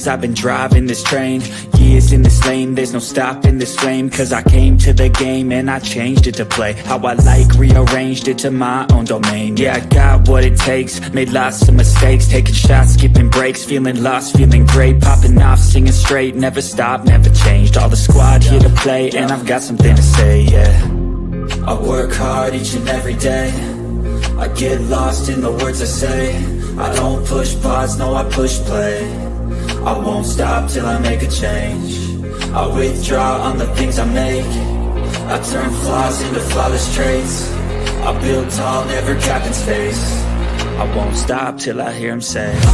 days I've been driving this train, years in this lane, there's no stopping this flame. Cause I came to the game and I changed it to play how I like, rearranged it to my own domain. Yeah, I got what it takes, made lots of mistakes, taking shots, skipping breaks, feeling lost, feeling great, popping off, singing straight, never stopped, never changed. All the squad here to play, and I've got something to say, yeah. I work hard each and every day, I get lost in the words I say. I don't push pause, no I push play. I won't stop till I make a change. I withdraw on the things I make. I turn flaws into flawless traits. I build tall, never capping space. I won't stop till I hear him say, oh,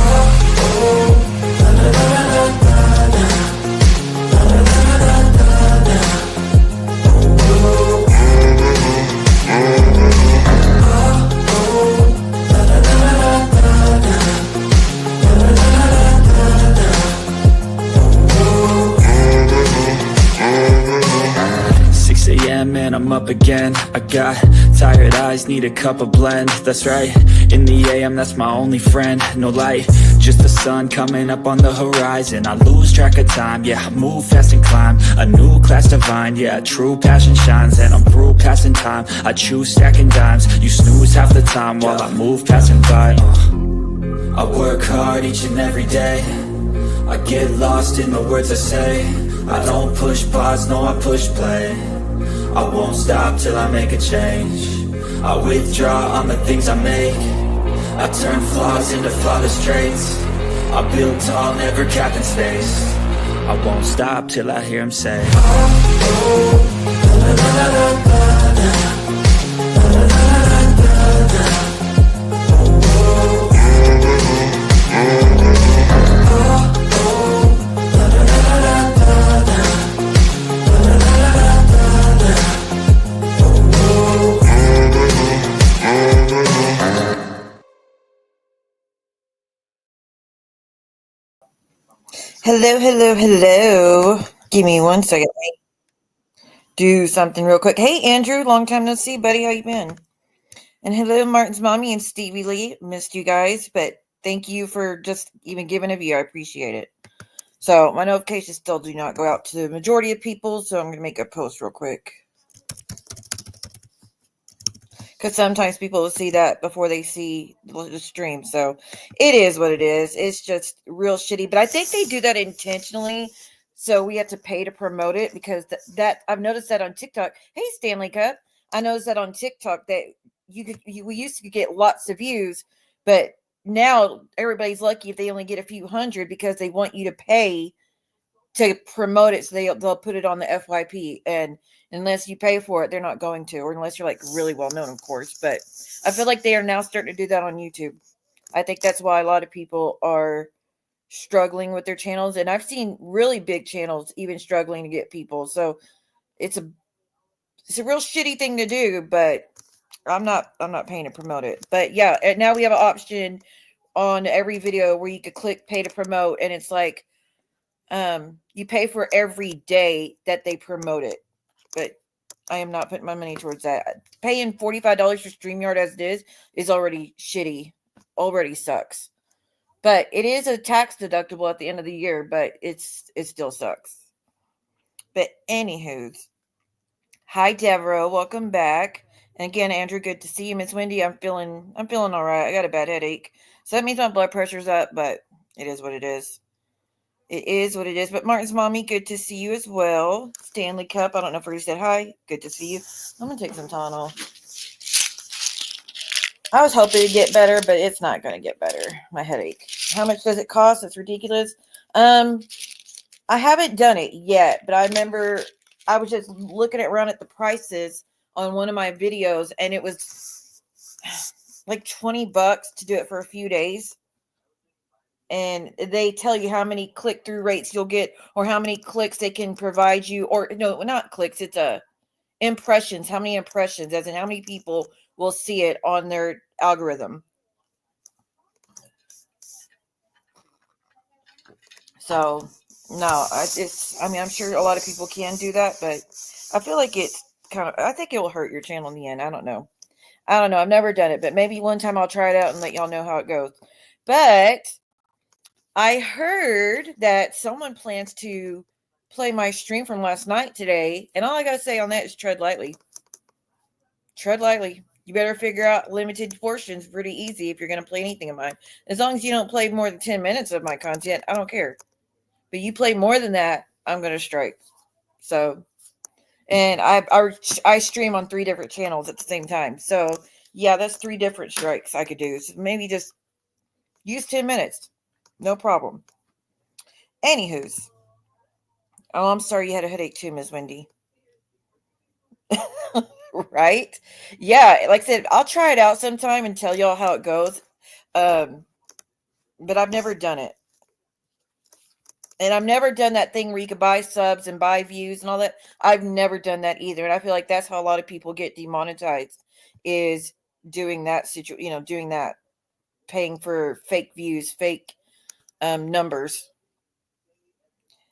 oh, la, la, la, la, la. And I'm up again. I got tired eyes, need a cup of blend. That's right, in the AM, that's my only friend. No light, just the sun coming up on the horizon. I lose track of time, yeah, I move fast and climb a new class divine, yeah, true passion shines. And I'm through passing time, I choose stacking dimes. You snooze half the time while I move passing by. I work hard each and every day, I get lost in the words I say. I don't push pause, no I push play. I won't stop till I make a change. I withdraw on the things I make. I turn flaws into flawless traits. I build tall, never capping space. I won't stop till I hear him say, oh, oh, la, la, la, la, la. Hello, hello, hello. Give me 1 second. Do something real quick. Hey, Andrew, long time no see, buddy. How you been? And hello, Martin's mommy and Stevie Lee. Missed you guys, but thank you for just even giving a view. I appreciate it. So my notifications still do not go out to the majority of people, so I'm going to make a post real quick. Because sometimes people will see that before they see the stream. So it is what it is. It's just real shitty. But I think they do that intentionally. So we have to pay to promote it. Because that I've noticed that on TikTok. Hey, Stanley Cup. I noticed that on TikTok that we used to get lots of views. But now everybody's lucky if they only get a few hundred. Because they want you to pay to promote it. So they'll put it on the FYP. And unless you pay for it, they're not going to, or unless you're like really well known, of course. But I feel like they are now starting to do that on YouTube. I think that's why a lot of people are struggling with their channels. And I've seen really big channels even struggling to get people. So it's a real shitty thing to do, but I'm not paying to promote it. But yeah, and now we have an option on every video where you could click pay to promote, and it's like you pay for every day that they promote it. But I am not putting my money towards that. Paying $45 for StreamYard as it is already shitty. Already sucks. But it is a tax deductible at the end of the year, but it still sucks. But anywho, hi Deborah, welcome back. And again, Andrew, good to see you. Miss Wendy, I'm feeling all right. I got a bad headache, so that means my blood pressure's up. But it is what it is. It is what it is. But Martin's mommy, good to see you as well. Stanley Cup, I don't know if you said hi. Good to see you. I'm going to take some Tylenol. I was hoping it'd get better, but it's not going to get better. My headache. How much does it cost? It's ridiculous. I haven't done it yet, but I remember I was just looking around at the prices on one of my videos, and it was like $20 to do it for a few days. And they tell you how many click-through rates you'll get, or how many clicks they can provide you, or no, not clicks. It's impressions. How many impressions, as in how many people will see it on their algorithm. So no, I'm sure a lot of people can do that, but I feel like it's I think it will hurt your channel in the end. I don't know. I've never done it, but maybe one time I'll try it out and let y'all know how it goes. But I heard that someone plans to play my stream from last night today, and all I gotta say on that is tread lightly. Tread lightly. You better figure out limited portions pretty easy if you're gonna play anything of mine. As long as you don't play more than 10 minutes of my content, I don't care. But you play more than that, I'm gonna strike. So, and I stream on 3 different channels at the same time. So yeah, that's 3 different strikes I could do. So maybe just use 10 minutes. No problem. Anywho's. Oh, I'm sorry you had a headache too, Ms. Wendy. Right? Yeah, like I said, I'll try it out sometime and tell y'all how it goes. But I've never done it. And I've never done that thing where you could buy subs and buy views and all that. I've never done that either. And I feel like that's how a lot of people get demonetized, is doing that doing that, paying for fake views, fake numbers.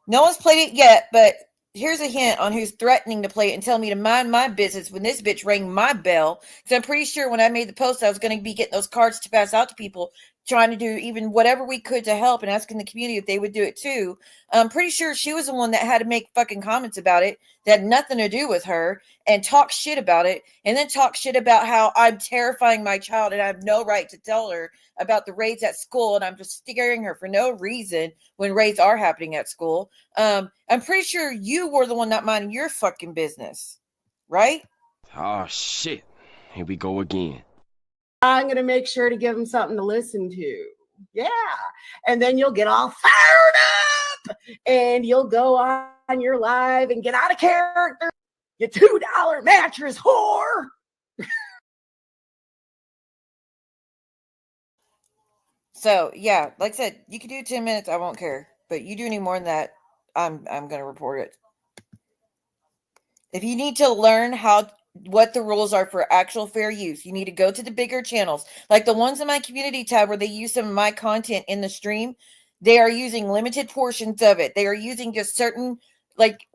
No one's played it yet, but here's a hint on who's threatening to play it and telling me to mind my business when this bitch rang my bell. Because I'm pretty sure when I made the post, I was going to be getting those cards to pass out to people, trying to do even whatever we could to help and asking the community if they would do it too. I'm pretty sure she was the one that had to make fucking comments about it that had nothing to do with her and talk shit about it, and then talk shit about how I'm terrifying my child and I have no right to tell her about the raids at school, and I'm just scaring her for no reason when raids are happening at school. I'm pretty sure you were the one not minding your fucking business, right? Oh, shit. Here we go again. I'm going to make sure to give them something to listen to. Yeah. And then you'll get all fired up and you'll go on your live and get out of character. You $2 mattress whore. So yeah, like I said, you can do 10 minutes. I won't care, but you do any more than that, I'm going to report it. If you need to learn what the rules are for actual fair use, you need to go to the bigger channels, like the ones in my community tab where they use some of my content in the stream. They are using limited portions of it. They are using just certain, like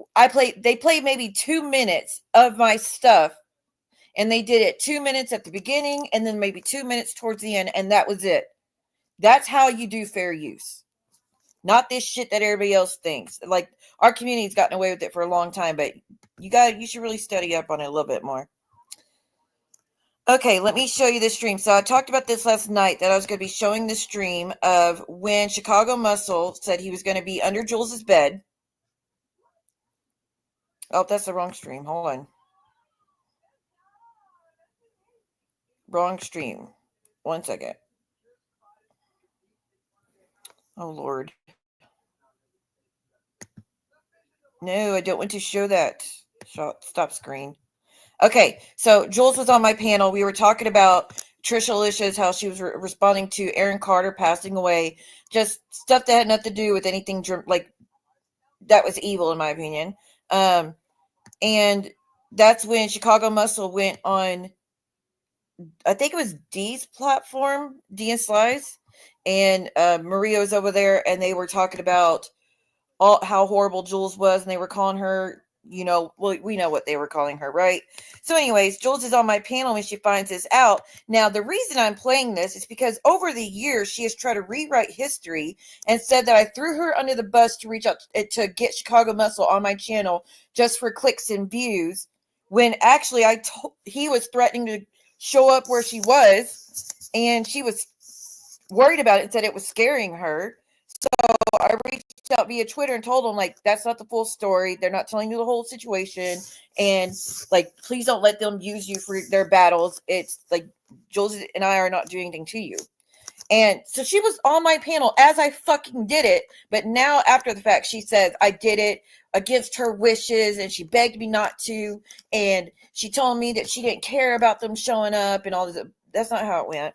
they play maybe 2 minutes of my stuff, and they did it 2 minutes at the beginning and then maybe 2 minutes towards the end, and that was it. That's how you do fair use. Not this shit that everybody else thinks. Like, our community's gotten away with it for a long time, but you should really study up on it a little bit more. Okay, let me show you the stream. So I talked about this last night, that I was going to be showing the stream of when Chicago Muscle said he was going to be under Jules's bed. Oh, that's the wrong stream. Hold on. Wrong stream. 1 second. Oh, Lord. No, I don't want to show that. Stop screen. Okay, so Jules was on my panel. We were talking about Trisha Alicia's, how she was responding to Aaron Carter passing away. Just stuff that had nothing to do with anything like that was evil, in my opinion. And that's when Chicago Muscle went on, I think it was Dee's platform, Dee and Slice, and Maria was over there, and they were talking about how horrible Jules was, and they were calling her, we know what they were calling her, right? So anyways, Jules is on my panel when she finds this out. Now, the reason I'm playing this is because over the years, she has tried to rewrite history and said that I threw her under the bus to reach out to get Chicago Muscle on my channel just for clicks and views, when actually he was threatening to show up where she was, and she was worried about it and said it was scaring her. So I reached out via Twitter and told them, like, that's not the full story. They're not telling you the whole situation. And, like, please don't let them use you for their battles. It's, like, Jules and I are not doing anything to you. And so she was on my panel as I fucking did it. But now, after the fact, she says I did it against her wishes, and she begged me not to. And she told me that she didn't care about them showing up and all this. That's not how it went.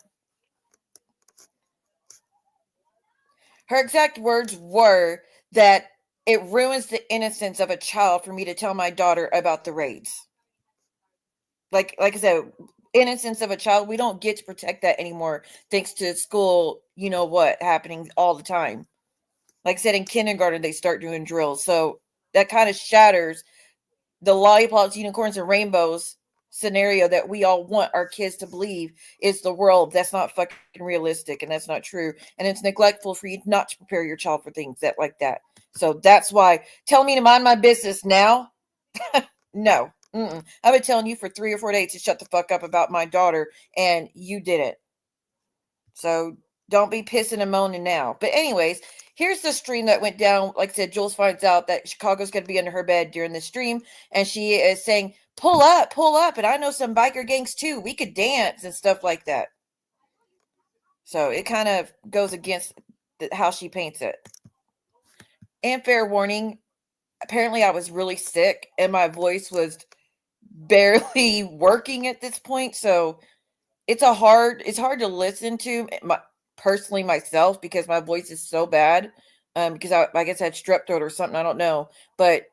Her exact words were that it ruins the innocence of a child for me to tell my daughter about the raids. Like I said, innocence of a child, we don't get to protect that anymore, thanks to school, happening all the time. Like I said, in kindergarten, they start doing drills. So that kind of shatters the lollipops, unicorns, and rainbows scenario that we all want our kids to believe is the world. That's not fucking realistic, and that's not true. And it's neglectful for you not to prepare your child for things that like that. So that's why tell me to mind my business now. No. I've been telling you for 3 or 4 days to shut the fuck up about my daughter, and you didn't. So don't be pissing and moaning now. But anyways, here's the stream that went down. Like I said, Jules finds out that Chicago's going to be under her bed during the stream, and she is saying, pull up, and I know some biker gangs too. We could dance and stuff like that. So it kind of goes against how she paints it. And fair warning, apparently I was really sick, and my voice was barely working at this point. So it's hard to listen to personally myself, because my voice is so bad. Because I guess I had strep throat or something. I don't know, but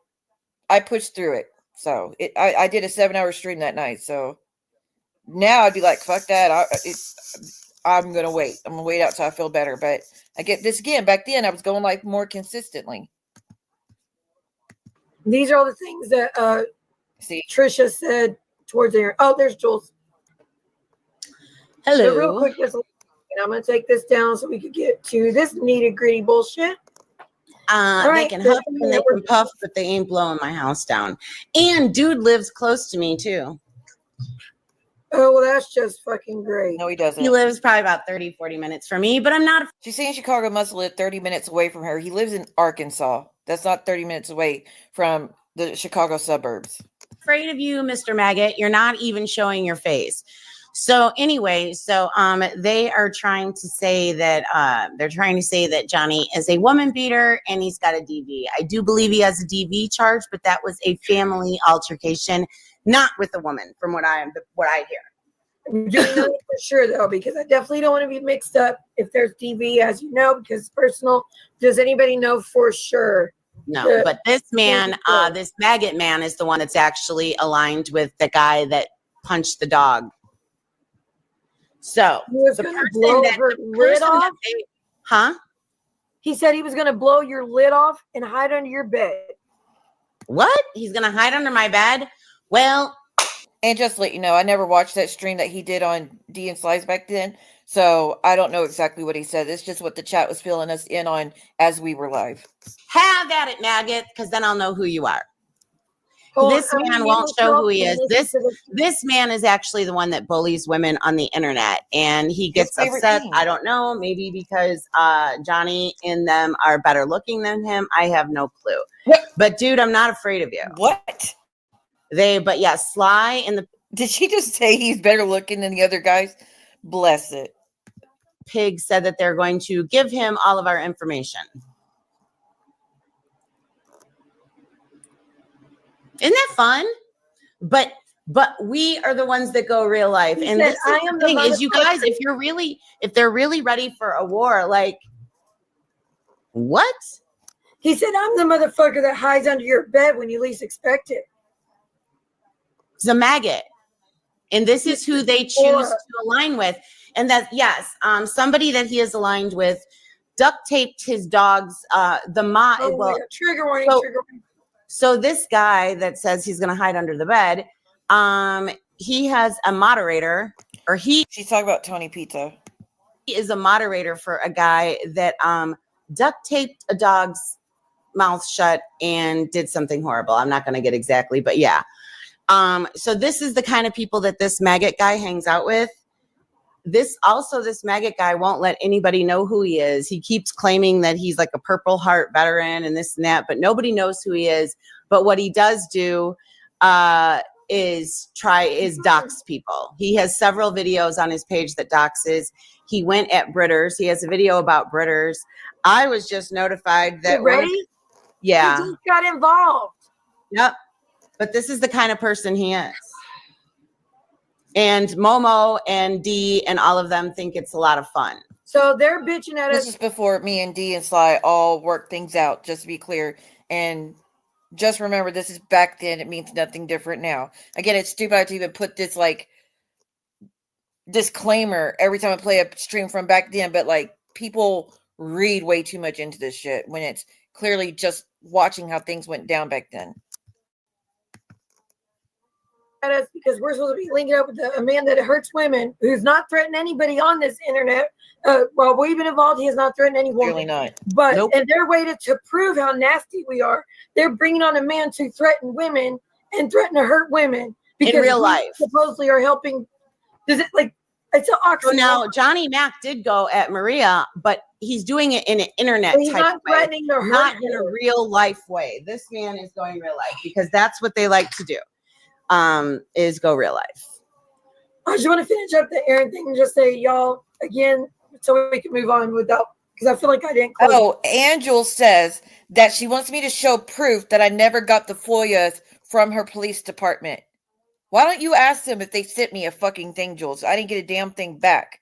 I pushed through it. So I did a 7-hour stream that night. So now I'd be like, fuck that. I'm going to wait. I'm going to wait out till I feel better. But I get this again. Back then I was going like more consistently. These are all the things that Trisha said towards there. Oh, there's Jules. Hello. So real quick, I'm going to take this down so we could get to this nitty gritty bullshit. They can huff and they can puff, but they ain't blowing my house down. And dude lives close to me too. Oh, well, that's just fucking great. No, he doesn't. He lives probably about 30, 40 minutes from me, but I'm not. She's saying Chicago must live 30 minutes away from her. He lives in Arkansas. That's not 30 minutes away from the Chicago suburbs. Afraid of you, Mr. Maggot. You're not even showing your face. So anyway, they are trying to say that Johnny is a woman beater and he's got a DV. I do believe he has a DV charge, but that was a family altercation, not with a woman, from what I hear. I'm doing that for sure, though, because I definitely don't want to be mixed up if there's DV, as you know, because it's personal. Does anybody know for sure? No, but this man, this maggot man, is the one that's actually aligned with the guy that punched the dog. So he was going to blow her lid off? Huh? He said he was going to blow your lid off and hide under your bed. What? He's going to hide under my bed? Well, and just to let you know, I never watched that stream that he did on D and Slides back then, so I don't know exactly what he said. It's just what the chat was filling us in on as we were live. Have at it, maggot, because then I'll know who you are. This man won't show who he is. This man is actually the one that bullies women on the internet, and he gets upset. I don't know, maybe because Johnny and them are better looking than him. I have no clue. What? But dude, I'm not afraid of you. What? But yeah, Sly and the Did she just say he's better looking than the other guys? Bless it. Pig said that they're going to give him all of our information. Isn't that fun? But we are the ones that go real life. And this is the thing is, you guys, if they're really ready for a war, like what? He said, I'm the motherfucker that hides under your bed when you least expect it. It's a maggot. And this is who they choose to align with. And that, yes, somebody that he is aligned with duct taped his dog's trigger warning, trigger warning. So this guy that says he's going to hide under the bed, he has a moderator, or she's talking about Tony Pizza. He is a moderator for a guy that duct taped a dog's mouth shut and did something horrible. I'm not going to get exactly, but yeah. So this is the kind of people that this maggot guy hangs out with. This maggot guy won't let anybody know who he is. He keeps claiming that he's like a Purple Heart veteran and this and that, but nobody knows who he is. But what he does do is dox people. He has several videos on his page that doxes. He went at Britters. He has a video about Britters. I was just notified that. Yeah. He just got involved. Yep. But this is the kind of person he is. And Momo and Dee and all of them think it's a lot of fun. So they're bitching at us. This is before me and Dee and Sly all worked things out, just to be clear. And just remember, this is back then. It means nothing different now. Again, it's stupid I have to even put this like disclaimer every time I play a stream from back then. But like, people read way too much into this shit when it's clearly just watching how things went down back then. at us because we're supposed to be linking up with a man that hurts women who's not threatening anybody on this internet. While we've been involved, he has not threatened any woman. Really not. But Nope. and their way to prove how nasty we are, they're bringing on a man to threaten women and threaten to hurt women because real we life. supposedly are helping. Does it like it's an oxymoron? So now Johnny Mac did go at Maria, but he's doing it in an internet But he's type not of way, threatening to hurt not in a her. real life way. This man is going real life because that's what they like to do. Is go real life. I just want to finish up the Aaron thing and just say, y'all, again, so we can move on without, because I feel like I didn't close. Oh, Angel says that she wants me to show proof that I never got the FOIAs from her police department. Why don't you ask them if they sent me a fucking thing, Jules? I didn't get a damn thing back.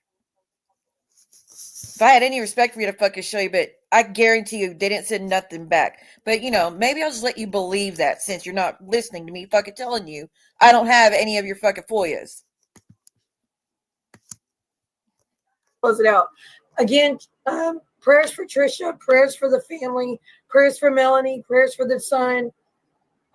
If I had any respect for you to fucking show you, but I guarantee you they didn't send nothing back. But, you know, maybe I'll just let you believe that since you're not listening to me fucking telling you I don't have any of your fucking FOIAs. Close it out. Again, prayers for Trisha, prayers for the family, prayers for Melanie, prayers for the son.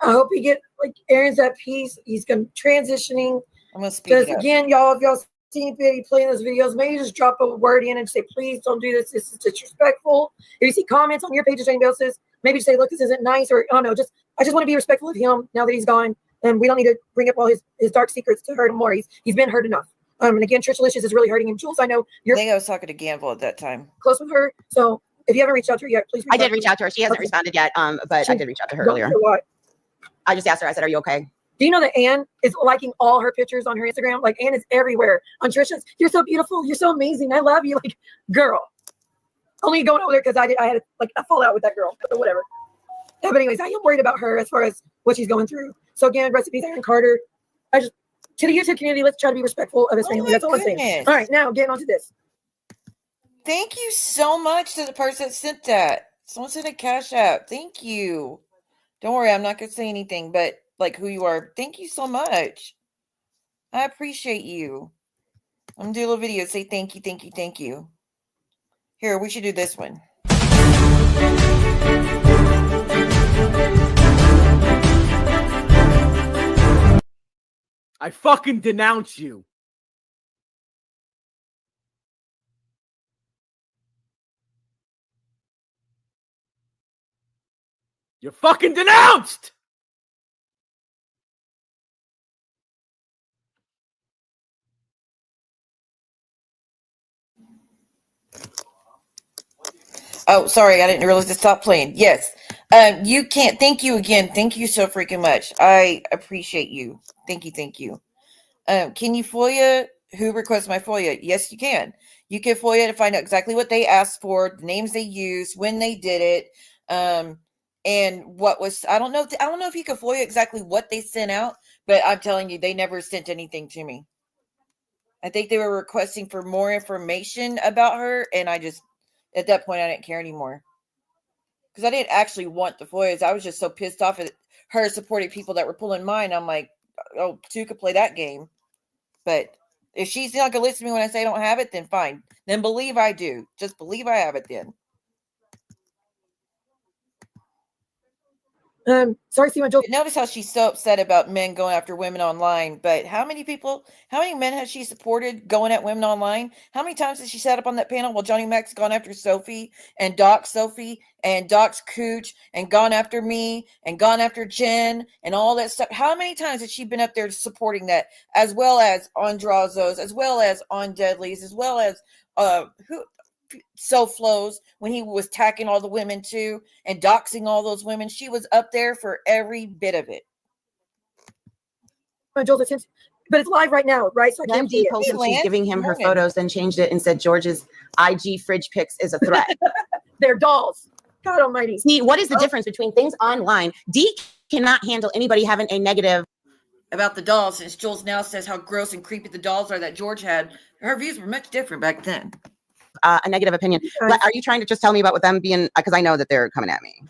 I hope he get, like, Aaron's at peace. He's going to transitioning. I'm going to speak Because, it up. again, y'all, if y'all see anybody playing those videos, maybe just drop a word in and say, please don't do this. This is disrespectful. If you see comments on your pages, anybody else's, maybe just say, look, this isn't nice. Or, I don't know, I just want to be respectful of him now that he's gone. And we don't need to bring up all his dark secrets to hurt him more. He's been hurt enough. And again, Trishalicious is really hurting him. Jules, I know I you're think I was talking to Gamble at that time. close with her. So if you haven't reached out to her yet, please I did reach out to her. She hasn't Okay. responded yet. But I did reach out to her Don't earlier. know why. I just asked her. I said, "Are you okay?" Do you know that Anne is liking all her pictures on her Instagram? Like, Anne is everywhere on Trisha's. You're so beautiful. You're so amazing. I love you. Like, girl. Only going over there because I had like a fallout with that girl. But whatever. Yeah, but anyways, I am worried about her as far as what she's going through. So again, recipes, Aaron Carter. To the YouTube community, let's try to be respectful of his family. my That's all I'm saying. goodness. All right, now getting on to this. Thank you so much to the person that sent that. Someone sent a Cash App. Thank you. Don't worry, I'm not going to say anything, but like who you are. Thank you so much. I appreciate you. I'm going to do a little video. Say thank you, thank you, thank you. Here, we should do this one. I fucking denounce you. You're fucking denounced! Oh, sorry, I didn't realize to stop playing. Yes. You can't. Thank you again. Thank you so freaking much. I appreciate you. Thank you. Thank you. Can you FOIA who requests my FOIA? Yes, you can. You can FOIA to find out exactly what they asked for, the names they used, when they did it, and what was. I don't know if you can FOIA exactly what they sent out, but I'm telling you, they never sent anything to me. I think they were requesting for more information about her, and I just, at that point, I didn't care anymore. Because I didn't actually want the FOIAs. I was just so pissed off at her supporting people that were pulling mine. I'm like, oh, two could play that game. But if she's not going to listen to me when I say I don't have it, then fine. Then believe I do. Just believe I have it then. Sorry, Steve, Joel. Notice how she's so upset about men going after women online. But how many men has she supported going at women online? How many times has she sat up on that panel while Johnny Mac's gone after Sophie and Doc's Cooch and gone after me and gone after Jen and all that stuff? How many times has she been up there supporting that, as well as on Drazos, as well as on Deadlies, as well as Flows when he was attacking all the women too and doxing all those women? She was up there for every bit of it. Joel's attention, but it's live right now, right? So I can't see MD it. posted Lance, she's giving him good her morning. photos, then changed it and said George's IG fridge pics is a threat. They're dolls. God almighty. See, what is the difference between things online? D cannot handle anybody having a negative. About the dolls, since Jules now says how gross and creepy the dolls are that George had. Her views were much different back then. A negative opinion. But are you trying to just tell me about what them being? Because I know that they're coming at me.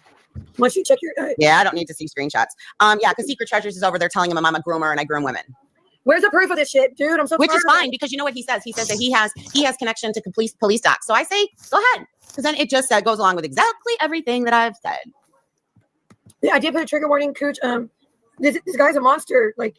Once you check your, Yeah, I don't need to see screenshots. Yeah, because Secret Treasures is over there telling him I'm a groomer and I groom women, where's the proof of this shit, dude? I'm so which is tired of fine because you know what he says. He says that he has connection to police docs. So I say go ahead, because then it just goes along with exactly everything that I've said. Yeah, I did put a trigger warning, Cooch. This guy's a monster. Like,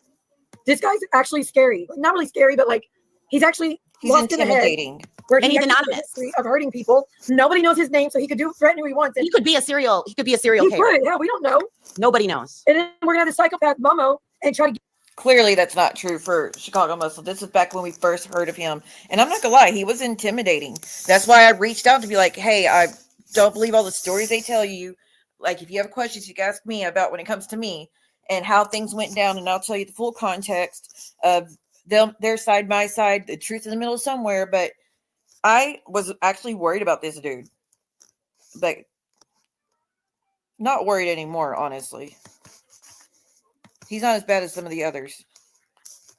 this guy's actually scary. Like, not really scary, but like he's actually He's lost in the head. intimidating. Where And he's actually has a anonymous. history of hurting people. Nobody knows his name, so he could threaten who he wants. And He could be a serial he killer. could. Yeah, we don't know. Nobody knows. And then we're gonna have the psychopath Momo and try to Clearly, that's not true for Chicago Muscle. This is back when we first heard of him. And I'm not going to lie, he was intimidating. That's why I reached out to be like, hey, I don't believe all the stories they tell you. Like, if you have questions, you can ask me about when it comes to me and how things went down. And I'll tell you the full context of their side by side, the truth in the middle somewhere. But I was actually worried about this dude. But not worried anymore, honestly. He's not as bad as some of the others.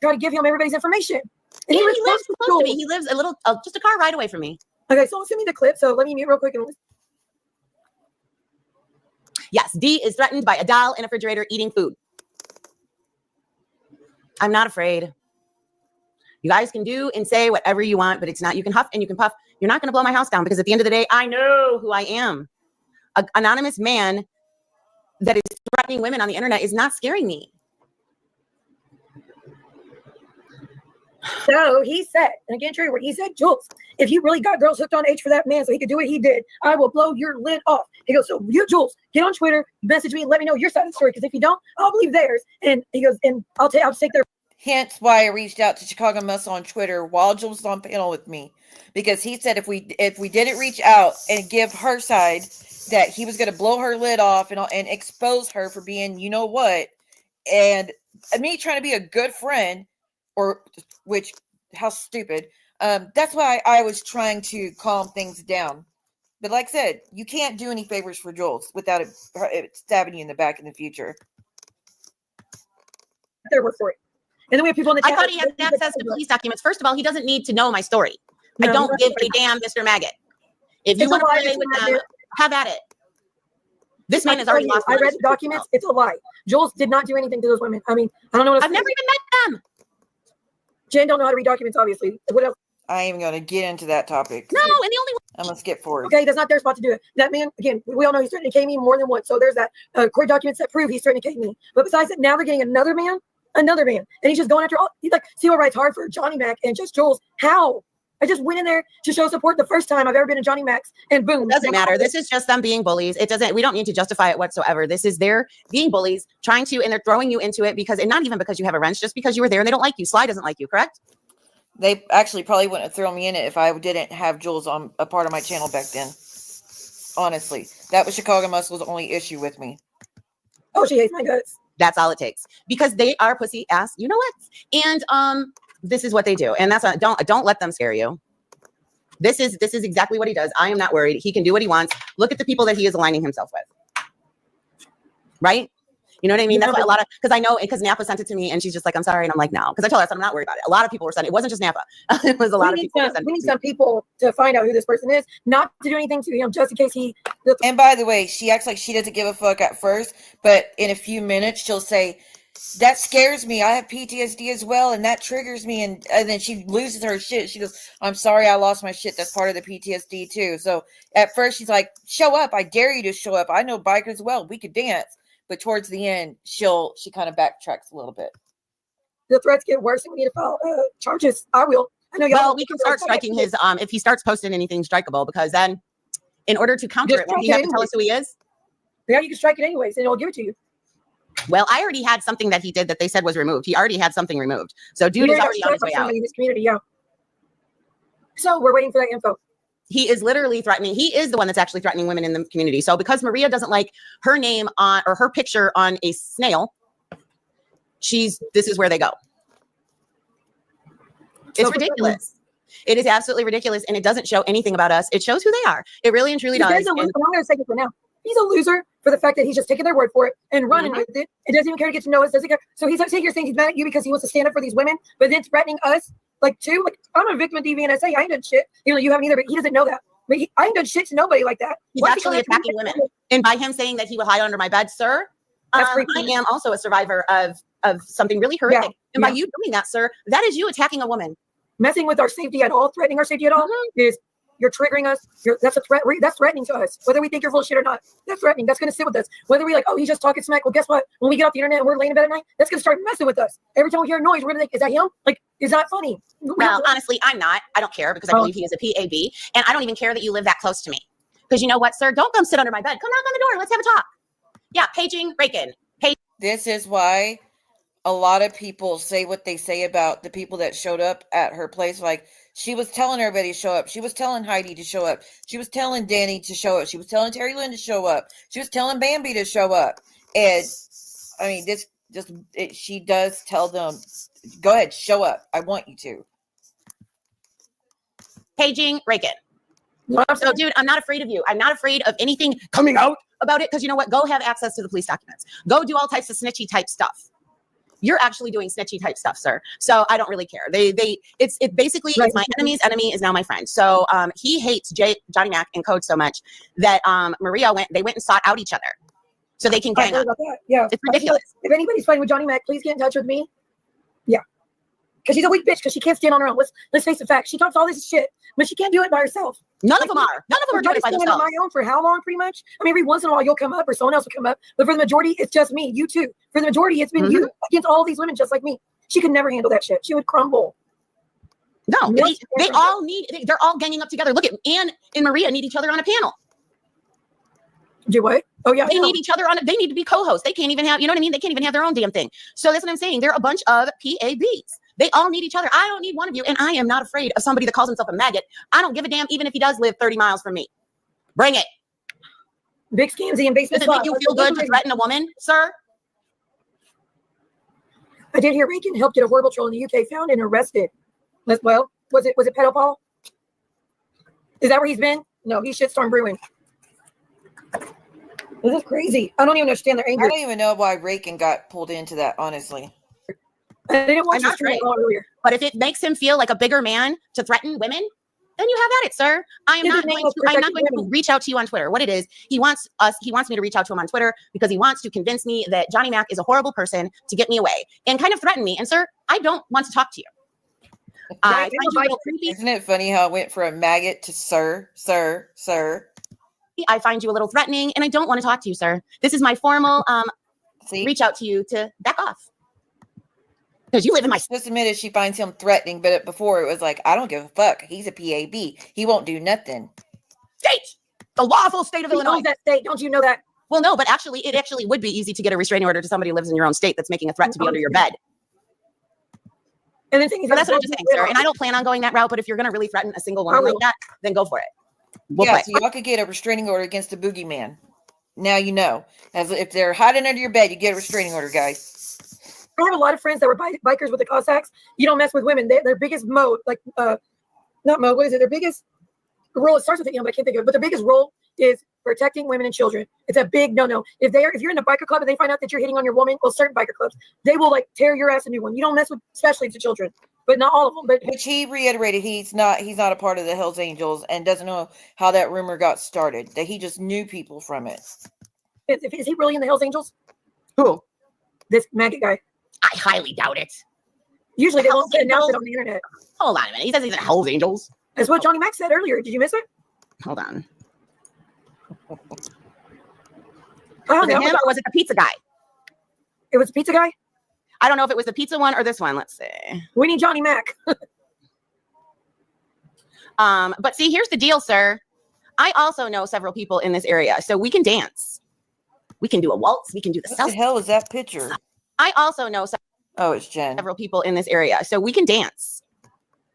try to give him everybody's information. And And he responds lives to close to me. Jules. He lives a little, just a car ride away from me. Okay, so send me the clip. So let me mute real quick and listen. Yes, D is threatened by a doll in a refrigerator eating food. I'm not afraid. You guys can do and say whatever you want, but it's not, you can huff and you can puff. You're not going to blow my house down because at the end of the day, I know who I am. An anonymous man that is threatening women on the internet is not scaring me. So he said, and again, true word, he said, Jules, if you really got girls hooked on H for that man so he could do what he did, I will blow your lid off. He goes, so you, Jules, get on Twitter, message me, and let me know your side of the story. Because if you don't, I'll believe theirs. And he goes, and I'll take their. Hence why I reached out to Chicago Muscle on Twitter while Jules was on panel with me, because he said if we didn't reach out and give her side, that he was going to blow her lid off and expose her for being you know what, and me trying to be a good friend, or which how stupid. That's why I was trying to calm things down. But like I said, you can't do any favors for Jules without it stabbing you in the back in the future. Their word for it. And then we have people in the chat. I thought he had access to police documents. First of all, he doesn't need to know my story. No, I don't not give really. a damn, Mr. Maggot. If you It's a want to lie, play it's with not them, there. have at it. This man has already lost. I read the documents. It's a lie. Jules did not do anything to those women. I mean, I don't know what else. I've never even met them. Jen don't know how to read documents, obviously. What else? I ain't even going to get into that topic. No, and the only I'm going to skip forward. Okay, that's not their spot to do it. That man, again, we all know he's threatening to K me more than once. So there's that court documents that prove he's threatening to K me. But besides that, now they're getting another man, and he's just going after all. He's like, see what writes hard for Johnny Mac and just Jules. How? I just went in there to show support the first time I've ever been to Johnny Mac's, and boom. It doesn't matter. This is just them being bullies. We don't need to justify it whatsoever. This is their being bullies, trying to, and they're throwing you into it because, and not even because you have a wrench, just because you were there and they don't like you. Sly doesn't like you, correct? They actually probably wouldn't have thrown me in it if I didn't have Jules on a part of my channel back then. Honestly, that was Chicago Muscle's only issue with me. Oh, she hates my guts. That's all it takes because they are pussy ass. You know what? And this is what they do, and that's not, don't let them scare you. This is exactly what he does. I am not worried. He can do what he wants. Look at the people that he is aligning himself with. Right? You know what I mean? That's why because I know, because Napa sent it to me and she's just like, I'm sorry. And I'm like, no, because I told her, I'm not worried about it. A lot of people were sending it. It wasn't just Napa. It was a lot of people. We need some people to find out who this person is, not to do anything to him, just in case he. And by the way, she acts like she doesn't give a fuck at first, but in a few minutes she'll say, that scares me. I have PTSD as well, and that triggers me. And then she loses her shit. She goes, I'm sorry I lost my shit. That's part of the PTSD too. So at first she's like, show up. I dare you to show up. I know bikers well. We could dance. But towards the end, she kind of backtracks a little bit. The threats get worse, and we need to file charges. I will. I know y'all. Well, we can start striking his. If he starts posting anything strikeable, because then, in order to counter it, won't he have to tell us who he is? Yeah, you can strike it anyways, and it'll give it to you. Well, I already had something that he did that they said was removed. He already had something removed. So dude is already on his way out. In this community, yeah. So we're waiting for that info. He is literally threatening. He is the one that's actually threatening women in the community. So because Maria doesn't like her name on or her picture on a snail, this is where they go. It's ridiculous. It is absolutely ridiculous. And it doesn't show anything about us. It shows who they are. It really and truly does. I'm going to say it for now. He's a loser for the fact that he's just taking their word for it and running with it. It doesn't even care to get to know us. Doesn't care. So he's saying he's mad at you because he wants to stand up for these women, but then threatening us. Like I'm a victim of DVNSA. I ain't done shit. You haven't either, but he doesn't know that. I ain't done shit to nobody like that. He's actually attacking women. And by him saying that he would hide under my bed, sir, I am also a survivor of something really horrific. Yeah. And by you doing that, sir, that is you attacking a woman. Messing with our safety at all, threatening our safety at all is You're triggering us. That's a threat. That's threatening to us. Whether we think you're full of shit or not, that's threatening. That's going to sit with us. Whether we like, oh, he's just talking smack. Well, guess what? When we get off the internet and we're laying in bed at night, that's going to start messing with us. Every time we hear a noise, we're going to think, is that him? Like, is that funny? Well, honestly, I'm not. I don't care because I believe he is a PAB. And I don't even care that you live that close to me. Because you know what, sir? Don't come sit under my bed. Come knock on the door. Let's have a talk. Yeah, paging, break-in. This is why a lot of people say what they say about the people that showed up at her place. Like, she was telling everybody to show up. She was telling Heidi to show up. She was telling Danny to show up. She was telling Terry Lynn to show up. She was telling Bambi to show up. And, I mean, she does tell them, go ahead, show up. I want you to. Paging, break-in. So, dude, I'm not afraid of you. I'm not afraid of anything coming out about it because you know what? Go have access to the police documents. Go do all types of snitchy type stuff. You're actually doing snitchy type stuff, sir. So I don't really care. It's basically it's my enemy's enemy is now my friend. So he hates Johnny Mac and Code so much that Maria went and sought out each other so they can gang up. Yeah, it's ridiculous. If anybody's fighting with Johnny Mac, please get in touch with me. Yeah, because she's a weak bitch because she can't stand on her own. Let's face the facts. She talks all this shit, but she can't do it by herself. None of them are doing it by themselves. On my own for how long, pretty much? I mean, every once in a while you'll come up or someone else will come up, but for the majority, it's just me. You too. For the majority, it's been you against all these women just like me. She could never handle that shit. She would crumble. No, they all they're all ganging up together. Look at Anne and Maria need each other on a panel. Do what? Oh yeah, they need each other they need to be co-hosts. They can't even have, you know what I mean? They can't even have their own damn thing. So that's what I'm saying. They're a bunch of PABs. They all need each other. I don't need one of you. And I am not afraid of somebody that calls himself a maggot. I don't give a damn even if he does live 30 miles from me. Bring it. Big scamsy and basement. Does it make you feel good to threaten a woman, sir? I did hear Reagan helped get a horrible troll in the UK found and arrested. Well, was it pedophile? Is that where he's been? No, he's shitstorm brewing. This is crazy. I don't even understand their anger. I don't even know why Reagan got pulled into that, honestly. I didn't watch the stream earlier. But if it makes him feel like a bigger man to threaten women, then you have at it, sir. I'm not going to reach out to you on Twitter. What it is, he wants me to reach out to him on Twitter because he wants to convince me that Johnny Mac is a horrible person to get me away and kind of threaten me. And sir, I don't want to talk to you. I find you a little creepy. Isn't it funny how it went from maggot to sir? I find you a little threatening and I don't want to talk to you, sir. This is my formal reach out to you to back off. Because you live in my... Just admitted she finds him threatening, but before it was like, I don't give a fuck. He's a PAB. He won't do nothing. State! The lawful state of Illinois. That state. Don't you know that? Well, no, but actually, it actually would be easy to get a restraining order to somebody who lives in your own state that's making a threat to be under your bed. And the thing is, that's what I'm just saying, sir. And I don't plan on going that route, but if you're going to really threaten a single woman like that, then go for it. So y'all could get a restraining order against the boogeyman. Now you know. As if they're hiding under your bed, you get a restraining order, guys. I have a lot of friends that were bikers with the Cossacks. You don't mess with women. Their biggest mode, not mode, what is it? Their biggest role, it starts with the M, but I can't think of it. But their biggest role is protecting women and children. It's a big no-no. If you're in a biker club and they find out that you're hitting on your woman, well, certain biker clubs, they will tear your ass a new one. You don't mess with, especially to children, but not all of them. But which he reiterated, he's not a part of the Hells Angels and doesn't know how that rumor got started. That he just knew people from it. Is he really in the Hells Angels? Who? This maggot guy. I highly doubt it. Usually they won't announce it on the internet. Hold on a minute. He says he's in Hells Angels. That's what Johnny Mac said earlier. Did you miss it? Hold on. Was it him or was it the pizza guy? It was the pizza guy? I don't know if it was the pizza one or this one. Let's see. We need Johnny Mac. But see, here's the deal, sir. I also know several people in this area, so we can dance. We can do a waltz. We can do the salsa. What the hell is that picture? I also know it's Jen. Several people in this area, so we can dance.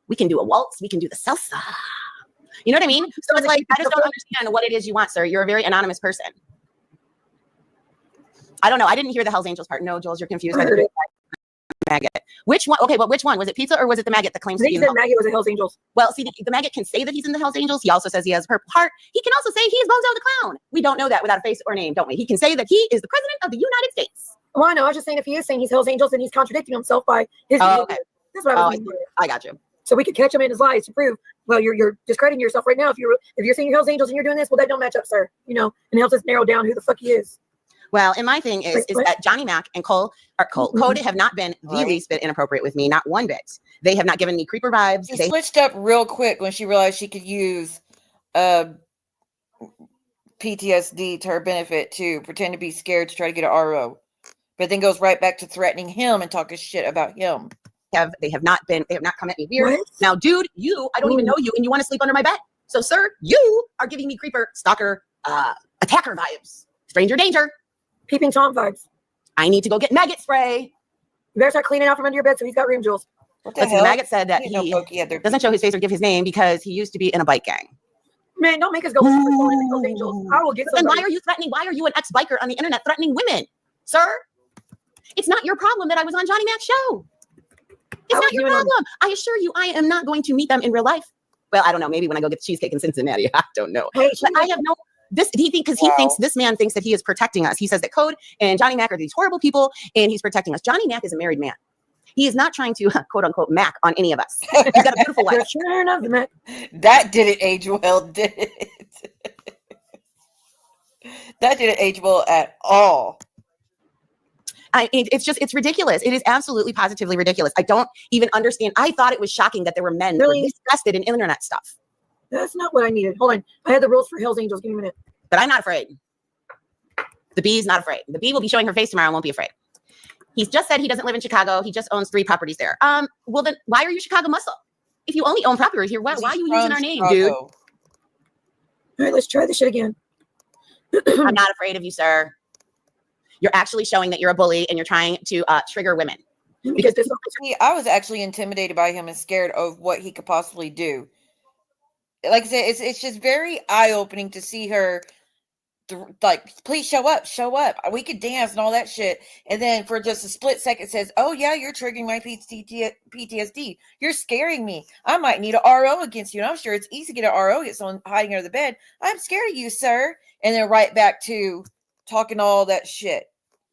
We can do a waltz. We can do the salsa. You know what I mean? So it's like, I just don't understand what it is you want, sir. You're a very anonymous person. I don't know. I didn't hear the Hells Angels part. No, Jules, you're confused. By the maggot. Which one? Okay, but which one? Was it pizza or was it the maggot that claims to be in the maggot was the Hells Angels. Well, see, the maggot can say that he's in the Hells Angels. He also says he has a purple heart. He can also say he is Bozo the Clown. We don't know that without a face or name, don't we? He can say that he is the president of the United States. Well, I know. I was just saying if he is saying he's Hells Angels, then he's contradicting himself by his okay. That's what I was thinking. I got you. So we could catch him in his lies to prove, well, you're discrediting yourself right now. If you're saying you're Hells Angels and you're doing this, well, that don't match up, sir. You know, and it helps us narrow down who the fuck he is. Well, and my thing is that Johnny Mac and Code have not been the least bit inappropriate with me, not one bit. They have not given me creeper vibes. She switched up real quick when she realized she could use PTSD to her benefit to pretend to be scared to try to get an RO, but then goes right back to threatening him and talking shit about him. They have not come at me weird. What? Now, dude, I don't even know you, and you want to sleep under my bed. So, sir, you are giving me creeper, stalker, attacker vibes. Stranger danger. Peeping Tom vibes. I need to go get maggot spray. You better start cleaning out from under your bed so he's got room, Jules. What the Listen, hell? maggot said that He didn't know Pokey had their doesn't show his face or give his name because he used to be in a bike gang. Man, don't make us go listen to the Hells Angels. I will get Then somebody. why are you threatening? Why are you an ex-biker on the internet threatening women, sir? It's not your problem that I was on Johnny Mac's show. It's not your problem. I assure you, I am not going to meet them in real life. Well, I don't know. Maybe when I go get the cheesecake in Cincinnati, I don't know. Hey, But I have no. He thinks this man thinks that he is protecting us. He says that Code and Johnny Mac are these horrible people, and he's protecting us. Johnny Mac is a married man. He is not trying to quote unquote Mac on any of us. He's got a beautiful wife. Sure enough, man. That didn't age well, did it? That didn't age well at all. It's ridiculous. It is absolutely positively ridiculous. I don't even understand. I thought it was shocking that there were men Really? who were disgusted in internet stuff. That's not what I needed. Hold on. I had the rules for Hells Angels. Give me a minute. But I'm not afraid. The bee's not afraid. The bee will be showing her face tomorrow and won't be afraid. He's just said he doesn't live in Chicago. He just owns 3 properties there. Well then why are you Chicago muscle? If you only own properties here, why are you using our name, dude? All right, let's try this shit again. I'm not afraid of you, sir. You're actually showing that you're a bully and you're trying to trigger women. Because this See, I was actually intimidated by him and scared of what he could possibly do. Like I said, it's just very eye-opening to see her like, please show up. We could dance and all that shit. And then for just a split second says, oh yeah, you're triggering my PTSD. You're scaring me. I might need a RO against you. And I'm sure it's easy to get an RO against someone hiding under the bed. I'm scared of you, sir. And then right back to talking all that shit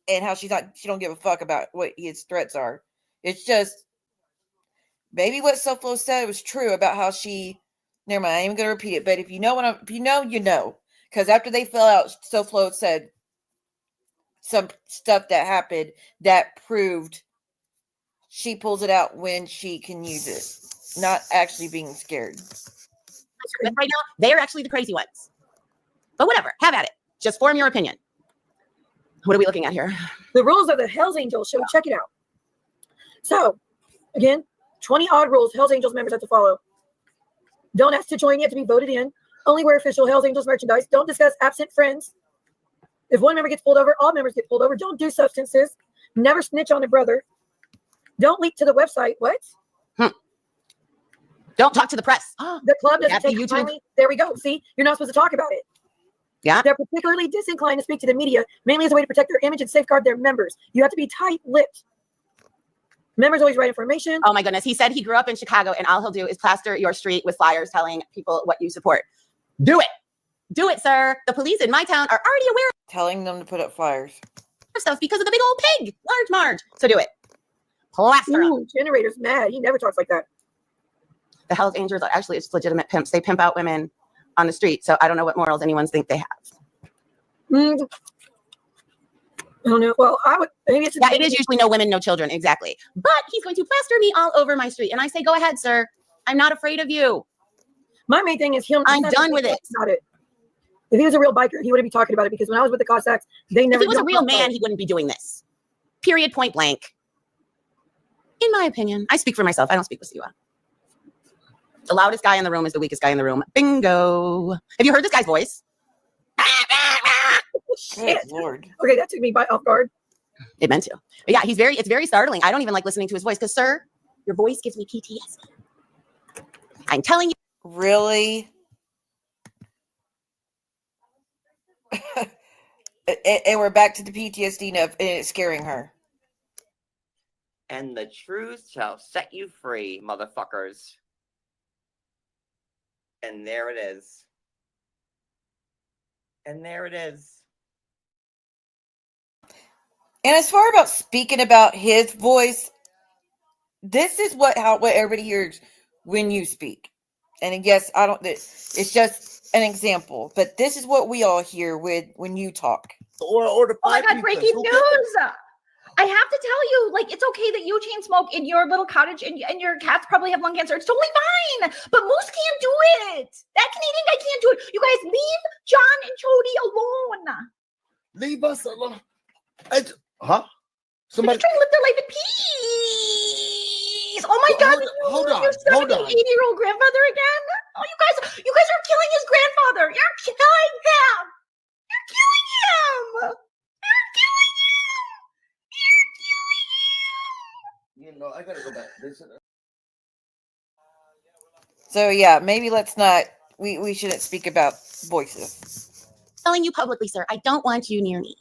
and how she don't give a fuck about what his threats are. It's just maybe what SoFlo said was true about how never mind, I ain't even gonna repeat it, but if you know, you know. Because after they fell out, SoFlo said some stuff that happened that proved she pulls it out when she can use it, not actually being scared. But right now, they are actually the crazy ones. But whatever, have at it. Just form your opinion. What are we looking at here? The rules of the Hells Angels. Shall we check it out? So, again, 20 odd rules Hells Angels members have to follow. Don't ask to join yet to be voted in. Only wear official Hells Angels merchandise. Don't discuss absent friends. If one member gets pulled over, all members get pulled over. Don't do substances. Never snitch on a brother. Don't leak to the website. What? Don't talk to the press. The club doesn't take YouTube. kindly. There we go. See, you're not supposed to talk about it. Yeah. They're particularly disinclined to speak to the media, mainly as a way to protect their image and safeguard their members. You have to be tight-lipped. Members always write information. Oh my goodness. He said he grew up in Chicago and all he'll do is plaster your street with flyers telling people what you support. Do it. Do it, sir. The police in my town are already aware Telling them to put up flyers. of stuff because of the big old pig, Large Marge. So do it. Plaster 'em. Ooh, Generator's mad. He never talks like that. The Hells Angels are actually just legitimate pimps. They pimp out women on the street. So I don't know what morals anyone think they have. I don't know. Well, maybe it's Yeah, it is usually no women, no children. Exactly. But he's going to plaster me all over my street. And I say, go ahead, sir. I'm not afraid of you. My main thing is him. I'm done with it. About it. If he was a real biker, he wouldn't be talking about it because when I was with the Cossacks, they never. If he was a real man, he wouldn't be doing this. Period, point blank. In my opinion, I speak for myself. I don't speak with Siwa. The loudest guy in the room is the weakest guy in the room. Bingo. Have you heard this guy's voice? Good Lord. Okay, that took me off guard. It meant to. But yeah, it's very startling. I don't even like listening to his voice because, sir, your voice gives me PTSD. I'm telling you. Really? And we're back to the PTSD and it's scaring her. And the truth shall set you free, motherfuckers. And there it is. And there it is. And as far about speaking about his voice, this is what everybody hears when you speak. And yes, it's just an example, but this is what we all hear when you talk. Oh my God, breaking news! I have to tell you, like, it's okay that you chain smoke in your little cottage and your cats probably have lung cancer. It's totally fine. But Moose can't do it. That Canadian guy can't do it. You guys leave John and Jody alone. Leave us alone. Huh? They're Somebody. just trying to live their life in peace. Oh my God. Hold on. You're 78-year-old grandfather again? Oh, you guys are killing his grandfather. You're killing him. You're killing him. You know, I gotta go back. So yeah, maybe let's not. We shouldn't speak about voices. Telling you publicly, sir, I don't want you near me.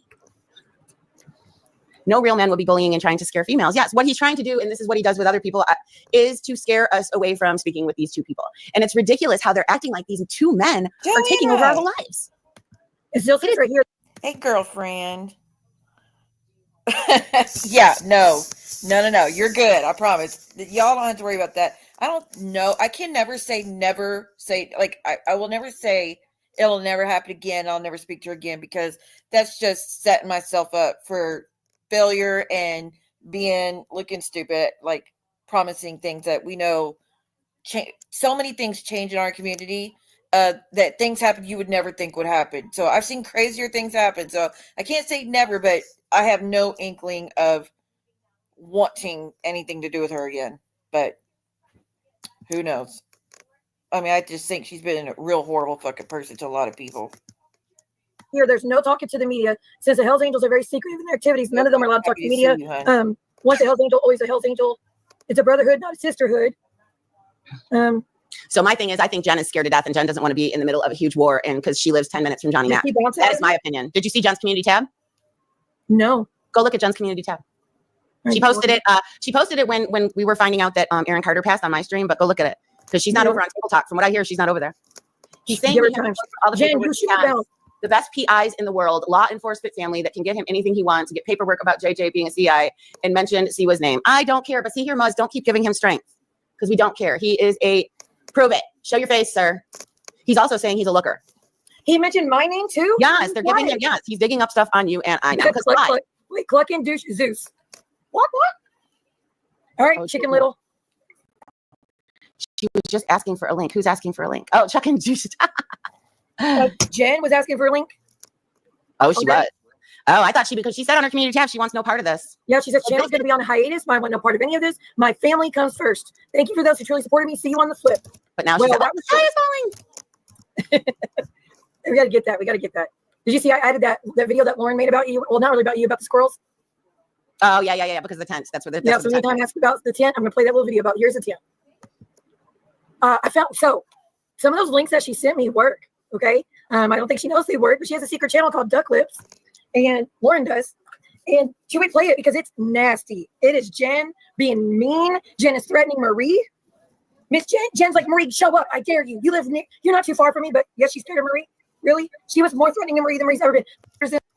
No real man will be bullying and trying to scare females. Yes, what he's trying to do, and this is what he does with other people, is to scare us away from speaking with these two people. And it's ridiculous how they're acting like these two men are taking over our lives. It's still right here. Hey, girlfriend. Yeah, no. You're good. I promise. Y'all don't have to worry about that. I don't know. I can never say, like, I will never say it'll never happen again. I'll never speak to her again, because that's just setting myself up for failure and looking stupid, like promising things that we know. So many things change in our community. That things happen you would never think would happen. So I've seen crazier things happen. So I can't say never, but I have no inkling of wanting anything to do with her again. But who knows? I mean, I just think she's been a real horrible fucking person to a lot of people. Here, there's no talking to the media. Since the Hells Angels are very secretive in their activities, none of them are allowed to talk to the media. Once a Hells Angel, always a Hells Angel. It's a brotherhood, not a sisterhood. So my thing is, I think Jen is scared to death, and Jen doesn't want to be in the middle of a huge war, and because she lives 10 minutes from Johnny Mac. That is my opinion. Did you see Jen's community tab? No. Go look at Jen's community tab. She posted it. She posted it when we were finding out that Aaron Carter passed on my stream. But go look at it, because she's not over on Table Talk. From what I hear, she's not over there. He's saying all the people the best PIs in the world, law enforcement family that can get him anything he wants, get paperwork about JJ being a CI, and mentioned Siwa's name. I don't care, but see here, Muzz, don't keep giving him strength, because we don't care. He is prove it. Show your face, sir. He's also saying he's a looker. He mentioned my name too? Yes, they're giving him, yes. He's digging up stuff on you, and I know. Wait, Cluck and Douche Zeus. What? All right, Chicken Little. She was just asking for a link. Who's asking for a link? Oh, Chuck and Juice. Jen was asking for a link. Oh, she was. Oh, I thought because she said on her community tab she wants no part of this. Yeah, she said channel's going to be on a hiatus. I want no part of any of this. My family comes first. Thank you for those who truly supported me. See you on the flip. But now she's that was falling. We got to get that. Did you see I added that video that Lauren made about you? Well, not really about you, about the squirrels. Oh, yeah, because of the tents. That's what the so anytime I ask about the tent, I'm going to play that little video about here's the tent. I found some of those links that she sent me work. Okay. I don't think she knows they work, but she has a secret channel called Duck Lips, and Lauren does. And she would play it because it's nasty. It is Jen being mean. Jen is threatening Marie. Miss Jen's like, Marie, show up. I dare you. You live near, you're not too far from me, but yes, she's scared of Marie. Really? She was more threatening of Marie than Marie's ever been.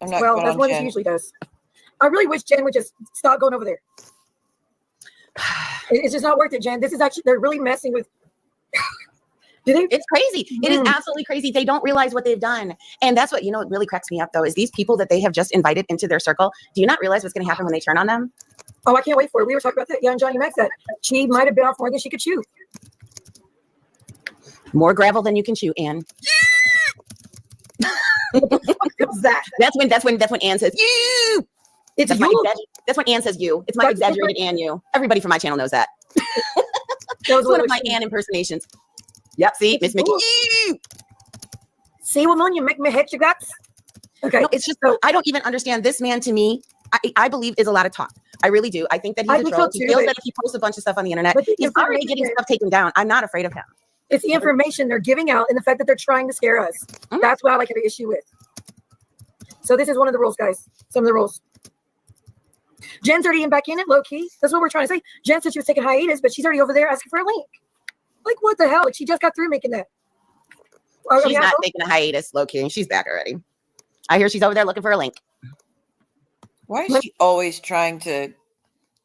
Well, that's what she usually does. I really wish Jen would just stop going over there. It's just not worth it, Jen. This is actually, they're really messing with. It's crazy. It is absolutely crazy. They don't realize what they've done. And that's what, what really cracks me up, though, is these people that they have just invited into their circle. Do you not realize what's going to happen when they turn on them? Oh, I can't wait for it. We were talking about that. Yeah, and Johnny Mac said she might have been off more than she could chew. More gravel than you can chew, Ann. that? That's when Ann says, you. It's that's, you. That's when Ann says you. It's my exaggerated Ann you. Everybody from my channel knows that. It's one of my Ann impersonations. Yep, see, Miss Mickey. See, woman, you make me hate your guts. Okay. No, it's just, I don't even understand. This man, to me, I believe is a lot of talk. I really do. I think that he's a troll. He feels that if he posts a bunch of stuff on the internet, he's already getting stuff taken down. I'm not afraid of him. It's the information they're giving out and the fact that they're trying to scare us. That's what I like have an issue with. So this is one of the rules, guys. Some of the rules. Jen's already back in it, low key. That's what we're trying to say. Jen said she was taking hiatus, but she's already over there asking for a link. Like, what the hell? Like, she just got through making that. She's not taking a hiatus, low key. She's back already. I hear she's over there looking for a link. Why is she always trying to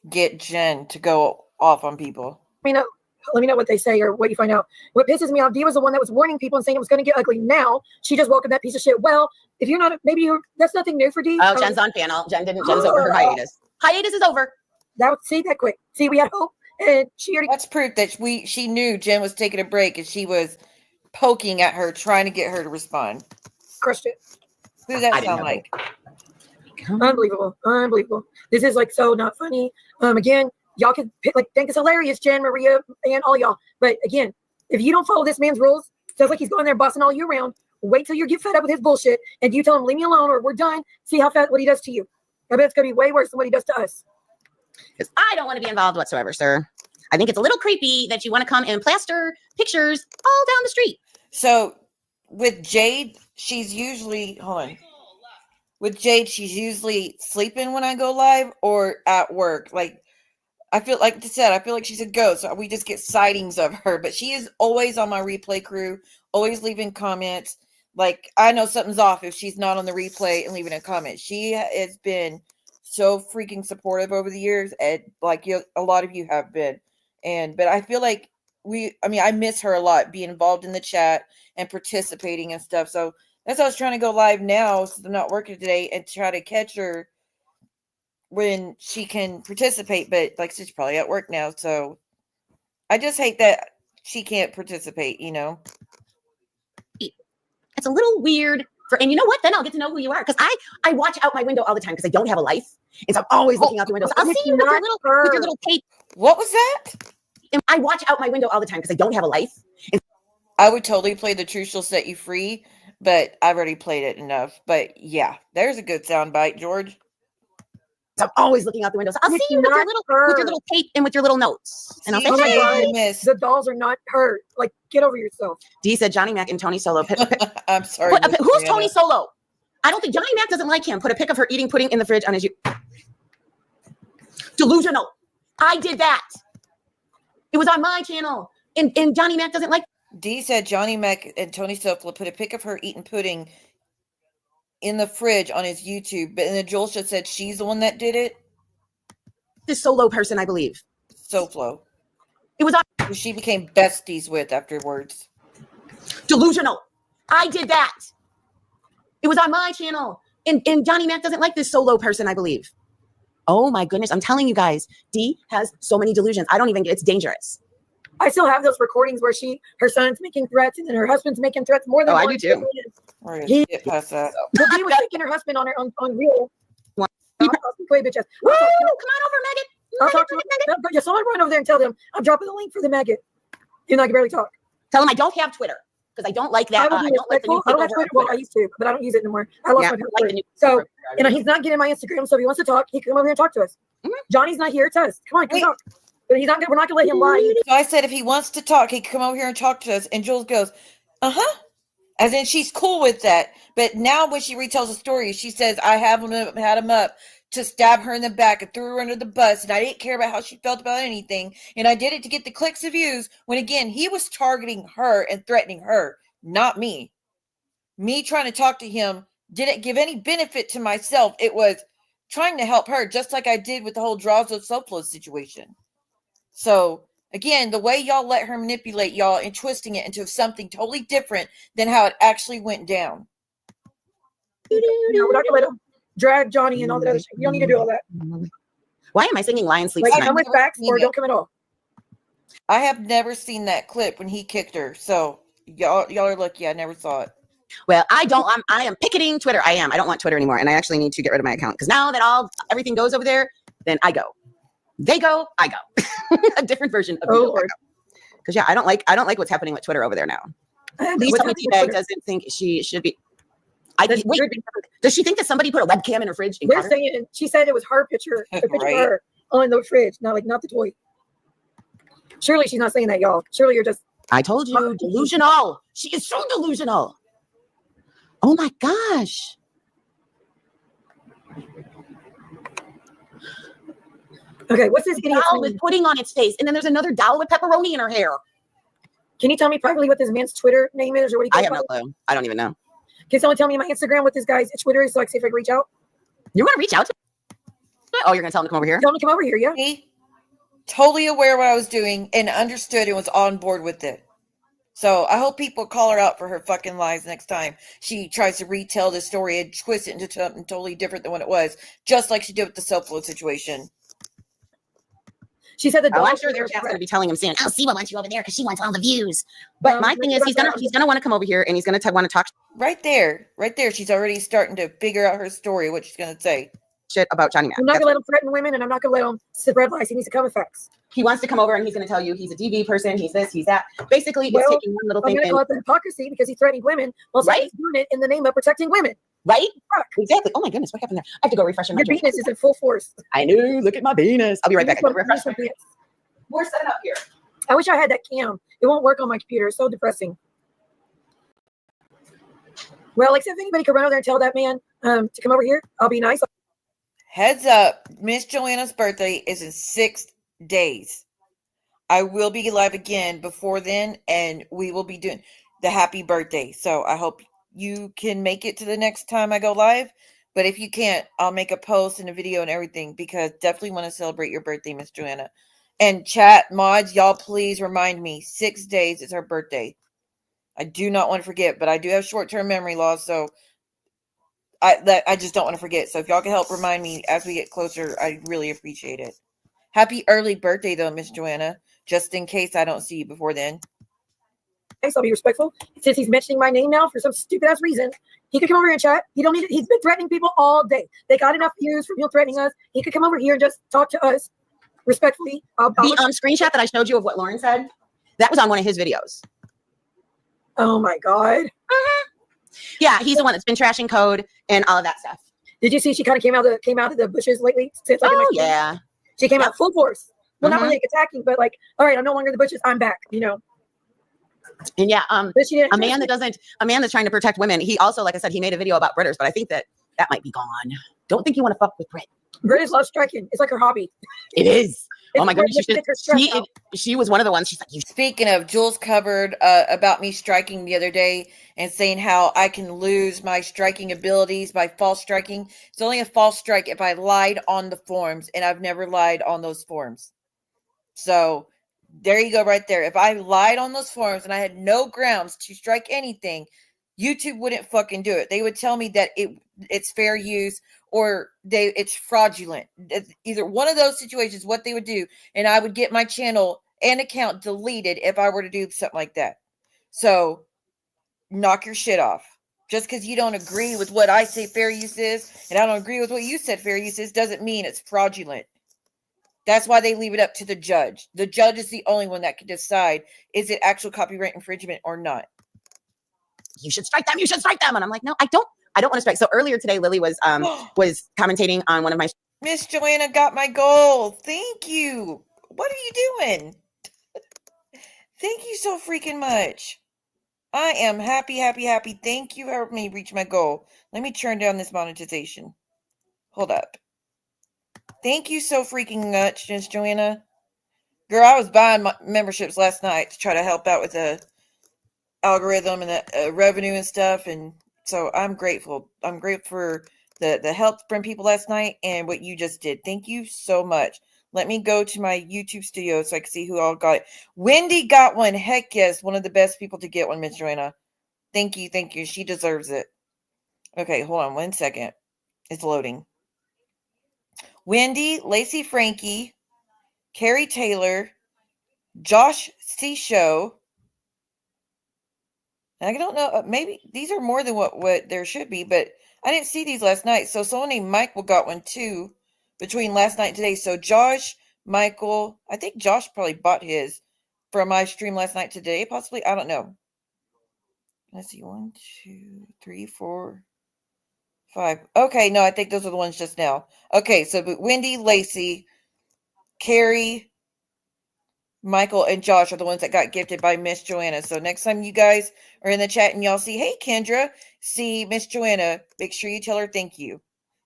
get Jen to go off on people? Let me know what they say or what you find out. What pisses me off, Dee was the one that was warning people and saying it was going to get ugly. Now she just welcomed that piece of shit. Well, if you're not, that's nothing new for Dee. Oh, Jen's on panel. Jen's over her hiatus. Hiatus is over. That quick. See, we had hope, and she already. That's proof that she knew Jen was taking a break, and she was poking at her, trying to get her to respond. Crushed it. Who does that I didn't sound know. like? Unbelievable. This is like so not funny. Again, y'all can like think it's hilarious, Jen, Maria, and all y'all. But again, if you don't follow this man's rules, just like he's going there busting all you around, wait till you get fed up with his bullshit, and you tell him leave me alone or we're done. See how fast what he does to you. I bet it's gonna be way worse than what he does to us. Because I don't want to be involved whatsoever, sir. I think it's a little creepy that you want to come and plaster pictures all down the street. So with Jade, she's usually With Jade, she's usually sleeping when I go live or at work. Like I feel like I said, I feel like she's a ghost. So we just get sightings of her, but she is always on my replay crew, always leaving comments. Like I know something's off if she's not on the replay and leaving a comment. She has been so freaking supportive over the years, and like a lot of you have been. But I feel like I miss her a lot, being involved in the chat and participating and stuff. So that's why I was trying to go live now, since I'm not working today, and try to catch her when she can participate. But like she's probably at work now, so I just hate that she can't participate. It's a little weird. And you know what? Then I'll get to know who you are. Because I watch out my window all the time because I don't have a life. And so I'm always looking out the window. So I'll see you with your little cape. What was that? And I watch out my window all the time because I don't have a life. And I would totally play the Truth Shall Set You Free, but I've already played it enough. But yeah, there's a good soundbite, George. so I'm always looking out the window. So I'll see you with your little cape and with your little notes. And I'll say, Oh my hey. God, The dolls are not her. Like, get over yourself. Dee said Johnny Mac and Tony Solo. I'm sorry. Who's Tony Solo? I don't think Johnny Mac doesn't like him. Put a pic of her eating pudding in the fridge on his. Delusional. I did that. It was on my channel. And Johnny Mac doesn't like. Dee said Johnny Mac and Tony Sofla put a pic of her eating pudding in the fridge on his YouTube. But then Julesha said she's the one that did it. This Solo person, I believe. Soflo. It was on. Who she became besties with afterwards. Delusional. I did that. It was on my channel. And Johnny Mac doesn't like this Solo person, I believe. Oh my goodness. I'm telling you guys, Dee has so many delusions. I don't even get it's dangerous. I still have those recordings where her son's making threats and then her husband's making threats more than I one. do too. We're gonna get past that. Well, Dee was taking her husband on real. What? Woo, come on over, maggot. I'll talk to him. But yeah, someone run over there and tell them I'm dropping the link for the maggot. I can barely talk. Tell him I don't have Twitter because I don't like that. I don't like the new I don't have Twitter. Well, I used to, but I don't use it anymore. I lost my password. So, he's not getting my Instagram. So if he wants to talk, he can come over here and talk to us. Mm-hmm. Johnny's not here. It's us. Come on, come talk. But he's not. We're not gonna let him lie. So I said if he wants to talk, he can come over here and talk to us. And Jules goes, as in she's cool with that. But now when she retells the story, she says I had him up to stab her in the back and threw her under the bus, and I didn't care about how she felt about anything, and I did it to get the clicks and views, when again he was targeting her and threatening her, not me. Me trying to talk to him didn't give any benefit to myself. It was trying to help her, just like I did with the whole Drazo Soflo situation. So again, the way y'all let her manipulate y'all and twisting it into something totally different than how it actually went down. We're not gonna let him drag Johnny and all that other shit. You don't need to do all that. Why am I singing Lion Sleep? Like, come with facts or don't come at all. I have never seen that clip when he kicked her. So y'all are lucky I never saw it. Well, I am picketing Twitter. I don't want Twitter anymore. And I actually need to get rid of my account. Because now that everything goes over there, then I go. They go, I go. A different version of me. Because I don't like what's happening with Twitter over there now. Please tell me T-Bag doesn't think she should be. Does she think that somebody put a webcam in her fridge? They're saying she said it was her picture, the picture of her on the fridge, not the toy. Surely she's not saying that, y'all. Surely you're just. I told you, delusional. She is so delusional. Oh my gosh. Okay, what's this doll with pudding on its face, and then there's another doll with pepperoni in her hair. Can you tell me privately what this man's Twitter name is, or what he? I have no clue. I don't even know. Can someone tell me my Instagram what this guy's Twitter is so I can see if I can reach out? You're going to reach out to me? Oh, you're going to tell him to come over here? Tell him to come over here, yeah. He totally aware of what I was doing and understood and was on board with it. So I hope people call her out for her fucking lies next time she tries to retell the story and twist it into something totally different than what it was, just like she did with the self-load situation. She said the Oh, dog. I'm sure their chat's gonna be telling him soon. Oh, Siwa wants you over there because she wants all the views. But my thing is, he's gonna want to come over here and he's gonna want to talk Right there. She's already starting to figure out her story, what she's gonna say. shit about Johnny Mac. I'm not gonna let him threaten women, and I'm not gonna let him spread lies. He needs to come with facts. He wants to come over and he's gonna tell you he's a DV person, he's this, he's that. Basically, it's taking one little I'm thing. gonna call it the hypocrisy because he's threatening women while he's doing it in the name of protecting women. Right? Exactly. Oh my goodness, what happened there? I have to go refresh my Your penis is in full force. I know. Look at my penis. I'll be right back. I gotta refresh my penis. We're set up here. I wish I had that cam. It won't work on my computer. It's so depressing. Well, except if anybody could run over there and tell that man to come over here, I'll be nice. Heads up, Miss Joanna's birthday is in 6 days. I will be live again before then, and we will be doing the happy birthday. So I hope you can make it to the next time I go live. But if you can't, I'll make a post and a video and everything, because definitely want to celebrate your birthday, Miss Joanna. And chat mods, y'all please remind me, 6 days is her birthday. I do not want to forget, but I do have short-term memory loss, so I just don't want to forget. So if y'all can help remind me as we get closer, I really appreciate it. Happy early birthday, though, Miss Joanna, just in case I don't see you before then. I'll be respectful. Since he's mentioning my name now for some stupid-ass reason, he could come over here and chat. He don't need it. He's been threatening people all day. They got enough views from him threatening us. He could come over here and just talk to us respectfully. The screenshot that I showed you of what Lauren said, that was on one of his videos. Oh my God. Yeah, he's the one that's been trashing code and all of that stuff. Did you see she kind of came out of the bushes lately? Since, like, yeah. She came out full force. Well, not really like attacking, but like, all right, I'm no longer in the bushes. I'm back, you know. And yeah, but she a man that's trying to protect women. He also, like I said, he made a video about Britters, but I think that might be gone. Don't think you want to fuck with Britt. Britters love striking. It's like her hobby. It is. Oh my goodness, she was one of the ones. She's like, Speaking of, Jules covered about me striking the other day and saying how I can lose my striking abilities by false striking. It's only a false strike if I lied on the forums, and I've never lied on those forums. So there you go right there. If I lied on those forums and I had no grounds to strike anything, YouTube wouldn't fucking do it. They would tell me that it's fair use or it's fraudulent. Either one of those situations, what they would do, and I would get my channel and account deleted if I were to do something like that. So knock your shit off. Just because you don't agree with what I say fair use is, and I don't agree with what you said fair use is, doesn't mean it's fraudulent. That's why they leave it up to the judge. The judge is the only one that can decide, is it actual copyright infringement or not? You should strike them. You should strike them. And I'm like, no, I don't want to strike. So earlier today, Lily was commentating on one of my. Miss Joanna got my goal. Thank you. What are you doing? Thank you so freaking much. I am happy. Thank you for helping me reach my goal. Let me turn down this monetization. Hold up. Thank you so freaking much, Miss Joanna. Girl, I was buying my memberships last night to try to help out with the algorithm and the revenue and stuff, and so I'm grateful. I'm grateful for the help from people last night and what you just did. Thank you so much. Let me go to my YouTube studio so I can see who all got it. Wendy got one. Heck yes, one of the best people to get one, Miss Joanna. Thank you. She deserves it. Okay, hold on 1 second. It's loading. Wendy, Lacey Frankie, Carrie Taylor, Josh C. Show. I don't know. Maybe these are more than what there should be, but I didn't see these last night. So someone named Michael got one too between last night and today. So Josh, Michael, I think Josh probably bought his from my stream last night today. Possibly. I don't know. Let's see. 1, 2, 3, 4, 5. Okay. No, I think those are the ones just now. Okay. So Wendy, Lacey, Carrie, Michael, and Josh are the ones that got gifted by Miss Joanna. So next time you guys are in the chat and y'all see, hey, Kendra, see Miss Joanna, make sure you tell her thank you.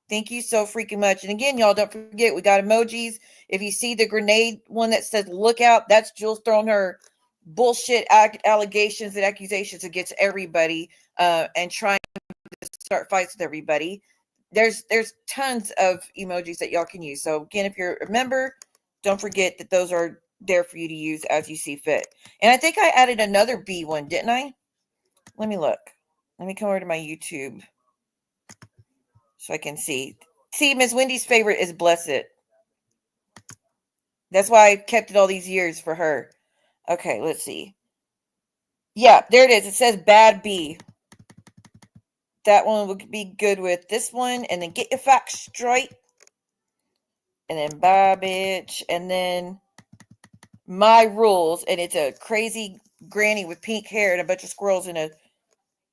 Thank you so freaking much. And again, y'all, don't forget, we got emojis. If you see the grenade one that says look out, that's Jules throwing her bullshit allegations and accusations against everybody and trying to start fights with everybody. There's tons of emojis that y'all can use. So again, if you're a member, don't forget that those are there for you to use as you see fit. And I think I added another B one, didn't I? Let me look. Let me come over to my YouTube so I can see. See, Miss Wendy's favorite is Blessed. That's why I kept it all these years for her. Okay, let's see. Yeah, there it is. It says Bad B. That one would be good with this one. And then Get Your Facts Straight. And then Bye Bitch. And then My Rules. And it's a crazy granny with pink hair and a bunch of squirrels in a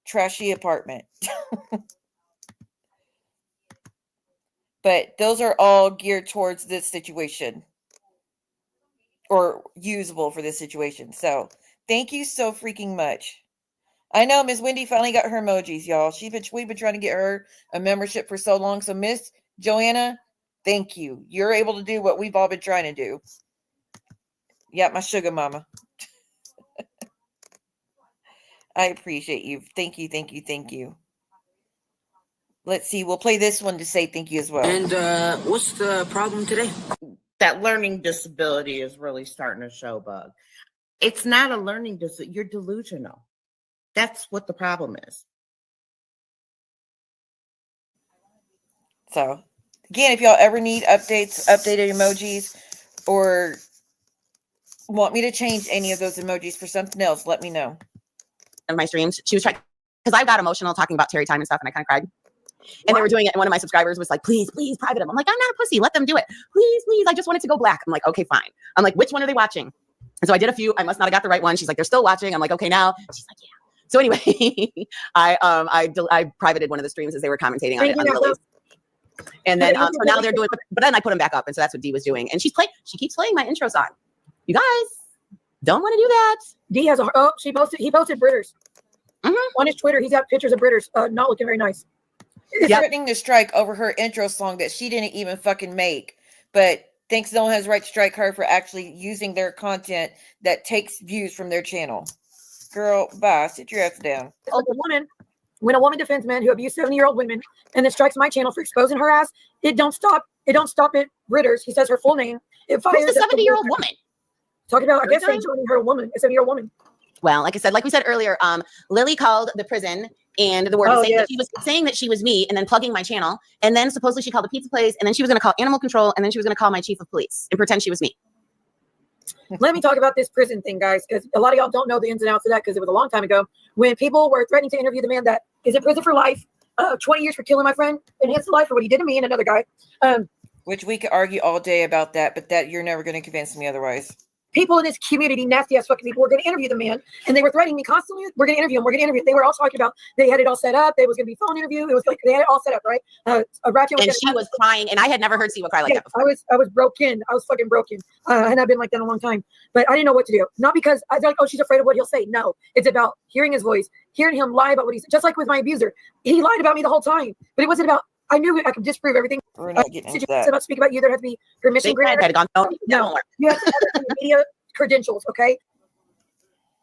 trashy apartment. But those are all geared towards this situation. Or usable for this situation. So thank you so freaking much. I know Miss Wendy finally got her emojis, y'all. We've been trying to get her a membership for so long. So Miss Joanna, thank you. You're able to do what we've all been trying to do. Yeah, my sugar mama. I appreciate you. Thank you, thank you, thank you. Let's see. We'll play this one to say thank you as well. And what's the problem today? That learning disability is really starting to show, Bug. It's not a learning disability. You're delusional. That's what the problem is. So, again, if y'all ever need updated emojis, or want me to change any of those emojis for something else, let me know. Of my streams, she was trying, because I got emotional talking about Terry time and stuff, and I kind of cried. And they were doing it, and one of my subscribers was like, please, please private them. I'm like, I'm not a pussy. Let them do it. Please, please. I just want it to go black. I'm like, okay, fine. I'm like, which one are they watching? And so I did a few. I must not have got the right one. She's like, they're still watching. I'm like, okay, now. She's like, yeah. So anyway, I privated one of the streams as they were commentating on it. And then so now they're doing, but then I put them back up, and so that's what Dee was doing. And she keeps playing my intro song. You guys don't want to do that. Dee has he posted Britters on his Twitter. He's got pictures of Britters not looking very nice. He's threatening to strike over her intro song that she didn't even fucking make, but thinks no one has the right to strike her for actually using their content that takes views from their channel. Girl, bye. Sit your ass down. When a woman defends men who abuse 70-year-old women and then strikes my channel for exposing her ass, it don't stop at Britters. He says her full name. It fires Who's the 70-year-old woman? Talking about, I guess, joining her a 70-year-old woman. Well, like we said earlier, Lily called the prison, and the word was saying that she was saying that she was me, and then plugging my channel, and then supposedly she called the pizza place, and then she was going to call animal control, and then she was going to call my chief of police and pretend she was me. Let me talk about this prison thing, guys, because a lot of y'all don't know the ins and outs of that, because it was a long time ago when people were threatening to interview the man that is in prison for life, 20 years for killing my friend, enhanced to life for what he did to me and another guy. Which we could argue all day about that, but that you're never going to convince me otherwise. People in this community, nasty ass fucking people, were going to interview the man, and they were threatening me constantly. We're going to interview him. We're going to interview him. They were all talking about they had it all set up. There was going to be a phone interview. It was like they had it all set up, right? And she was crying, and I had never heard Siwa cry like that before. I was broken. I was fucking broken, and I've been like that a long time. But I didn't know what to do. Not because I was like, oh, she's afraid of what he'll say. No, it's about hearing his voice, hearing him lie about what he said. Just like with my abuser, he lied about me the whole time. But it wasn't about. I knew I could disprove everything. We're not getting into that. About speak about you, there has to be permission granted. No, you have to have media credentials, okay?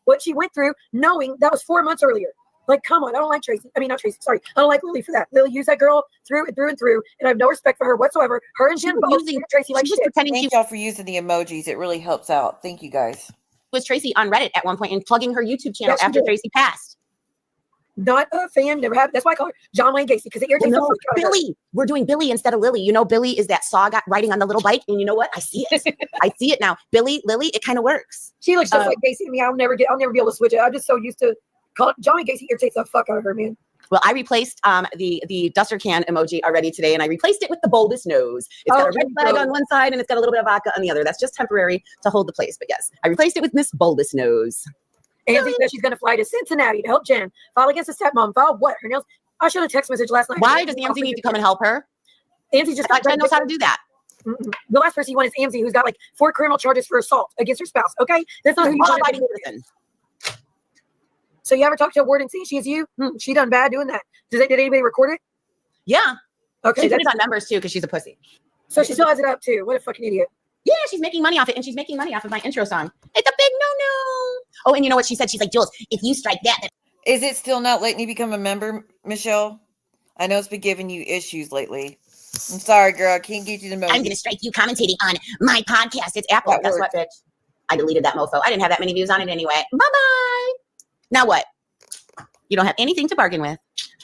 What she went through, knowing that was 4 months earlier. Like, come on, I don't like Tracy. I mean, not Tracy. Sorry, I don't like Lily for that. Lily used that girl through and through, and I have no respect for her whatsoever. Her and Jen both using Tracy like shit. Thank y'all for using the emojis. It really helps out. Thank you guys. Was Tracy on Reddit at one point and plugging her YouTube channel after Tracy passed? Not a fan, never have. That's why I call her John Wayne Gacy, because it irritates me. Billy. We're doing Billy instead of Lily. You know, Billy is that saw guy riding on the little bike, and you know what? I see it. I see it now. Lily, it kind of works. She looks just like Gacy to me. I'll never be able to switch it. I'm just so used to John Wayne Gacy irritates the fuck out of her, man. Well, I replaced the duster can emoji already today, and I replaced it with the bulbous nose. It's got a red flag on one side, and it's got a little bit of vodka on the other. That's just temporary to hold the place. But yes, I replaced it with Miss Bulbous Nose. Angie says she's going to fly to Cincinnati to help Jen. File against the stepmom. File what? Her nails. I showed a text message last night. Why does Angie need to come and help her? Angie just Jen knows how to do that. The last person you want is Angie, who's got like 4 criminal charges for assault against her spouse. Okay, that's not who you want. So you ever talk to a ward and see she's you? She done bad doing that. Did anybody record it? Yeah. Okay. She put it on members too because she's a pussy. So she still has it up too. What a fucking idiot. Yeah, she's making money off it, and she's making money off of my intro song. It's a big no-no. Oh, and you know what she said? She's like, Jules, if you strike that. Is it still not letting you become a member, Michelle? I know it's been giving you issues lately. I'm sorry, girl. I can't get you the most. I'm going to strike you commentating on my podcast. It's Apple. Guess what, bitch? I deleted that mofo. I didn't have that many views on it anyway. Bye-bye. Now what? You don't have anything to bargain with.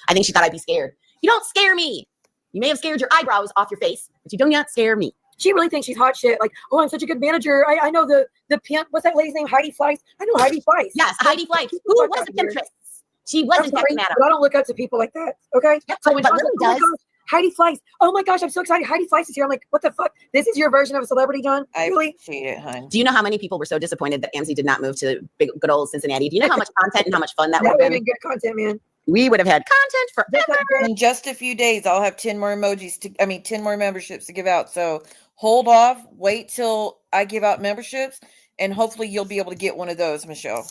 I think she thought I'd be scared. You don't scare me. You may have scared your eyebrows off your face, but you do not scare me. She really thinks she's hot shit. Like, oh, I'm such a good manager. I know the pimp. What's that lady's name? Heidi Fleiss. I know Heidi Fleiss. Yes, Heidi Fleiss. Who was the temptress? She wasn't sorry, madam. but I don't look up to people like that. Okay. Yep, So when but John's Lily like, oh my does. gosh, Heidi Fleiss. Oh my gosh, I'm so excited. Heidi Fleiss is here. I'm like, what the fuck? This is your version of a celebrity, John? I Really? appreciate it, hon. Do you know how many people were so disappointed that Amzi did not move to good old Cincinnati? Do you know how much content and how much fun that would That have would have been? been good content, man. We would have had content forever. In just a few days, I'll have 10 more 10 more memberships to give out. So hold off, wait till I give out memberships, and hopefully you'll be able to get one of those, Michelle.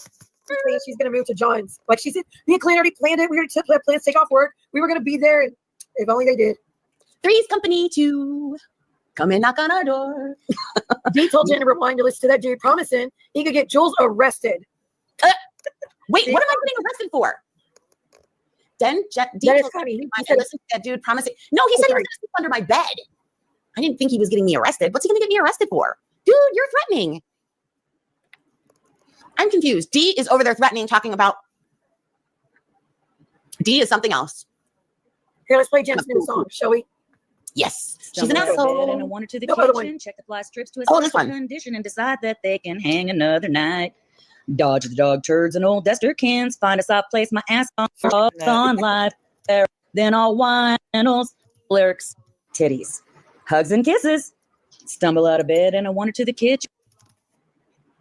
She's gonna move to John's. Like she said, me and Clint already planned it. We already had plans to take off work. We were gonna be there, and if only they did. Three's Company to come and knock on our door. Dee told Jen to rewind to listen to that dude promising he could get Jules arrested. Wait, what am I getting arrested for? Dee That is told funny. me I said, listen to that dude promising. No, he said he was going to sleep under my bed. I didn't think he was getting me arrested. What's he going to get me arrested for? Dude, you're threatening. I'm confused. Dee is over there threatening, talking about. Dee is something else. Here, let's play Jen's new song, shall we? Yes. She's Stumble an out of bed asshole. and I wanted to the No, by the way. kitchen, check the fly strips to a Oh, this special one. condition and decide that they can hang another night. Dodge the dog turds and old Dester cans. Find a soft place, my ass on live. Then I'll whine lyrics, titties, hugs and kisses. Stumble out of bed and I wanted to the kitchen.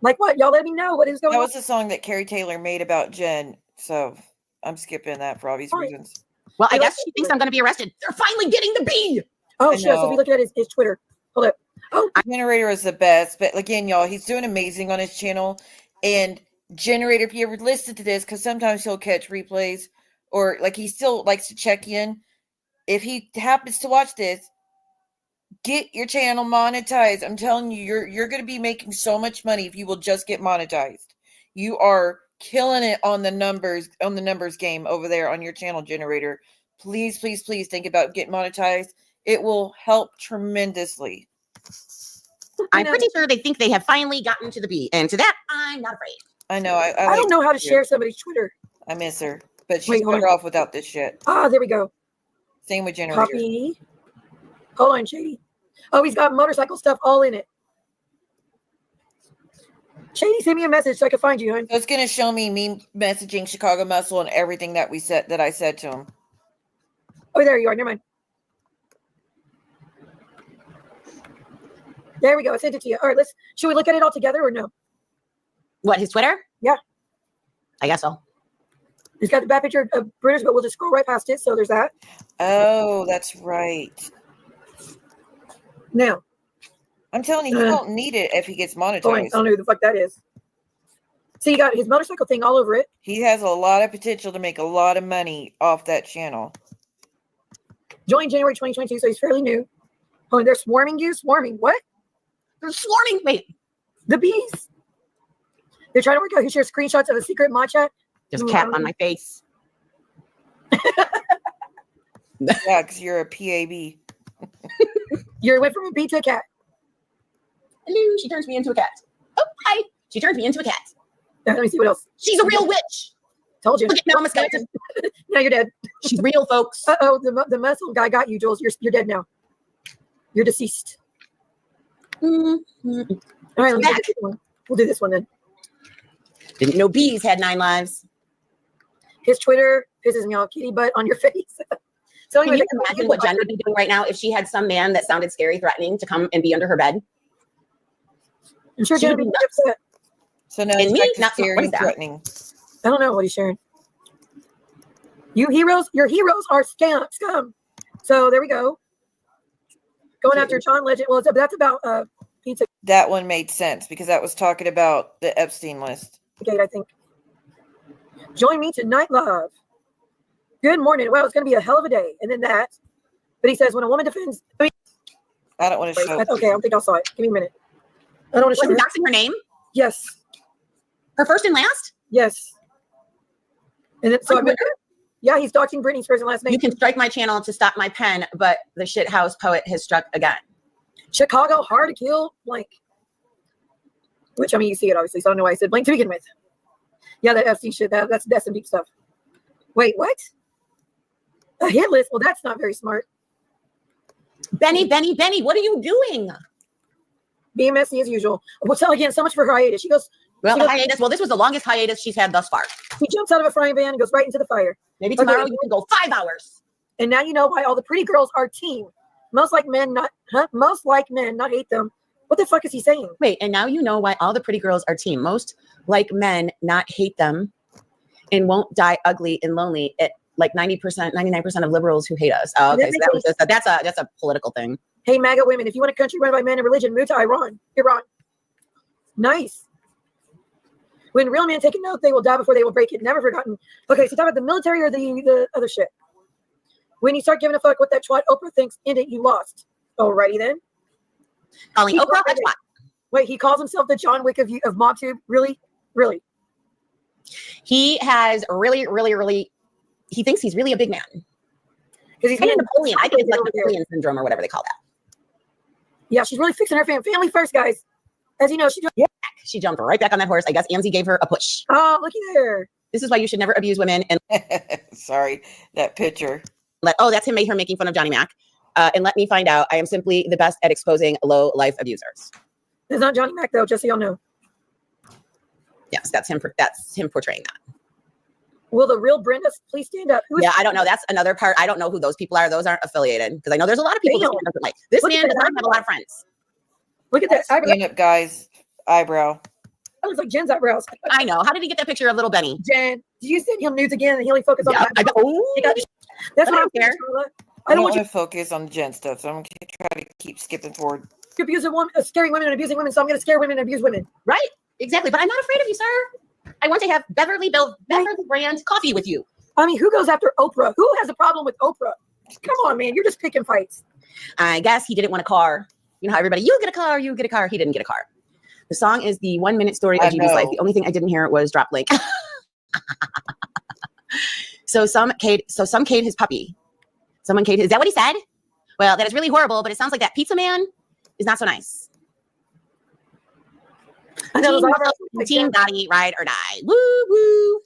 Like what? Y'all let me know what is going That on. was the song that Carrie Taylor made about Jen. So I'm skipping that for obvious reasons. Well, I guess she thinks I'm going to be arrested. They're finally getting the bee. Oh, I shit. So know. if we look at his Twitter. Hold up. Oh, Generator is the best, but again, y'all, he's doing amazing on his channel. And Generator, if you ever listen to this, because sometimes he'll catch replays or like he still likes to check in. If he happens to watch this, get your channel monetized. I'm telling you, you're going to be making so much money if you will just get monetized. You are killing it on the numbers game over there on your channel, Generator. Please, please, please think about getting monetized. It will help tremendously. I'm pretty sure they think they have finally gotten to the bee. And to that, I'm not afraid. I know. I like don't know how to her. share somebody's Twitter. I miss her, but she's Wait, hold better on. off without this shit. Ah, there we go. Same with Generator. Copy. Hold on, Shady. Oh, he's got motorcycle stuff all in it. Shady, send me a message so I can find you, hon. So it's gonna show me messaging Chicago Muscle and everything that I said to him. Oh, there you are. Never mind. There we go. I sent it to you. All right, should we look at it all together or no? What, his Twitter? Yeah. I guess so. He's got the bad picture of British, but we'll just scroll right past it. So there's that. Oh, that's right. Now, I'm telling you, he don't need it if he gets monetized. fine. I don't know who the fuck that is. So you got his motorcycle thing all over it. He has a lot of potential to make a lot of money off that channel. Joined January 2022, so he's fairly new. Oh, and they're swarming you? Swarming. What? They're swarming. Wait. The bees. They're trying to work out who shares screenshots of a secret mod chat. Just cat on my face. Yeah, because you're a PAB. You went from a bee to a cat. Hello, she turns me into a cat. Oh, hi. She turns me into a cat. Let me see what else. She's a real witch. Told you. Look at now I'm a skeleton. Now you're dead. She's real, folks. Uh-oh, the muscle guy got you, Jules. You're dead now. You're deceased. Mm-hmm. All right, let me do this one. We'll do this one then. Didn't know bees had 9 lives. His Twitter pisses me off, kitty butt on your face. So Can anyway, you imagine what Jen would be doing right now if she had some man that sounded scary, threatening to come and be under her bed? I'm sure She Jen would would be be upset. So now And it's me, back to not so- scary what is and that? threatening. I don't know what he's sharing. Your heroes are scum. So there we go. Going after John Legend. Well, that's about pizza That one made sense because that was talking about the Epstein list. gate, I think. Join me tonight live. Good morning. Well, it's going to be a hell of a day. And then that. But he says, when a woman defends. I don't want to show. Okay, I don't think I saw it. Give me a minute. I don't want to Was show he her. doxing her name? Yes. Her first and last? Yes. And then, so Like, I'm gonna, yeah, he's doxing Brittany's first and last name. You can strike my channel to stop my pen, but the shithouse poet has struck again. Chicago, hard to kill, blank. Which, I mean, you see it, obviously, so I don't know why I said blank to begin with. Yeah, that FC shit, that's some deep stuff. Wait, what? A hit list? Well, that's not very smart. Benny, what are you doing? Being messy as usual. Well, tell again, so much for her hiatus. She goes, hiatus. Well, this was the longest hiatus she's had thus far. She jumps out of a frying pan and goes right into the fire. Maybe tomorrow you can go 5 hours. And now you know why all the pretty girls are team. Most like men, not hate them. What the fuck is he saying? Wait, and now you know why all the pretty girls are team. Most like men, not hate them, and won't die ugly and lonely. At like 90%, 99% of liberals who hate us. Oh, okay, so that's a political thing. Hey, MAGA women, if you want a country run by men and religion, move to Iran. Nice. When real men take an oath, they will die before they will break it. Never forgotten. Okay, so talk about the military or the other shit. When you start giving a fuck what that twat Oprah thinks in it, you lost. Alrighty then. Calling Oprah a twat. Wait, he calls himself the John Wick of MobTube? Really? Really? He has really, he thinks he's really a big man. Because he's Napoleon. I think it's like Napoleon syndrome or whatever they call that. Yeah, she's really fixing her family first, guys. As you know, she jumped right back on that horse. I guess Anzi gave her a push. Oh, looky there. This is why you should never abuse women. And sorry, that picture. That's her making fun of Johnny Mac. And let me find out. I am simply the best at exposing low life abusers. It's not Johnny Mac though, just so y'all know. Yes, that's him. That's him portraying that. Will the real Brenda please stand up? I don't know. That's another part. I don't know who those people are. Those aren't affiliated because I know there's a lot of people that stand up and like this man does not have a lot of friends. Look at that stand up guy's eyebrow. That looks like Jen's eyebrows. I know. How did he get that picture of little Benny? Jen, did you send him nudes again and he only focused on that? That's what I'm here. I don't want to focus on the Jen stuff, so I'm going to try to keep skipping forward. You're abusing women, scaring women and abusing women, so I'm going to scare women and abuse women. Right? Exactly. But I'm not afraid of you, sir. I want to have Beverly brand coffee with you. I mean, who goes after Oprah? Who has a problem with Oprah? Come on, man. You're just picking fights. I guess he didn't want a car. You know how everybody, you get a car. He didn't get a car. The song is the 1 minute story of Judy's life. The only thing I didn't hear was drop link. So some Kate his puppy. Someone Kate, is that what he said? Well, that is really horrible, but it sounds like that pizza man is not so nice. Team Gotti, ride or die. Woo woo.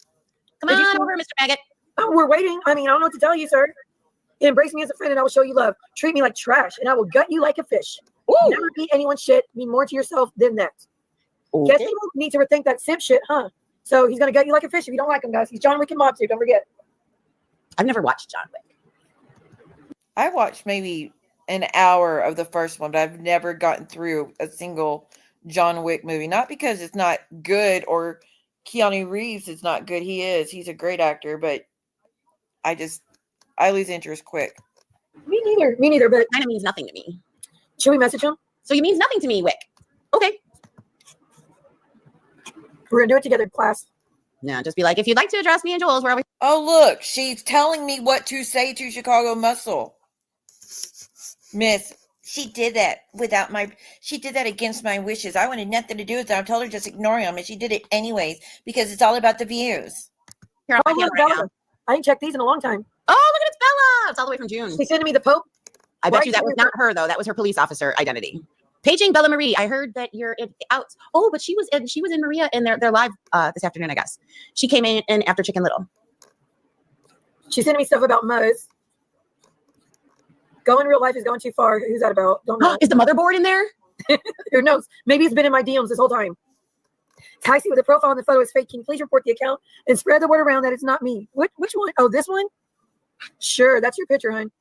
Come on over, Mr. Maggot. Oh, we're waiting. I mean, I don't know what to tell you, sir. Embrace me as a friend and I will show you love. Treat me like trash and I will gut you like a fish. Ooh. Never eat anyone's shit. Be more to yourself than that. Okay. Guess people need to rethink that simp shit, huh? So he's going to gut you like a fish if you don't like him, guys. He's John Wick and MobTube. Don't forget. I've never watched John Wick. I watched maybe an hour of the first one, but I've never gotten through a single John Wick movie. Not because it's not good or Keanu Reeves is not good. He's a great actor, but I lose interest quick. Me neither, but it kind of means nothing to me. Should we message him? So you means nothing to me, Wick. Okay. We're going to do it together, class. No, just be like, if you'd like to address me and Jules, where are we? Oh, look, she's telling me what to say to Chicago Muscle. Miss, she did that she did that against my wishes. I wanted nothing to do with it. I told her just ignore him, and she did it anyways because it's all about the views. Here, on my right now. I ain't checked these in a long time. Oh, look at it's Bella. It's all the way from June. She's sending me the Pope. I bet you that was not her, though. That was her police officer identity. Paging Bella Marie. I heard that you're out. Oh, but she was in Maria in their live this afternoon, I guess. She came in after Chicken Little. She's sending me stuff about Muzz. Going real life is going too far. Who's that about? Don't know. Is the motherboard in there? Who knows? Maybe it's been in my DMs this whole time. Tyson with the profile on the photo is fake. Can you please report the account and spread the word around that it's not me? Which one? Oh, this one? Sure, that's your picture, hon.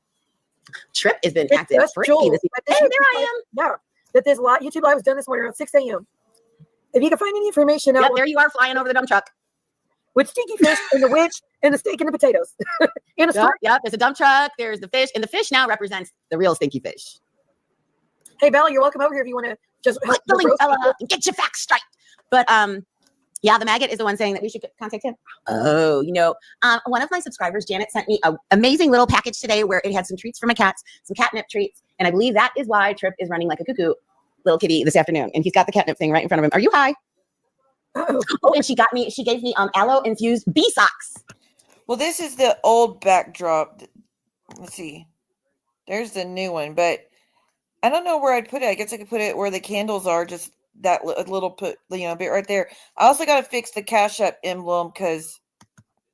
Trip has been active. Hey, there I am. Yeah, that this YouTube live was done this morning around 6 a.m. If you can find any information out. Yep, there you are flying over the dump truck. With stinky fish and the witch and the steak and the potatoes. And a yep, there's a dump truck. There's the fish. And the fish now represents the real stinky fish. Hey, Bella, you're welcome over here if you want to just help the link, Bella, and get your facts straight. But yeah, the maggot is the one saying that we should contact him. Oh, one of my subscribers, Janet, sent me an amazing little package today where it had some treats for my cats, some catnip treats. And I believe that is why Trip is running like a cuckoo little kitty this afternoon. And he's got the catnip thing right in front of him. Are you high? Oh, and she gave me aloe infused bee socks. Well, this is the old backdrop. Let's see. There's the new one, but I don't know where I'd put it. I guess I could put it where the candles are, just that little bit right there. I also got to fix the Cash App emblem because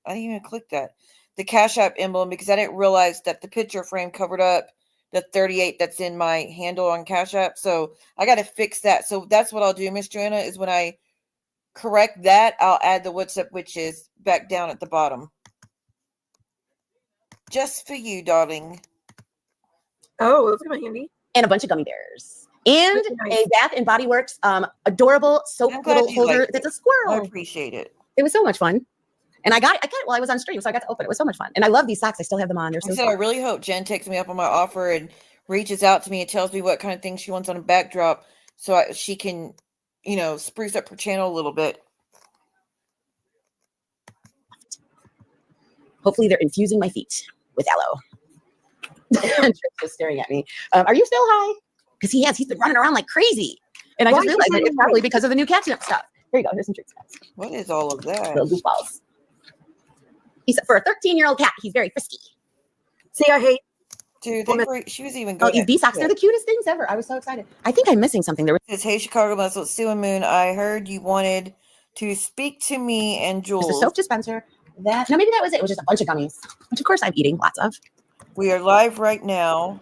I didn't even click that. The Cash App emblem because I didn't realize that the picture frame covered up the 38 that's in my handle on Cash App. So I got to fix that. So that's what I'll do, Miss Joanna, is when I correct that, I'll add the What's Up Witches back down at the bottom. Just for you, darling. Oh, that's gonna be handy. And a bunch of gummy bears. And a Bath and Body Works adorable soap little holder that's a squirrel. I appreciate it. It was so much fun. And I got it while I was on stream, so I got to open it. It was so much fun. And I love these socks. I still have them on. They're so I really hope Jen takes me up on my offer and reaches out to me and tells me what kind of things she wants on a backdrop so she can, spruce up her channel a little bit. Hopefully they're infusing my feet with aloe. Trish is staring at me. Are you still high? Because he's been running around like crazy. And I just realized that it's probably because of the new catnip stuff. Here you go. Here's some treats, guys. What is all of that? Little goofballs. For a 13-year-old cat, he's very frisky. See, I hate. Dude, she was even good. Oh, these bee socks, they're the cutest things ever. I was so excited. I think I'm missing something. Hey, Chicago Muscle, Sue and Moon, I heard you wanted to speak to me and Jules. There's a soap dispenser. No, maybe that was it. It was just a bunch of gummies, which of course I'm eating lots of. We are live right now.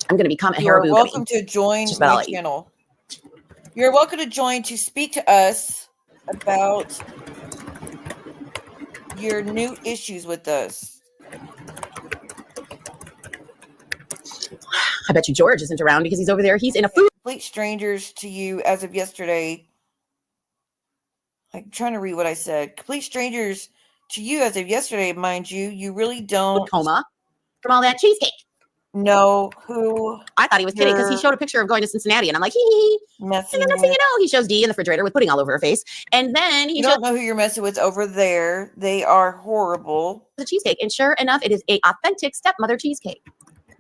I'm going to become a You're Haribo welcome gummy. to join my channel. You're welcome to join to speak to us about your new issues with us. I bet you George isn't around because he's over there. He's in a food. Complete strangers to you as of yesterday. I'm trying to read what I said. Complete strangers to you as of yesterday, mind you. You really don't. Coma from all that cheesecake. Know who. I thought he was kidding because he showed a picture of going to Cincinnati, and I'm like, hee hee. And then next thing you know, he shows Dee in the refrigerator with pudding all over her face. And then he don't know who you're messing with over there. They are horrible. The cheesecake, and sure enough, it is a authentic stepmother cheesecake.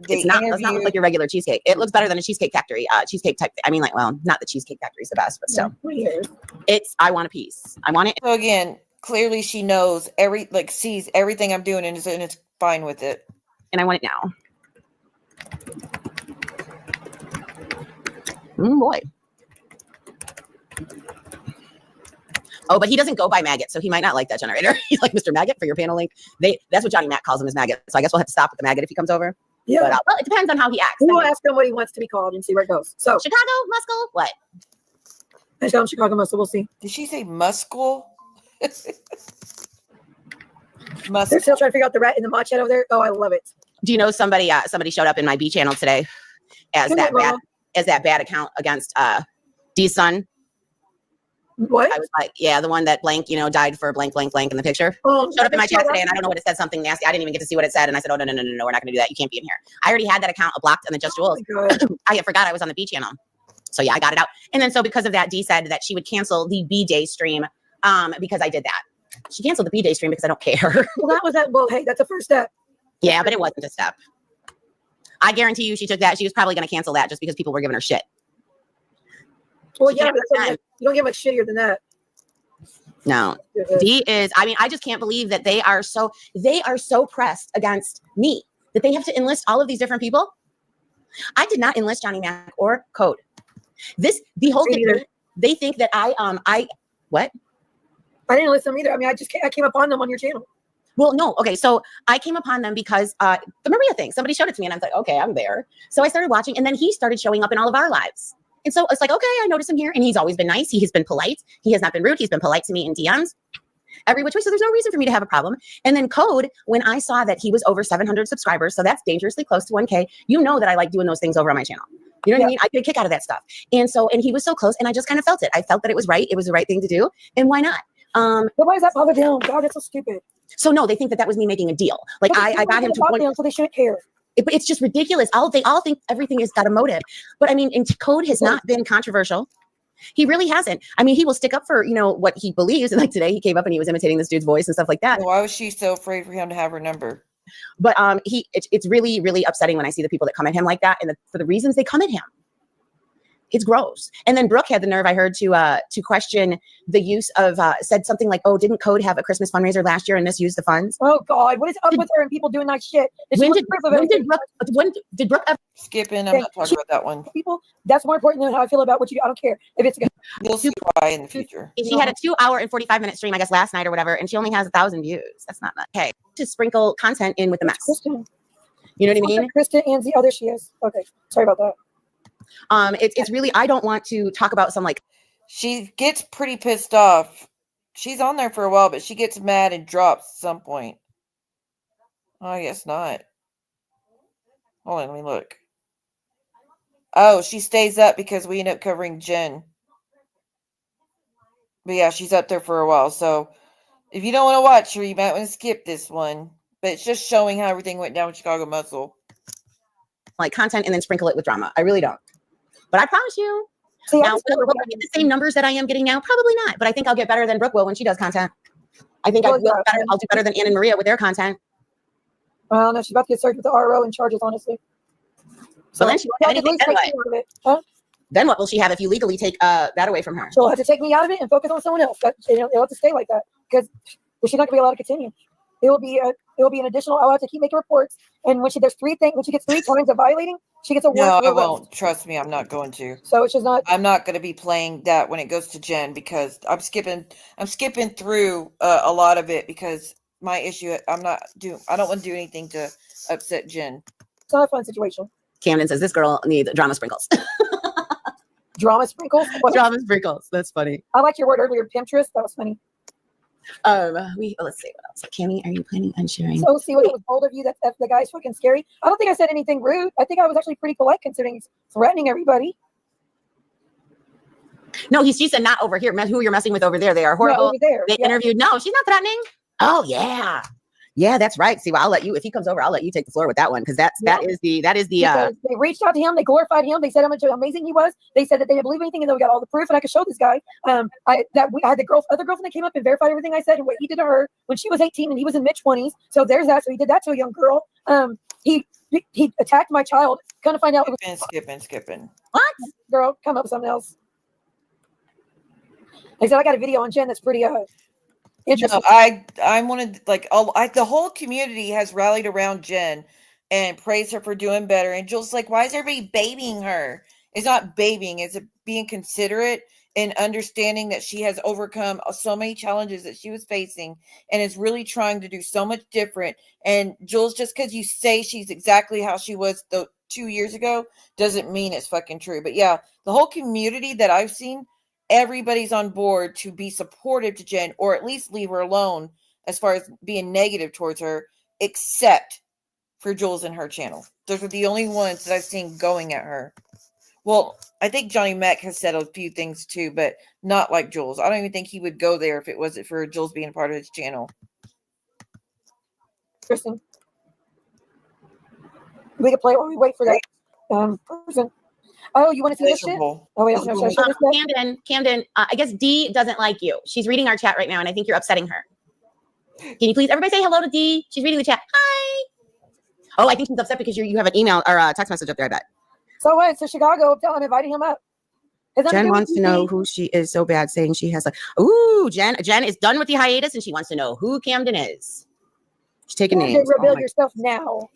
It's not. Does not look like your regular cheesecake. It looks better than a Cheesecake Factory cheesecake type. I mean, like, well, not the Cheesecake Factory is the best, but still, it's. I want a piece. I want it. So again, clearly she knows sees everything I'm doing and is fine with it. And I want it now. Boy. Oh, but he doesn't go by Maggot, so he might not like that generator. He's like, Mr. Maggot for your panel link. That's what Johnny Mac calls him, is Maggot. So I guess we'll have to stop with the Maggot if he comes over. Yeah. But, well, it depends on how he acts. We'll ask him what he wants to be called and see where it goes. So Chicago Muscle, what? I tell him Chicago Muscle. We'll see. Did she say muscle? They're still trying to figure out the rat in the mod chat over there. Oh, I love it. Do you know somebody showed up in my B channel today as that bad account against Dee's son? What? I was like, yeah, the one that blank, died for blank, blank, blank in the picture. Oh, showed up in my chat today, and I don't know what it said, something nasty. I didn't even get to see what it said, and I said, oh, no, we're not going to do that. You can't be in here. I already had that account blocked on the Just Jules. I forgot I was on the B channel. So yeah, I got it out. And then so because of that, Dee said that she would cancel the B Day stream because I did that. She canceled the B Day stream because I don't care. Well, well, hey, that's a first step. Yeah, but it wasn't a step. I guarantee you she took that. She was probably going to cancel that just because people were giving her shit. Well, yeah, but you don't get much shittier than that. No, Dee is, I just can't believe that they are so pressed against me that they have to enlist all of these different people. I did not enlist Johnny Mac or Code. The whole thing, they think that what? I didn't enlist them either. I came upon them on your channel. Well, no. Okay. So I came upon them because the Maria thing, somebody showed it to me and I was like, okay, I'm there. So I started watching and then he started showing up in all of our lives. And so it's like, okay, I noticed him here and he's always been nice. He has been polite. He has not been rude. He's been polite to me in DMs every which way. So there's no reason for me to have a problem. And then Code, when I saw that he was over 700 subscribers, so that's dangerously close to 1K, that I like doing those things over on my channel. You know what I mean? I get a kick out of that stuff. And he was so close and I just kind of felt it. I felt that it was right. It was the right thing to do. And why not? Why is that bother down? God, that's so stupid. So no, they think that was me making a deal. Like I got him to one, so they shouldn't care. It's just ridiculous. They all think everything has got a motive. But and Code has not been controversial. He really hasn't. He will stick up for, what he believes. And like today he came up and he was imitating this dude's voice and stuff like that. Why was she so afraid for him to have her number? But it's really, really upsetting when I see the people that come at him like that and for the reasons they come at him. It's gross. And then Brooke had the nerve, I heard, to question the use of, said something like, oh, didn't Code have a Christmas fundraiser last year and misused the funds? Oh God, what is up with her and people doing nice shit? When did Brooke ever? Skipping, I'm not talking about that one. People, that's more important than how I feel about what you do. I don't care if it's. You'll see why in the future. She had a 2-hour and 45-minute stream, I guess, last night or whatever, and she only has 1,000 views. That's not much. Okay, to sprinkle content in with the mess. Kristen. You know what I mean? Kristen and the other she is. Okay, sorry about that. It's really, I don't want to talk about some like. She gets pretty pissed off. She's on there for a while, but she gets mad and drops at some point. Oh, I guess not. Hold on, let me look. Oh, she stays up because we end up covering Jen. But yeah, she's up there for a while. So if you don't want to watch her, you might want to skip this one. But it's just showing how everything went down with Chicago Muscle. Like content and then sprinkle it with drama. I really don't. But I promise you. See, now, will I get the same numbers that I am getting now? Probably not. But I think I'll get better than Brooke will when she does content. I think I'll do better than Ann and Maria with their content. Well, no, she's about to get served with the RO and charges, honestly. So then she won't have anything. Then what will she have if you legally take that away from her? She'll have to take me out of it and focus on someone else. It'll have to stay like that because she's not going to be allowed to continue. It will be an additional. I'll have to keep making reports. And when she does when she gets 3 times of violating, she gets a No, I won't. Trust me, I'm not going to. So it's just not. I'm not going to be playing that when it goes to Jen because I'm skipping through a lot of it because my issue. I don't want to do anything to upset Jen. It's not a fun situation. Camden says this girl needs drama sprinkles. Drama sprinkles? What? Drama sprinkles. That's funny. I liked your word earlier, Pinterest. That was funny. Let's see what else. Cammy, are you planning on sharing? So see what it was bold of you that the guy's fucking scary. I don't think I said anything rude. I think I was actually pretty polite considering he's threatening everybody. No, she said not over here. Who you're messing with over there. They are horrible. No, over there. They interviewed. No, she's not threatening. Oh yeah. Yeah, that's right. See, well, I'll let you, if he comes over, I'll let you take the floor with that one. Because that is the they reached out to him, they glorified him, they said how much amazing he was. They said that they didn't believe anything and then we got all the proof and I could show this guy. I had the other girlfriend that came up and verified everything I said and what he did to her when she was 18 and he was in mid-20s. So there's that. So he did that to a young girl. He attacked my child. Kind of find out Skipping. What? Girl, come up with something else. They said I got a video on Jen that's pretty interesting. No, I wanted the whole community has rallied around Jen and praised her for doing better. And Jill's like, why is everybody babying her? It's not babying, it's being considerate and understanding that she has overcome so many challenges that she was facing and is really trying to do so much different. And Jules, just because you say she's exactly how she was 2 years ago doesn't mean it's fucking true. But yeah, the whole community that I've seen, everybody's on board to be supportive to Jen or at least leave her alone as far as being negative towards her, except for Jules and her channel. Those are the only ones that I've seen going at her. Well, I think Johnny Mac has said a few things too, but not like Jules. I don't even think he would go there if it wasn't for Jules being part of his channel. Kristen, we can play while we wait for that person. Oh, you want to see this shit? Oh, wait, no, should I show this Camden, I guess Dee doesn't like you. She's reading our chat right now, and I think you're upsetting her. Can you please, everybody say hello to Dee? She's reading the chat. Hi. Oh, I think she's upset because you have an email or a text message up there, I bet. So what? So Chicago, I'm inviting him up. Jen wants to know who she is so bad, saying she has ooh, Jen is done with the hiatus, and she wants to know who Camden is. She's taking names. Reveal yourself now.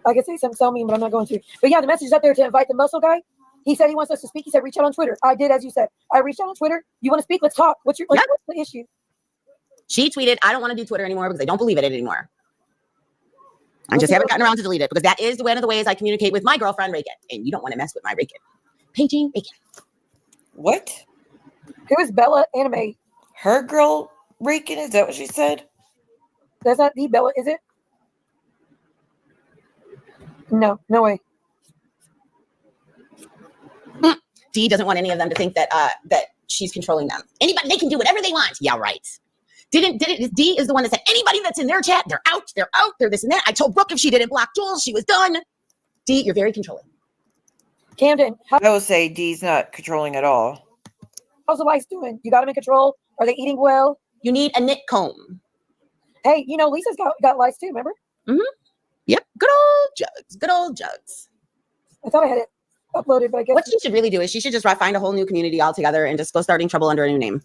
I could say something so mean, but I'm not going to. But yeah, the message is up there to invite the muscle guy. He said he wants us to speak. He said, reach out on Twitter. I did, as you said. I reached out on Twitter. You want to speak? Let's talk. What's what's the issue? She tweeted, I don't want to do Twitter anymore because I don't believe in it anymore. I just haven't gotten around to delete it because that is one of the ways I communicate with my girlfriend, Reagan. And you don't want to mess with my Reagan. Paging Reagan. What? Who is Bella Anime? Her girl Reagan? Is that what she said? That's not the Bella, is it? No way. Dee doesn't want any of them to think that that she's controlling them. Anybody, they can do whatever they want. Yeah, right. Dee is the one that said anybody that's in their chat, they're out, they're this and that. I told Brooke if she didn't block Jules, she was done. Dee, you're very controlling. Camden, I will say Dee's not controlling at all. How's the wife doing? You got them in control? Are they eating well? You need a knit comb. Hey, Lisa's got lice too, remember? Mm-hmm. Yep. Good old Jugs. I thought I had it uploaded, but I guess What she should really do is she should just find a whole new community altogether and just go starting trouble under a new name.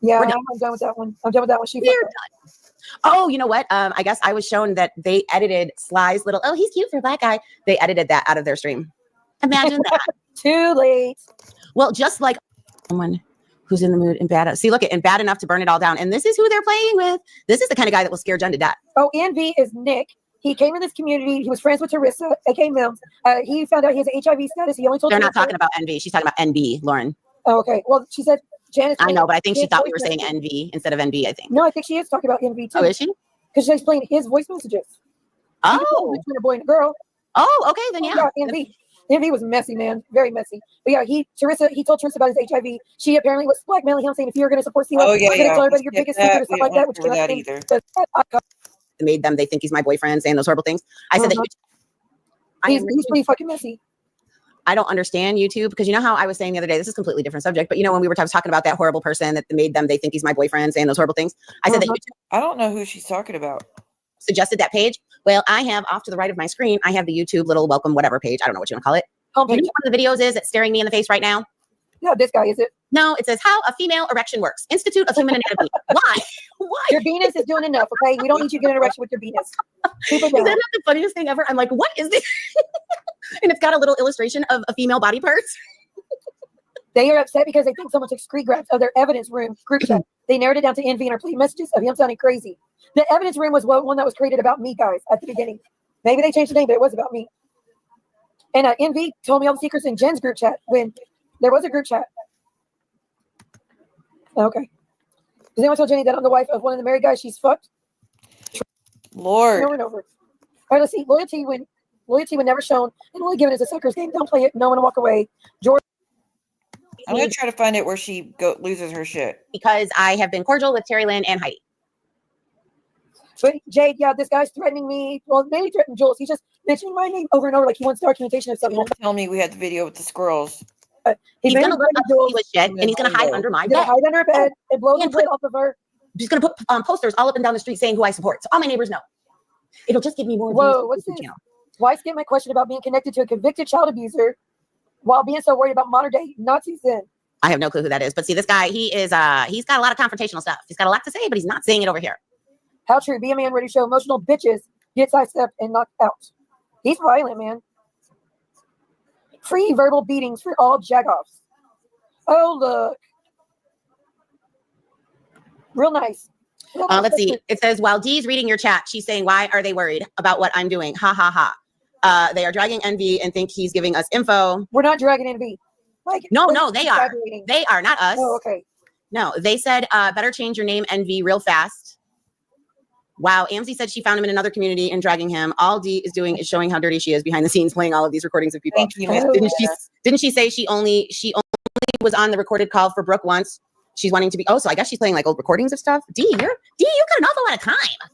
yeah, We're I'm done. done with that one. I'm done with that one. She We're fucked up. done. Oh, you know what? I guess I was shown that they edited Sly's little, oh, he's cute for a black guy. They edited that out of their stream. Imagine that. Too late. Well, just like someone who's in the mood and bad. See, look, and bad enough to burn it all down. And this is who they're playing with. This is the kind of guy that will scare Jen to death. Oh, Envy is Nick. He came in this community. He was friends with Teresa, aka Mills. He found out he has an HIV status. He only told They're not Teresa. talking about envy. She's talking about NB, Lauren. Oh, okay. Well, she said Janice. I know, but I think she his thought we voice were saying messages. NV instead of NB, I think. No, I think she is talking about Envy too. Oh, is she? Because she's playing his voice messages. Oh. Between a boy and a girl. Oh, okay, then yeah. Envy. Envy was messy, man. Very messy. But yeah, he told Teresa about his HIV. She apparently was blackmailing him, saying if you're going to support Steve, Oh, yeah, you're going to yeah. tell everybody your Skip biggest that. secret or We something like don't that, which want to cannot hear be. that either. Made them, they think he's my boyfriend, saying those horrible things. I said that He's pretty fucking messy. I don't understand YouTube because you know how I was saying the other day, this is a completely different subject, but you know, when we were talking about that horrible person that made them, they think he's my boyfriend, saying those horrible things. I said that YouTube I don't know who she's talking about. suggested that page. Well, I have off to the right of my screen, I have the YouTube little welcome whatever page. I don't know what you want to call it. You know what one of the videos is that's staring me in the face right now? No, this guy is it. No, it says how a female erection works. Institute of Human Anatomy. Why? Why? Your penis is doing enough, okay? We don't need you to get an erection with your penis. Keep it Is down. that not the funniest thing ever? I'm like, what is this? And it's got a little illustration of a female body parts. They are upset because they think someone took screen grabs of their evidence room group chat. They narrowed it down to Envy and are playing messages of him sounding crazy. The evidence room was one that was created about me, guys, at the beginning. Maybe they changed the name, but it was about me. And Envy told me all the secrets in Jen's group chat when there was a group chat. Okay. Does anyone tell Jenny that I'm the wife of one of the married guys she's fucked? Lord. Over and over. All right, let's see. Loyalty when never shown and only given as a sucker's game. Don't play it. No one to walk away. George. I'm gonna try to find it where she loses her shit. Because I have been cordial with Terry Lynn and Heidi. But Jade, yeah, this guy's threatening me. Well, mainly threatening Jules. He's just mentioning my name over and over like he wants documentation of something. Don't tell me we had the video with the squirrels. He's going to look up to see what shit, and he's going to hide under my He's gonna bed. hide under her bed and blow the lid off of her. He's going to put posters all up and down the street saying who I support, so all my neighbors know. It'll just give me more. Whoa, what's this? Why skip my question about being connected to a convicted child abuser while being so worried about modern day Nazis then? I have no clue who that is, but see, this guy, he's got a lot of confrontational stuff. He's got a lot to say, but he's not saying it over here. How true. Be a man ready to show emotional bitches get sidestepped and knocked out. He's violent, man. Free verbal beatings for all jagoffs. Oh, look. Real nice. Let's see. It says, while Dee's reading your chat, she's saying, why are they worried about what I'm doing? Ha, ha, ha. They are dragging Envy and think he's giving us info. We're not dragging Envy. Like, No, they are. They are, not us. Oh, okay. No, they said, better change your name, Envy, real fast. Wow, Amzi said she found him in another community and dragging him. All Dee is doing is showing how dirty she is behind the scenes, playing all of these recordings of people. Thank you, Didn't she say she only was on the recorded call for Brooke once? She's wanting to be. Oh, so I guess she's playing like old recordings of stuff. Dee, you got an awful lot of time.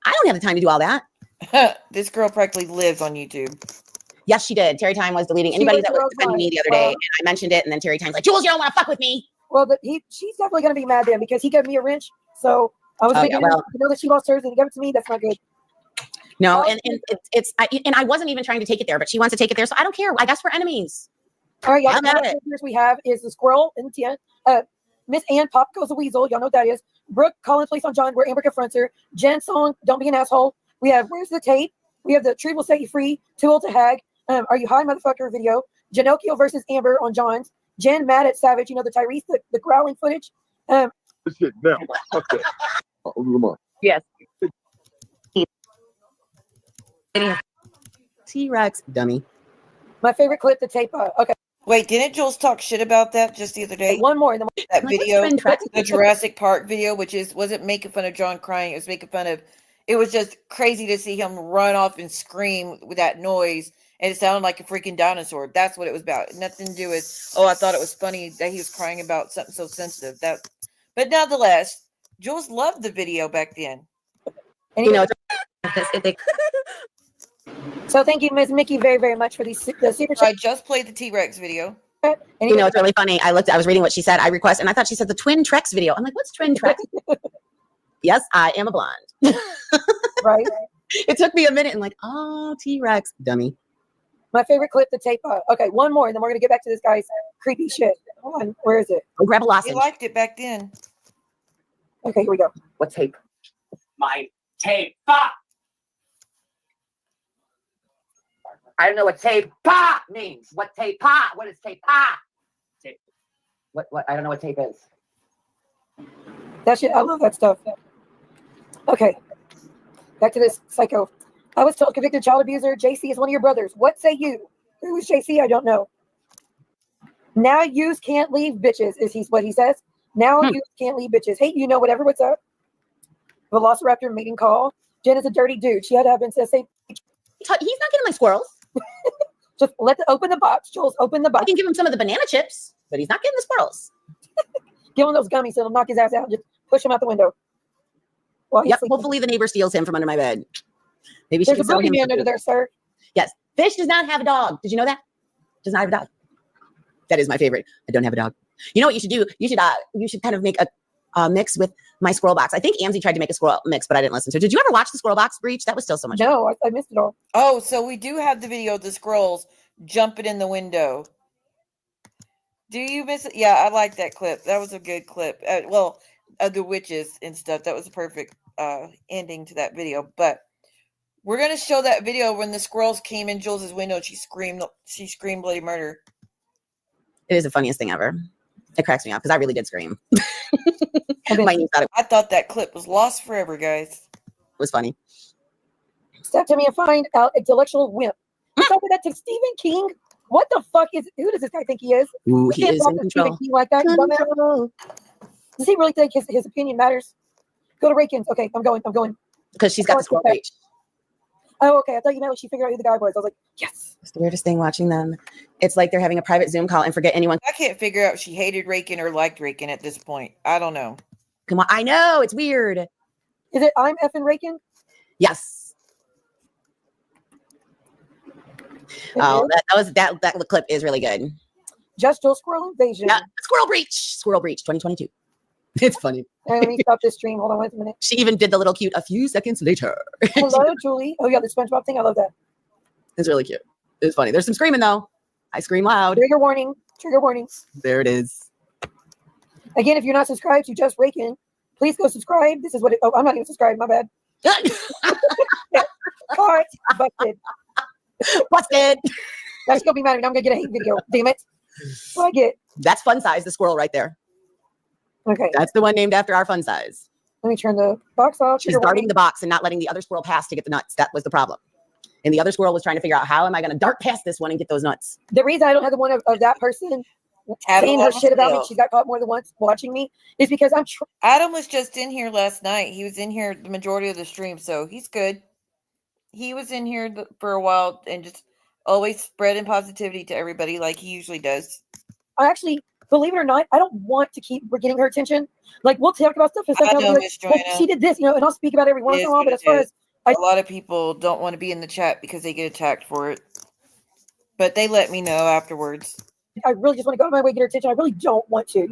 I don't have the time to do all that. This girl practically lives on YouTube. Yes, she did. Terry Time was deleting anybody that was defending me the other day, and I mentioned it, and then Terry Time's like, Jules, you don't want to fuck with me. Well, but she's definitely going to be mad then because he gave me a wrench. So I was thinking, you know that she lost hers and he gave it to me. That's not good. No, and I wasn't even trying to take it there, but she wants to take it there, so I don't care. I guess we're enemies. All right, y'all. I'm at it. We have is the squirrel and the Miss Ann Pop Goes the Weasel. Y'all know what that is. Brooke calling police on John where Amber confronts her. Jen song Don't Be an Asshole. We have Where's the Tape? We have the Tree Will Set You Free. Too Old to Hag. Are You High, Motherfucker video. Janocchio versus Amber on John's. Jen mad at Savage. You know, the Tyrese, the growling footage. Shit, now. Okay. Lamar. Yes. T-Rex, dummy. My favorite clip, the tape. Okay. Wait, didn't Jules talk shit about that just the other day? One more. That video, the Jurassic Park video, which wasn't making fun of John crying. It was making fun of. It was just crazy to see him run off and scream with that noise, and it sounded like a freaking dinosaur. That's what it was about. Nothing to do with. Oh, I thought it was funny that he was crying about something so sensitive. But nonetheless, Jules loved the video back then. And you know, so thank you, Ms. Mickey, very, very much for the super chat. I just played the T-Rex video. And you know, it's really funny. I was reading what she said. I request, and I thought she said the Twin Trex video. I'm like, what's Twin Trex? Yes, I am a blonde. Right. It took me a minute and like, oh, T-Rex, dummy. My favorite clip to tape up. Okay, one more, and then we're gonna get back to this guy's creepy shit. Hold on, where is it? Go grab a He lozenge. liked it back then. Okay, here we go. What tape? My tape. Ah! I don't know what tape pa means. What tape pa? What is tape pa? Tape. What? I don't know what tape is. That shit, I love that stuff. Okay, back to this psycho. I was told convicted child abuser. JC is one of your brothers. What say you? Who is JC? I don't know. Now yous can't leave, bitches. Is he what he says? Now yous can't leave, bitches. Hey, you know whatever. What's up? Velociraptor meeting call. Jen is a dirty dude. She had to have been said. He's not getting my squirrels. Just open the box, Jules. Open the box. I can give him some of the banana chips, but he's not getting the squirrels. Give him those gummies so it'll knock his ass out. Just push him out the window. Well, yep. Hopefully the neighbor steals him from under my bed. Maybe there's a boogeyman under there, sir. Yes. Fish does not have a dog. Did you know that? Does not have a dog. That is my favorite. I don't have a dog. You know what you should do? You should kind of make a mix with my squirrel box. I think Amzi tried to make a squirrel mix, but I didn't listen. So did you ever watch the squirrel box breach? That was still so much fun. No, I missed it all. Oh, so we do have the video of the squirrels jumping in the window. Do you miss it? Yeah, I like that clip. That was a good clip. The witches and stuff. That was a perfect ending to that video. But we're gonna show that video when the squirrels came in Jules's window and she screamed bloody murder. It is the funniest thing ever. It cracks me up because I really did scream. I thought that clip was lost forever, guys. It was funny. Step to me and find out intellectual wimp. You talking that to Stephen King? What the fuck who does this guy think he is? Ooh, he is talk in to control. Stephen King like that. Does he really think his opinion matters? Go to Rakins. Okay, I'm going. Because she's got the squirrel breach. Oh, okay. I thought you meant she figured out who the guy was. I was like, yes. It's the weirdest thing watching them. It's like they're having a private Zoom call and forget anyone. I can't figure out if she hated Rakin or liked Rakin at this point. I don't know. Come on. I know. It's weird. Is it I'm effing Rakin? Yes. Oh, that clip is really good. Just Joe Squirrel Invasion. Yeah, Squirrel Breach 2022. It's funny. Let me stop this stream. Hold on 1 minute. She even did the little cute a few seconds later. Hello, Julie. Oh, yeah, the SpongeBob thing. I love that. It's really cute. It's funny. There's some screaming, though. I scream loud. Trigger warning. Trigger warning. There it is. Again, if you're not subscribed to Just Rakin, please go subscribe. This is what I'm not even subscribed. My bad. Caught. Busted. Busted. That's going to be mad at me. I'm going to get a hate video. Damn it. What I get? That's Fun Size, the squirrel right there. Okay. That's the one named after our Fun Size. Let me turn the box off. She's darting the box and not letting the other squirrel pass to get the nuts. That was the problem. And the other squirrel was trying to figure out, how am I going to dart past this one and get those nuts? The reason I don't have the one of that person saying her shit about me, she got caught more than once watching me, is because I'm Adam was just in here last night. He was in here the majority of the stream, so he's good. He was in here for a while and just always spreading positivity to everybody like he usually does. I actually, believe it or not, I don't want to keep getting her attention. Like, we'll talk about stuff. I know, Miss Joanna. She did this, and I'll speak about it every once in a while. But as far as a lot of people don't want to be in the chat because they get attacked for it, but they let me know afterwards. I really just want to go out of my way to get her attention. I really don't want to,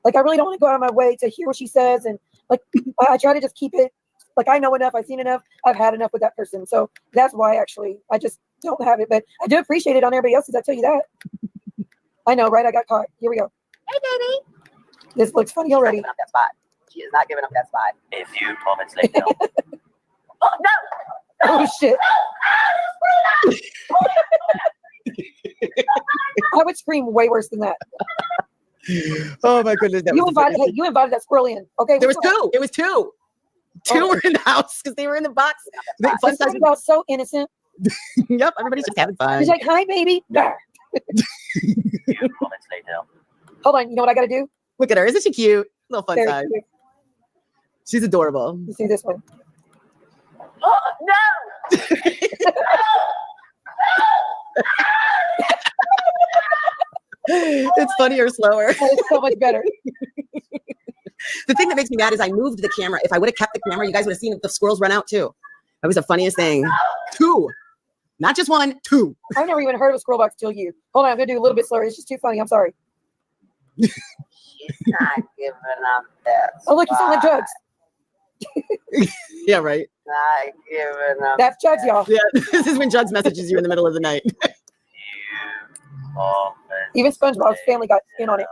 like I really don't want to go out of my way to hear what she says, and like I try to just keep it. Like, I know enough, I've seen enough, I've had enough with that person. So that's why actually I just don't have it. But I do appreciate it on everybody else's, I tell you that. I know, right? I got caught. Here we go. Hey, baby. This looks funny already. Up that spot. She is not giving up that spot. A few moments later. Oh, no. Oh, shit. I would scream way worse than that. Oh, my goodness. You invited that squirrel in. Okay. There was two. It was two. Two were in the house because they were in the box. Fun Size was so innocent. Yep, everybody's just having fun. He's like, hi, baby. Hold on, you know what I got to do? Look at her. Isn't she cute? Little Fun Very Size. cute. She's adorable. You see this one? Oh, no! It's funnier or slower. That is so much better. The thing that makes me mad is I moved the camera. If I would have kept the camera, you guys would have seen the squirrels run out too. That was the funniest thing. Two. Not just one, two. I've never even heard of a squirrel box till you. Hold on, I'm going to do a little bit slower. It's just too funny. I'm sorry. She's not giving up that. Oh, look, you sound like drugs. Yeah, right. Not giving up. That's Jugs, y'all. Yeah, this is when Jugs messages you in the middle of the night. Even SpongeBob's family got in on it.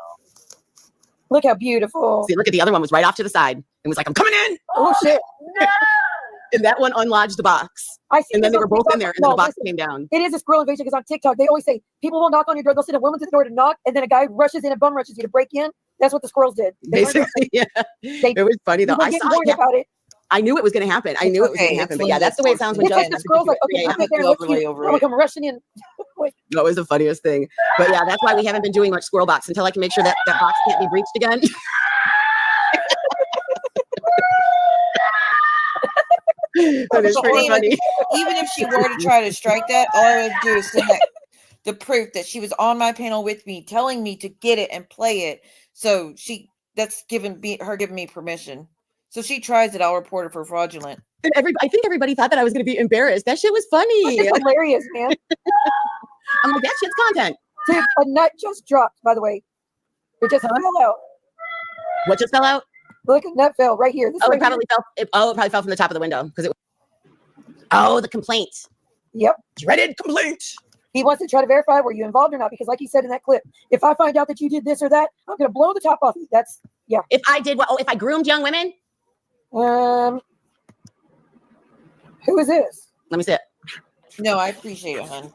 Look how beautiful. See, look at the other one was right off to the side and was like, I'm coming in. Oh shit. And that one unlodged the box. I see. And then they were both in there, and then the box came down. It is a squirrel invasion because on TikTok they always say people will knock on your door. They'll send a woman to the door to knock, and then a guy rushes in and bum rushes you to break in. That's what the squirrels did. Basically, yeah. It was funny though. I saw it. About it. I knew it was going to happen. I knew it was going to happen. But yeah, that's the way it sounds when the squirrels like, okay, I'm there. Let's come rushing in. That was the funniest thing. But yeah, that's why we haven't been doing much squirrel box until I can make sure that that box can't be breached again. That is pretty funny. Even if she were to try to strike that, all I would do is send that, the proof that she was on my panel with me, telling me to get it and play it. So that's giving me permission. So she tries it, I'll report her for fraudulent. And I think everybody thought that I was going to be embarrassed. That shit was funny. It's hilarious, man. I'm like, that shit's content. Dude, a nut just dropped, by the way. It just fell out. What just fell out? Look, a nut fell right here. This It right probably here. fell. It probably fell from the top of the window because it. Oh, the complaint. Yep. Dreaded complaint. He wants to try to verify were you involved or not because, like he said in that clip, if I find out that you did this or that, I'm gonna blow the top off you. That's If I did what? Oh, if I groomed young women. Who is this? Let me see it. No, I appreciate it, hon.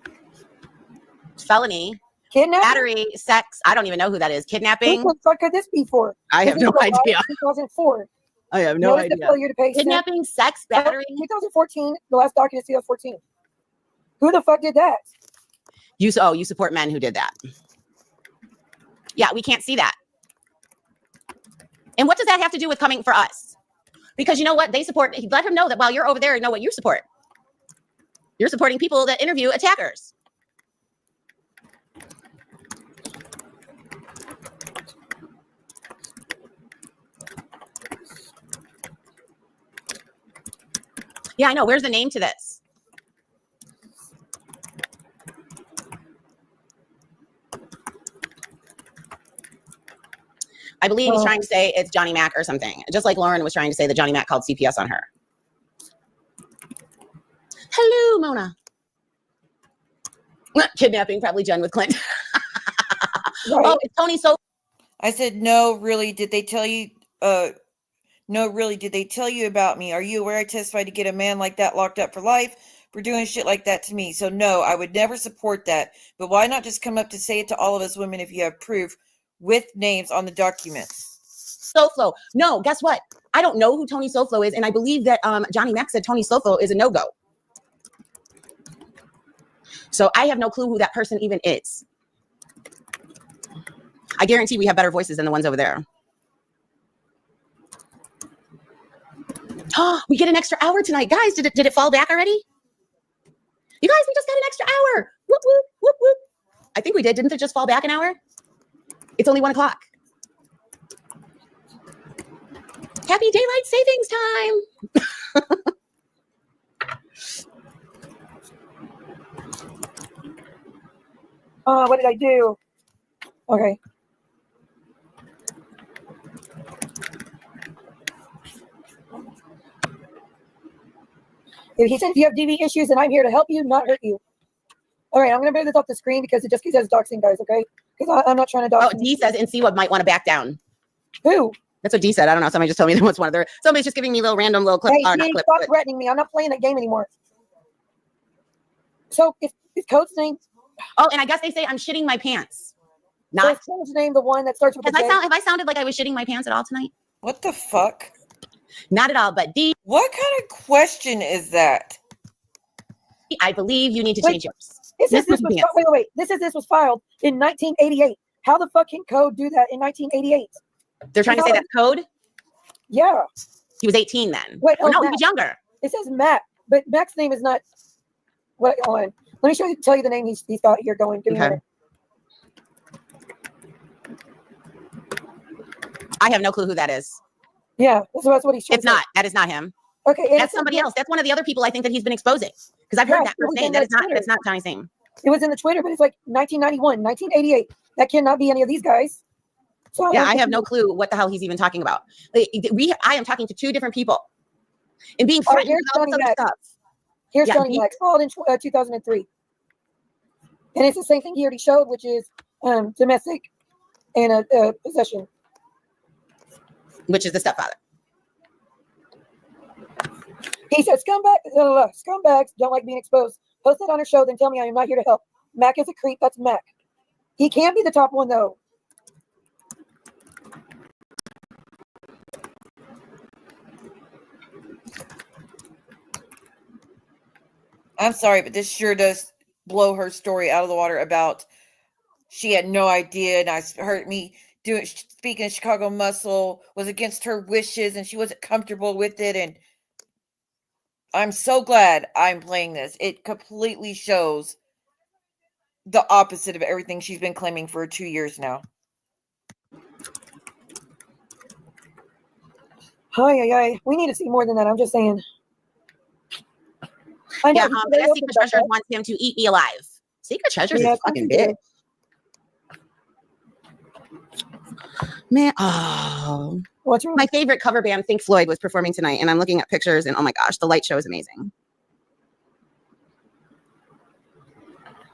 Felony. Kidnapping? Battery, sex. I don't even know who that is. Kidnapping. What the fuck could this be for? I have no idea. 2004. I have no idea. The failure to pay Kidnapping, sex, battery. 2014. The last document is 2014. Who the fuck did that? You support men who did that. Yeah, we can't see that. And what does that have to do with coming for us? Because you know what? They support. Let him know that while you're over there, know what you support. You're supporting people that interview attackers. Yeah, I know. Where's the name to this? I believe he's trying to say it's Johnny Mac or something. Just like Lauren was trying to say that Johnny Mac called CPS on her. Hello, Mona. Kidnapping, probably Jen with Clint. Right. Oh, it's Tony So. I said, no, really, did they tell you? No, really, did they tell you about me? Are you aware I testified to get a man like that locked up for life for doing shit like that to me? So no, I would never support that. But why not just come up to say it to all of us women if you have proof with names on the documents? SoFlo. No, guess what? I don't know who Tony SoFlo is, and I believe that Johnny Mac said Tony SoFlo is a no-go. So I have no clue who that person even is. I guarantee we have better voices than the ones over there. Oh, we get an extra hour tonight. Guys, did it fall back already? You guys, we just got an extra hour. Whoop, whoop, whoop, whoop. I think we did. Didn't it just fall back an hour? It's only 1 o'clock. Happy daylight savings time. What did I do? Okay. He said, if you have DV issues, and I'm here to help you, not hurt you. All right, I'm going to bring this off the screen because it just says doxing, guys, okay? Because I'm not trying to dox. Oh, D says, and see what might want to back down. Who? That's what D said. I don't know. Somebody just told me that was one of their. Somebody's just giving me little random little clips. Hey, D, stop threatening me. I'm not playing that game anymore. So, if Code's name. Oh, and I guess they say I'm shitting my pants. Not Code's name, the one that starts with have I sounded like I was shitting my pants at all tonight? What the fuck? Not at all, but D. What kind of question is that? I believe you need to change yours. This was filed in 1988. How the fuck can Code do that in 1988? They're trying to say that's Code? Yeah. He was 18 then. Wait, no, he was younger. It says Mac, but Mac's name is not. Wait, hold on. Let me tell you the name he's got here going. Okay. I have no clue who that is. Yeah, that's what he's trying It's not. That is not him. Okay. That's somebody else. That's one of the other people I think that he's been exposing. Because I've heard that first name. That's not Johnny's name. It was in the Twitter, but it's like 1991, 1988. That cannot be any of these guys. So yeah, I have no clue what the hell he's even talking about. I am talking to two different people. And being threatened with all this other stuff. Here's Johnny Mac, called in 2003. And it's the same thing he already showed, which is domestic and possession. Which is the stepfather. He said, scumbags don't like being exposed. Post that on her show, then tell me I am not here to help. Mac is a creep. That's Mac. He can be the top one, though. I'm sorry, but this sure does blow her story out of the water about she had no idea, and I heard me speaking of Chicago Muscle was against her wishes, and she wasn't comfortable with it. And I'm so glad I'm playing this. It completely shows the opposite of everything she's been claiming for 2 years now. Hi. We need to see more than that. I'm just saying. I know. Yeah, that Secret Treasures wants him to eat me alive. Secret Treasures is fucking big. Man, what's wrong? My favorite cover band, Pink Floyd, was performing tonight, and I'm looking at pictures, and oh my gosh, the light show is amazing.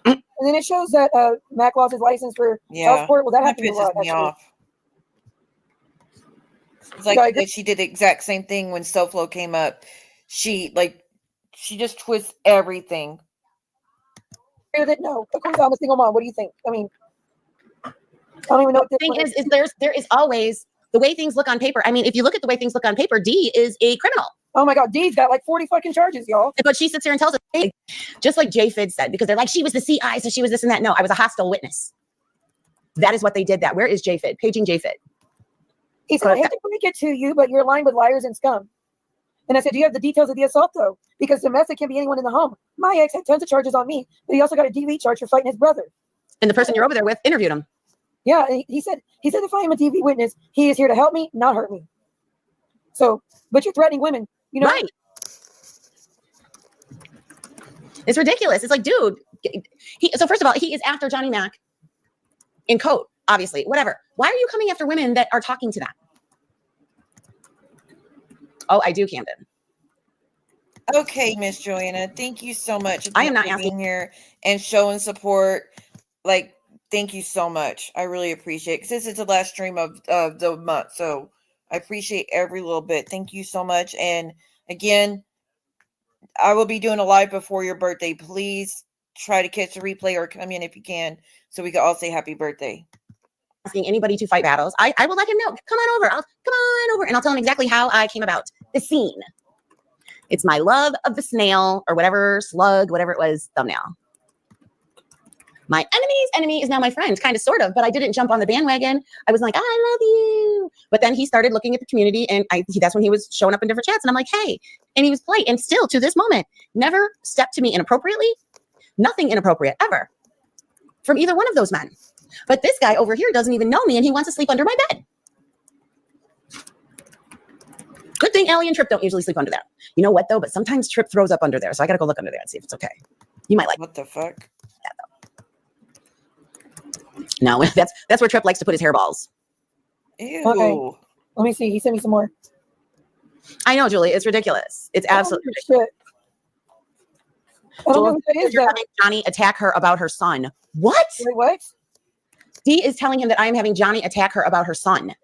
And then it shows that Mac lost his license for child support. Well, that happened a lot, pisses me off. It's like she did the exact same thing when SoFlo came up. She just twists everything. No, of course I'm a single mom. What do you think? I mean, I don't even know what the thing is there is always the way things look on paper. I mean, if you look at the way things look on paper, Dee is a criminal. Oh my God, Dee's got like 40 fucking charges, y'all. But she sits there and tells us, hey, just like Jay Fid said, because they're like, she was the CI, so she was this and that. No, I was a hostile witness. That is what they did. Where is Jay Fid? Paging Jay Fid. He said, I hate to break it to you, but you're aligned with liars and scum. And I said, do you have the details of the assault, though? Because domestic can be anyone in the home. My ex had tons of charges on me, but he also got a DV charge for fighting his brother. And the person you're over there with interviewed him. Yeah, he said, if I am a DV witness, he is here to help me, not hurt me. So, but you're threatening women, you know? Right. It's ridiculous. It's like, dude, so first of all, he is after Johnny Mac in coat, obviously, whatever. Why are you coming after women that are talking to them? Oh, I do, Camden. Okay, Miss Joanna, thank you so much. I am not for asking being here and showing support. Like, thank you so much. I really appreciate it because this is the last stream of the month, so I appreciate every little bit. Thank you so much. And again, I will be doing a live before your birthday. Please try to catch the replay or come in if you can, so we can all say happy birthday. Asking anybody to fight battles, I will let him know. Come on over. Come on over, and I'll tell him exactly how I came about the scene. It's my love of the snail or whatever slug, whatever it was, thumbnail. My enemy's enemy is now my friend, kind of, sort of, but I didn't jump on the bandwagon. I was like, I love you. But then he started looking at the community, and that's when he was showing up in different chats, and I'm like, hey, and he was polite, and still to this moment, never stepped to me inappropriately, nothing inappropriate ever from either one of those men. But this guy over here doesn't even know me, and he wants to sleep under my bed. Good thing Allie and Trip don't usually sleep under there. You know what, though? But sometimes Trip throws up under there, so I got to go look under there and see if it's okay. You might like. What the fuck? That, though. No, that's where Trip likes to put his hairballs. Ew. Okay. Let me see. He sent me some more. I know, Julie. It's ridiculous. It's absolutely ridiculous. I don't know who that is. You're having Johnny attack her about her son. What? Wait, what? Dee is telling him that I am having Johnny attack her about her son.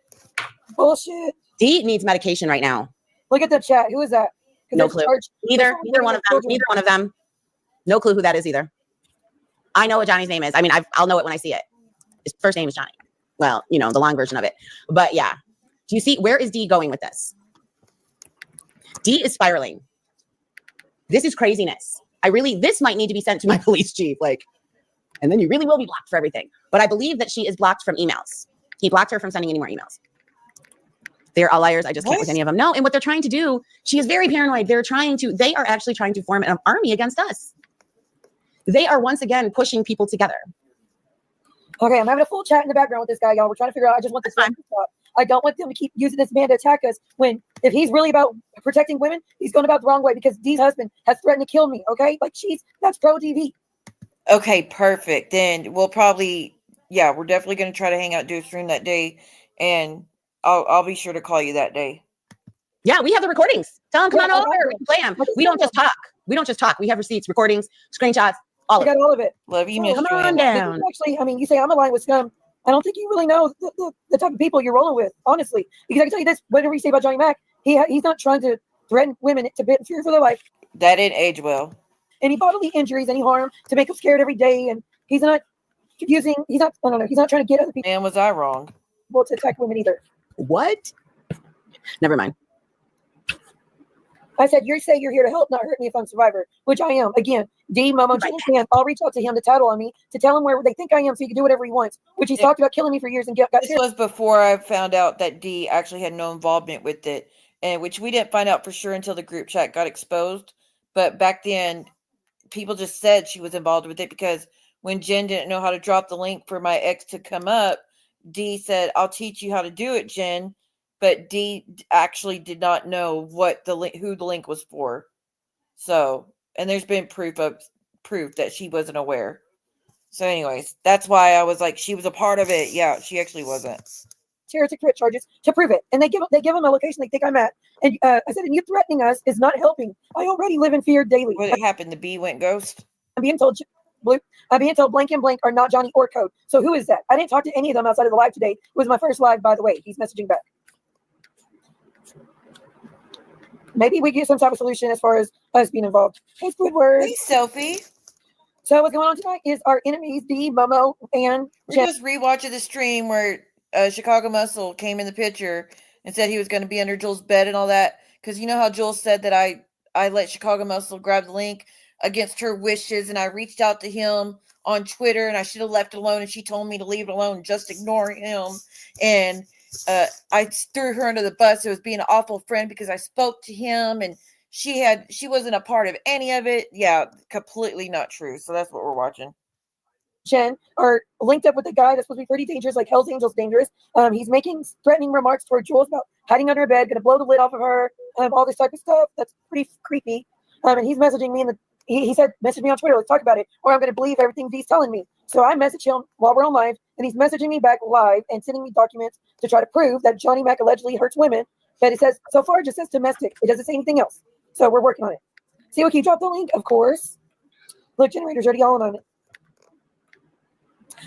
Bullshit. Dee needs medication right now. Look at the chat. Who is that? No clue. Neither one of them. Neither one of them. No clue who that is either. I know what Johnny's name is. I mean, I'll know it when I see it. His first name is Johnny. Well, you know, the long version of it. But yeah. Do you see, where is Dee going with this? Dee is spiraling. This is craziness. This might need to be sent to my police chief. And then you really will be blocked for everything. But I believe that she is blocked from emails. He blocked her from sending any more emails. They're all liars. I just can't with any of them. No, and what they're trying to do, she is very paranoid. They are actually trying to form an army against us. They are once again pushing people together. Okay, I'm having a full chat in the background with this guy, y'all. We're trying to figure out. I just want this man to stop. I don't want them to keep using this man to attack us when, if he's really about protecting women, he's going about the wrong way because Dee's husband has threatened to kill me. Okay, that's pro TV. Okay, perfect. Then we'll probably, we're definitely going to try to hang out, do a stream that day, and I'll be sure to call you that day. Yeah, we have the recordings. Tell them, come on over. We can play them. We don't just talk. We have receipts, recordings, screenshots, All I of got it. all of it. Love you, So, Miss Come on Joanne. down. actually, I mean, you say I'm aligned with scum. I don't think you really know the type of people you're rolling with, honestly. Because I can tell you this: whatever you say about Johnny Mac, he's not trying to threaten women to be in fear for their life, That didn't age well. any bodily injuries, any harm, to make them scared every day. And he's not using. He's not. I don't know. He's not trying to get other people Man, was I wrong? to attack women either. What? Never mind. I said, you say you're here to help, not hurt me if I'm a survivor, which I am. Again, D, Momo, Right. Jen, I'll reach out to him to tattle on me, to tell him where they think I am so he can do whatever he wants, which he's talked about killing me for years and got This was before I found out that D actually had no involvement with it, and which we didn't find out for sure until the group chat got exposed. But back then, people just said she was involved with it because when Jen didn't know how to drop the link for my ex to come up, D said, "I'll teach you how to do it, Jen." But D actually did not know what the link, who the link was for. So, and there's been proof that she wasn't aware. So, anyways, that's why I was like, she was a part of it. Yeah, she actually wasn't. heretic threat charges to prove it. And they give him a location they think I'm at. And I said, and you threatening us is not helping. I already live in fear daily. What happened? The bee went ghost? I'm being told blank and blank are not Johnny or Code. So who is that? I didn't talk to any of them outside of the live today. It was my first live, by the way. He's messaging back. Maybe we get some type of solution as far as us being involved. Hey, Squidward. Hey, Sophie. So what's going on tonight is our enemies, D, Momo, and We're just rewatching the stream where Chicago Muscle came in the picture and said he was going to be under Jules' bed and all that. Because you know how Jules said that I let Chicago Muscle grab the link against her wishes, and I reached out to him on Twitter, and I should have left it alone, and she told me to leave it alone and just ignore him. And I threw her under the bus. It was being an awful friend because I spoke to him, and she wasn't a part of any of it. Yeah, completely not true. So that's what we're watching. Jen are linked up with a guy that's supposed to be pretty dangerous, like Hell's Angels dangerous. He's making threatening remarks toward Jules about hiding under her bed, going to blow the lid off of her, all this type of stuff. That's pretty creepy. And he's messaging me he said, message me on Twitter, let's talk about it, or I'm going to believe everything he's telling me. So I message him while we're on live, and he's messaging me back live and sending me documents to try to prove that Johnny Mac allegedly hurts women. But it says, so far, it just says domestic. It doesn't say anything else. So we're working on it. See, can you drop the link? Of course. Look, generator's already on it.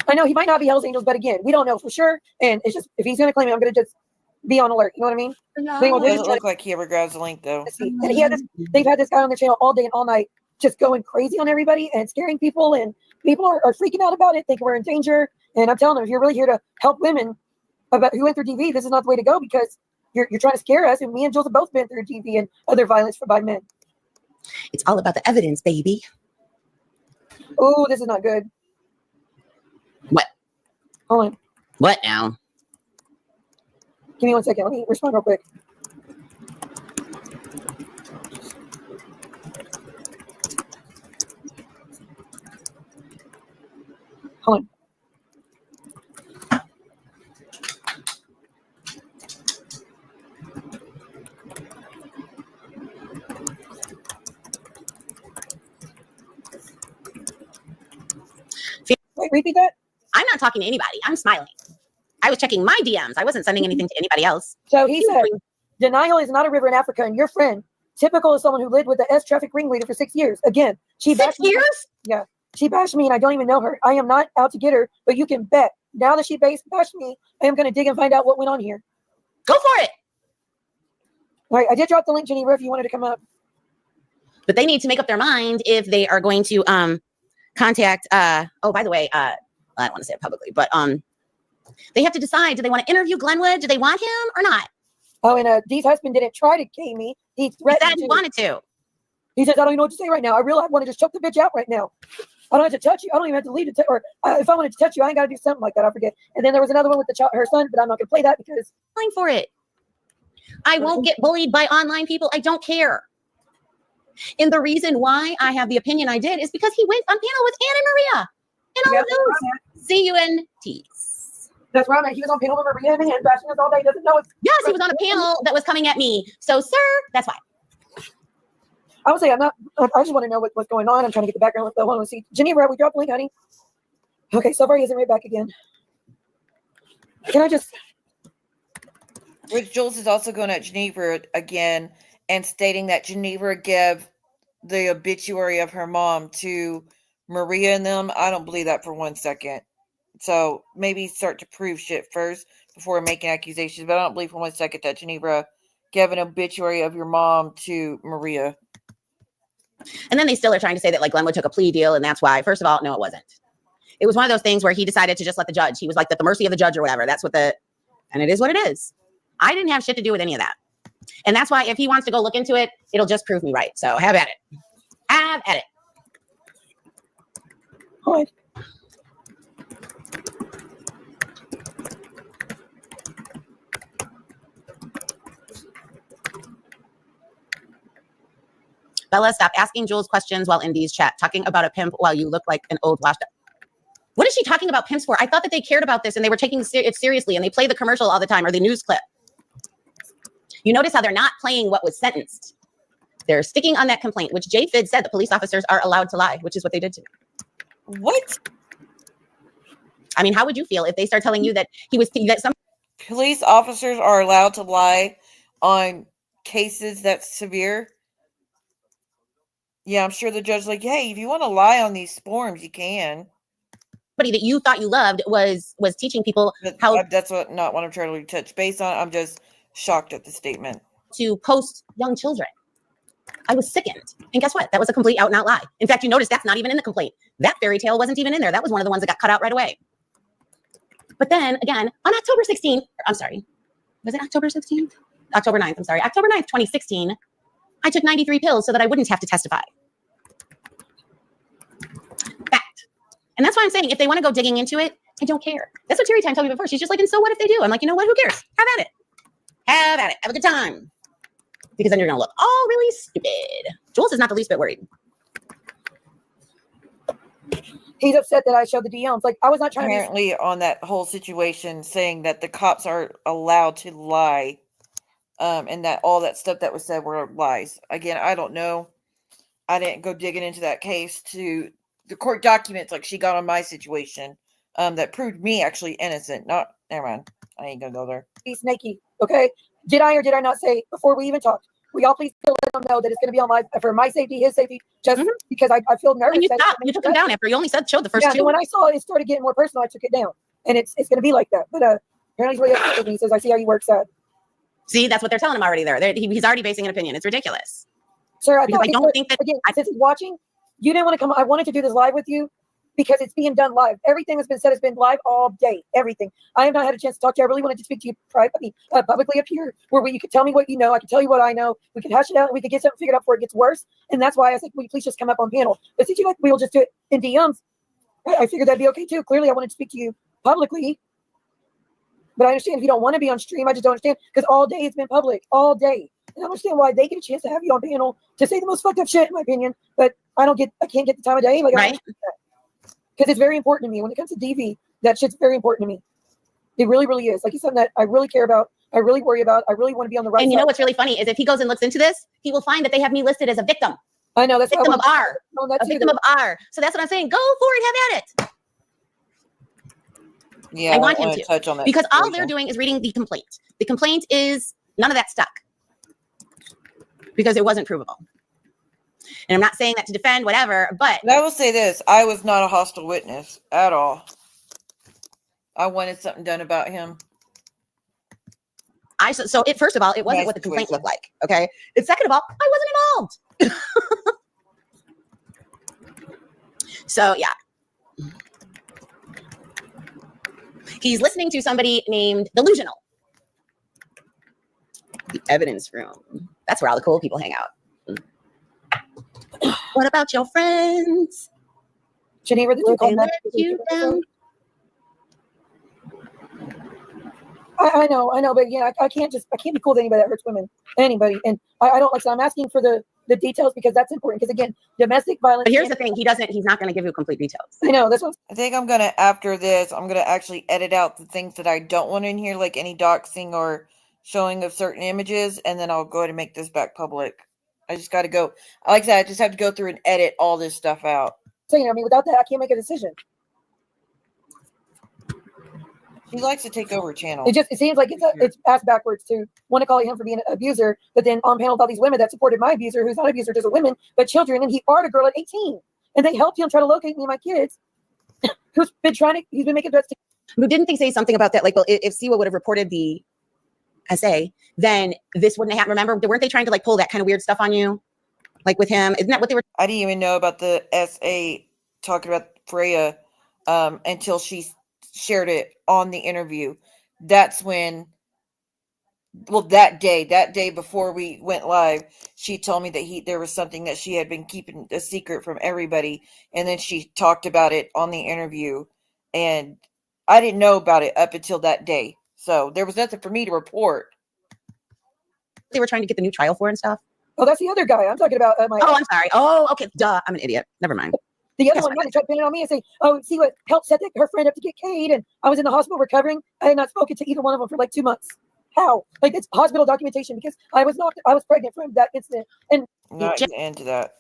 I know he might not be Hell's Angels, but again, we don't know for sure. And it's just, if he's going to claim it, I'm going to just be on alert. You know what I mean? It doesn't look like he ever grabs the link, though. And they've had this guy on their channel all day and all night, just going crazy on everybody and scaring people. And people are freaking out about it, thinking we're in danger. And I'm telling them, if you're really here to help women about who went through DV, this is not the way to go, because you're trying to scare us. And me and Jules have both been through DV and other violence by men. It's all about the evidence, baby. Oh, this is not good. What? Hold on. What now? Give me 1 second. Let me respond real quick. Hold on. Wait, repeat that? I'm not talking to anybody. I'm smiling. I was checking my DMs. I wasn't sending anything to anybody else. So he said, denial is not a river in Africa, and your friend, typical of someone who lived with the S traffic ringleader for 6 years. Again, she bashed me. Yeah, she bashed me, and I don't even know her. I am not out to get her, but you can bet. Now that she bashed me, I am going to dig and find out what went on here. Go for it. All right, I did drop the link, Geneva, if you wanted to come up. But they need to make up their mind if they are going to contact. Oh, by the way, I don't want to say it publicly, but they have to decide: do they want to interview Glenwood? Do they want him or not? Oh, and Dee's husband didn't try to gay me. He threatened. He wanted to. He says, "I don't even know what to say right now. I really want to just choke the bitch out right now. I don't have to touch you. I don't even have to leave it. Or if I wanted to touch you, I ain't got to do something like that. I forget." And then there was another one with her son, but I'm not going to play that because I'm for it. I won't get bullied by online people. I don't care. And the reason why I have the opinion I did is because he went on panel with Anna Maria and all of those CUNTs. That's right. He was on panel with Maria and bashing us all day. He doesn't know it. Yes, he was on a panel that was coming at me. So, sir, that's why. I would say I'm not. I just want to know what's going on. I'm trying to get the background. I want to see Geneva. We dropped the link, honey. Okay, so far he isn't right back again. Can I just? Which Jules is also going at Geneva again and stating that Geneva gave the obituary of her mom to Maria and them, I don't believe that for 1 second. So maybe start to prove shit first before making accusations. But I don't believe for 1 second that Geneva gave an obituary of your mom to Maria. And then they still are trying to say that like Glenwood took a plea deal and that's why. First of all, no, it wasn't. It was one of those things where he decided to just let the judge. He was like at the mercy of the judge or whatever. That's what and it is what it is. I didn't have shit to do with any of that. And that's why if he wants to go look into it, it'll just prove me right. So have at it. Have at it. All right. Bella, stop asking Jules questions while in these chat, talking about a pimp while you look like an old washed up. What is she talking about pimps for? I thought that they cared about this and they were taking it seriously and they play the commercial all the time or the news clip. You notice how they're not playing what was sentenced. They're sticking on that complaint, which Jay Fid said the police officers are allowed to lie, which is what they did to me. What? I mean, how would you feel if they start telling you that some police officers are allowed to lie on cases that's severe? Yeah, I'm sure the judge's like, hey, if you want to lie on these forms, you can. Somebody that you thought you loved was teaching people how. That's not what I'm trying to touch base on. I'm just shocked at the statement. To post young children. I was sickened. And guess what? That was a complete out and out lie. In fact, you notice that's not even in the complaint. That fairy tale wasn't even in there. That was one of the ones that got cut out right away. But then again, on October 16th, I'm sorry, was it October 16th? October 9th, I'm sorry. October 9th, 2016, I took 93 pills so that I wouldn't have to testify. Fact. And that's why I'm saying if they want to go digging into it, I don't care. That's what Terry Time told me before. She's just like, and so what if they do? I'm like, you know what? Who cares? Have at it. Have at it. Have a good time. Because then you're going to look all really stupid. Jules is not the least bit worried. He's upset that I showed the DMs. Like, I was not trying apparently on that whole situation saying that the cops are allowed to lie, and that all that stuff that was said were lies. Again, I don't know. I didn't go digging into that case to the court documents like she got on my situation, that proved me actually innocent. Not, never mind. I ain't gonna go there. be snaky. Okay. Did I or did I not say before we even talked? We all please let them know that it's going to be on for my safety, his safety, just because I feel nervous. And you stopped. You took them down after you only showed the first two. And when I saw it started getting more personal, I took it down. And it's going to be like that. But apparently he's really upset with me. He says, I see how you work, sad. See, that's what they're telling him already there. He's already basing an opinion. It's ridiculous. Sir, I don't think that... Again, since he's watching, you didn't want to come. I wanted to do this live with you because it's being done live. Everything that's been said has been live all day. Everything. I have not had a chance to talk to you. I really wanted to speak to you privately, publicly up here, where you could tell me what you know. I could tell you what I know. We could hash it out. And we could get something figured out before it gets worse. And that's why I said, will you please just come up on panel? But since you like, we'll just do it in DMs. I figured that'd be okay too. Clearly, I wanted to speak to you publicly. But I understand if you don't want to be on stream. I just don't understand because all day it's been public, all day. And I understand why they get a chance to have you on panel to say the most fucked up shit, in my opinion. But I can't get the time of day. Like, right. Because it's very important to me. When it comes to DV, that shit's very important to me. It really, really is. Like, it's something that I really care about. I really worry about. I really want to be on the right side. And you know what's really funny is if he goes and looks into this, he will find that they have me listed as a victim. I know. That's victim of R. A victim of R. So that's what I'm saying. Go for it. Have at it. Yeah, I want him to touch on that because all they're doing is reading the complaint. The complaint is none of that stuck because it wasn't provable. And I'm not saying that to defend whatever, but I will say this: I was not a hostile witness at all. I wanted something done about him. So first of all, it wasn't what the complaint looked like. Okay. And second of all, I wasn't involved. So yeah. He's listening to somebody named Delusional. The evidence room. That's where all the cool people hang out. What about your friends? Geneva, did you call let you down? I know, but yeah, I can't be cool with anybody that hurts women. Anybody. And I don't like so I'm asking for the details because that's important. Because again, domestic violence. But here's the thing, he's not gonna give you complete details. I know that's what I think after this, I'm gonna actually edit out the things that I don't want in here, like any doxing or showing of certain images, and then I'll go ahead and make this back public. I just gotta go. Like I said, I just have to go through and edit all this stuff out. So I mean, without that, I can't make a decision. She likes to take over a channel. It seems like it's ass backwards to want to call him for being an abuser, but then on panel with all these women that supported my abuser, who's not an abuser to the women, but children, and he barred a girl at 18. and they helped him try to locate me and my kids. He's been making threats to. But didn't they say something about that? Like, well, if Siwa would have reported the SA, then this wouldn't have happened. Remember, weren't they trying to like pull that kind of weird stuff on you? Like with him, isn't that what they were? I didn't even know about the SA talking about Freya until she shared it on the interview. That's when, well, that day before we went live, she told me that there was something that she had been keeping a secret from everybody, and then she talked about it on the interview, and I didn't know about it up until that day. So there was nothing for me to report. They were trying to get the new trial for and stuff. Oh, that's the other guy. I'm talking about my. Oh, I'm sorry. Oh, okay. Duh. I'm an idiot. Never mind. The other one, they tried pinning on me and say, "Oh, see what helped set her friend up to get Kate," and I was in the hospital recovering. I had not spoken to either one of them for like 2 months. How? Like, it's hospital documentation because I was pregnant from that incident. And Not into that.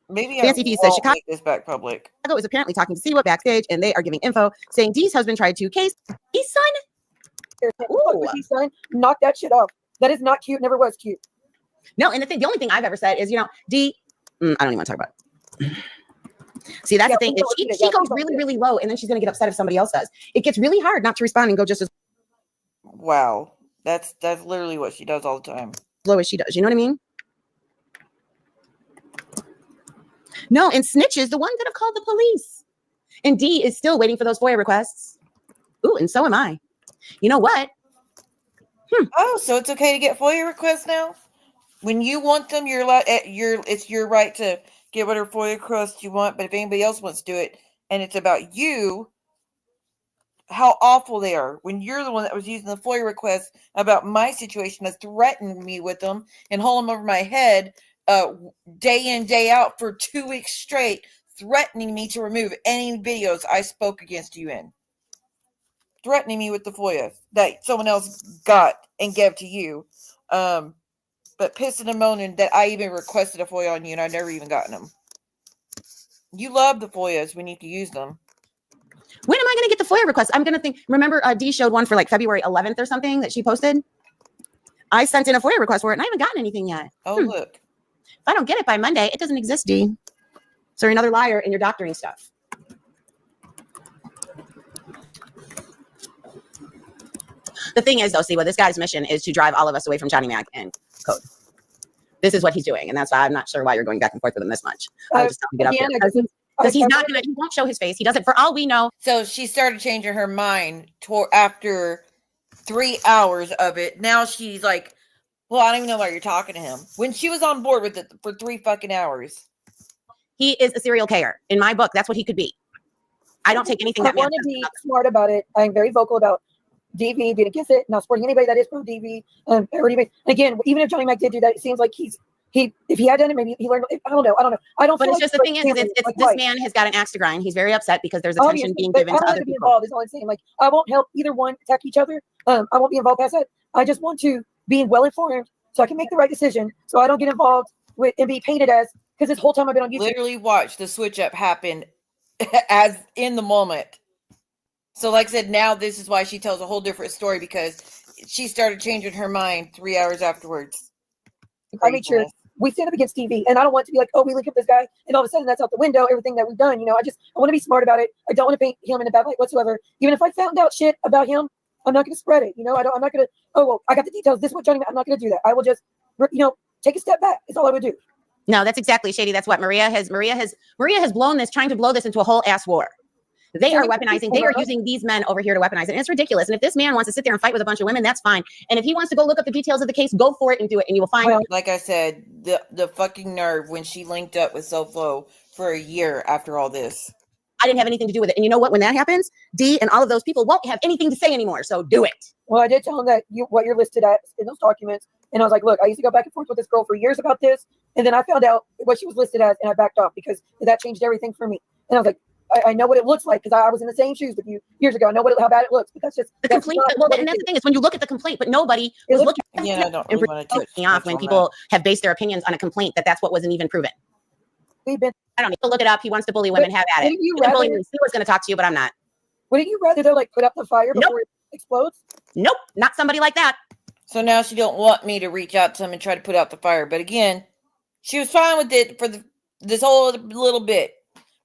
Maybe Fancy D says Chicago make this back public. is apparently talking to Siwa backstage, and they are giving info saying Dee's husband tried to case Dee's son. Ooh. Dee's son, knock that shit off. That is not cute. Never was cute. No, and the only thing I've ever said is, Dee, I don't even want to talk about it. See, that's the thing. If she goes really, really low, and then she's going to get upset if somebody else does. It gets really hard not to respond and go just as Wow. That's literally what she does all the time. low as she does. You know what I mean? No, and Snitch is the one that have called the police. And Dee is still waiting for those FOIA requests. Ooh, and so am I. You know what? Oh, so it's okay to get FOIA requests now? When you want them, it's your right to get whatever FOIA request you want. But if anybody else wants to do it, and it's about you, how awful they are. When you're the one that was using the FOIA request about my situation, that's threatened me with them and hold them over my head, day in, day out for 2 weeks straight, threatening me to remove any videos I spoke against you in. Threatening me with the FOIA that someone else got and gave to you. But pissing and moaning that I even requested a FOIA on you and I never even gotten them. You love the FOIAs when you can use them. When am I going to get the FOIA request? I'm going to think. Remember, Dee showed one for like February 11th or something that she posted. I sent in a FOIA request for it and I haven't gotten anything yet. Oh, look. If I don't get it by Monday, it doesn't exist, Dee. So you're another liar in your doctoring stuff. The thing is, though, see, this guy's mission is to drive all of us away from Johnny Mac and Code. This is what he's doing, and that's why I'm not sure why you're going back and forth with him this much. I just get up there because he's not gonna. He won't show his face. He does it for all we know. So she started changing her mind after 3 hours of it. Now she's like, "Well, I don't even know why you're talking to him." When she was on board with it for 3 fucking hours. He is a serial killer. In my book, that's what he could be. I don't take anything that I want to be smart about it. I'm very vocal about DV being against it, not supporting anybody that is pro DV. Again, even if Johnny Mac did do that, it seems like if he had done it, maybe he learned. I don't know. But it's just the thing is, this man has got an axe to grind. He's very upset because there's attention being given to other people. Involved is all I'm saying. Like, I won't help either one attack each other. I won't be involved past that. I just want to be well informed so I can make the right decision. So I don't get involved with and be painted as, because this whole time I've been on YouTube. Literally watch the switch up happen as in the moment. So like I said, now this is why she tells a whole different story, because she started changing her mind 3 hours afterwards. I made sure we stand up against TV, and I don't want to be like, oh, we look at this guy, and all of a sudden that's out the window, everything that we've done. I want to be smart about it. I don't want to paint him in a bad light whatsoever. Even if I found out shit about him, I'm not going to spread it. I'm not going to, oh, well, I got the details. This is what Johnny, I'm not going to do that. I will just, take a step back. Is all I would do. No, that's exactly, Shady. That's what Maria has trying to blow this into a whole ass war. They are weaponizing. They are using these men over here to weaponize it. And it's ridiculous. And if this man wants to sit there and fight with a bunch of women, that's fine. And if he wants to go look up the details of the case, go for it and do it. And you will find. Like I said, the fucking nerve when she linked up with SoFlo for a year after all this. I didn't have anything to do with it. And you know what? When that happens, Dee and all of those people won't have anything to say anymore. So do it. Well, I did tell him that what you're listed at in those documents. And I was like, look, I used to go back and forth with this girl for years about this. And then I found out what she was listed as and I backed off because that changed everything for me. And I was like, I know what it looks like because I was in the same shoes with you years ago. I know how bad it looks, but that's just the complaint. Well, and that's the thing is when you look at the complaint, but nobody was looking at it. I don't really want to me off when people have based their opinions on a complaint that's what wasn't even proven. I don't need to look it up. He wants to bully women. Have at it. He was going to talk to you, but I'm not. Wouldn't you rather though, put up the fire before it explodes? Nope, not somebody like that. So now she don't want me to reach out to him and try to put out the fire. But again, she was fine with it for this whole little bit.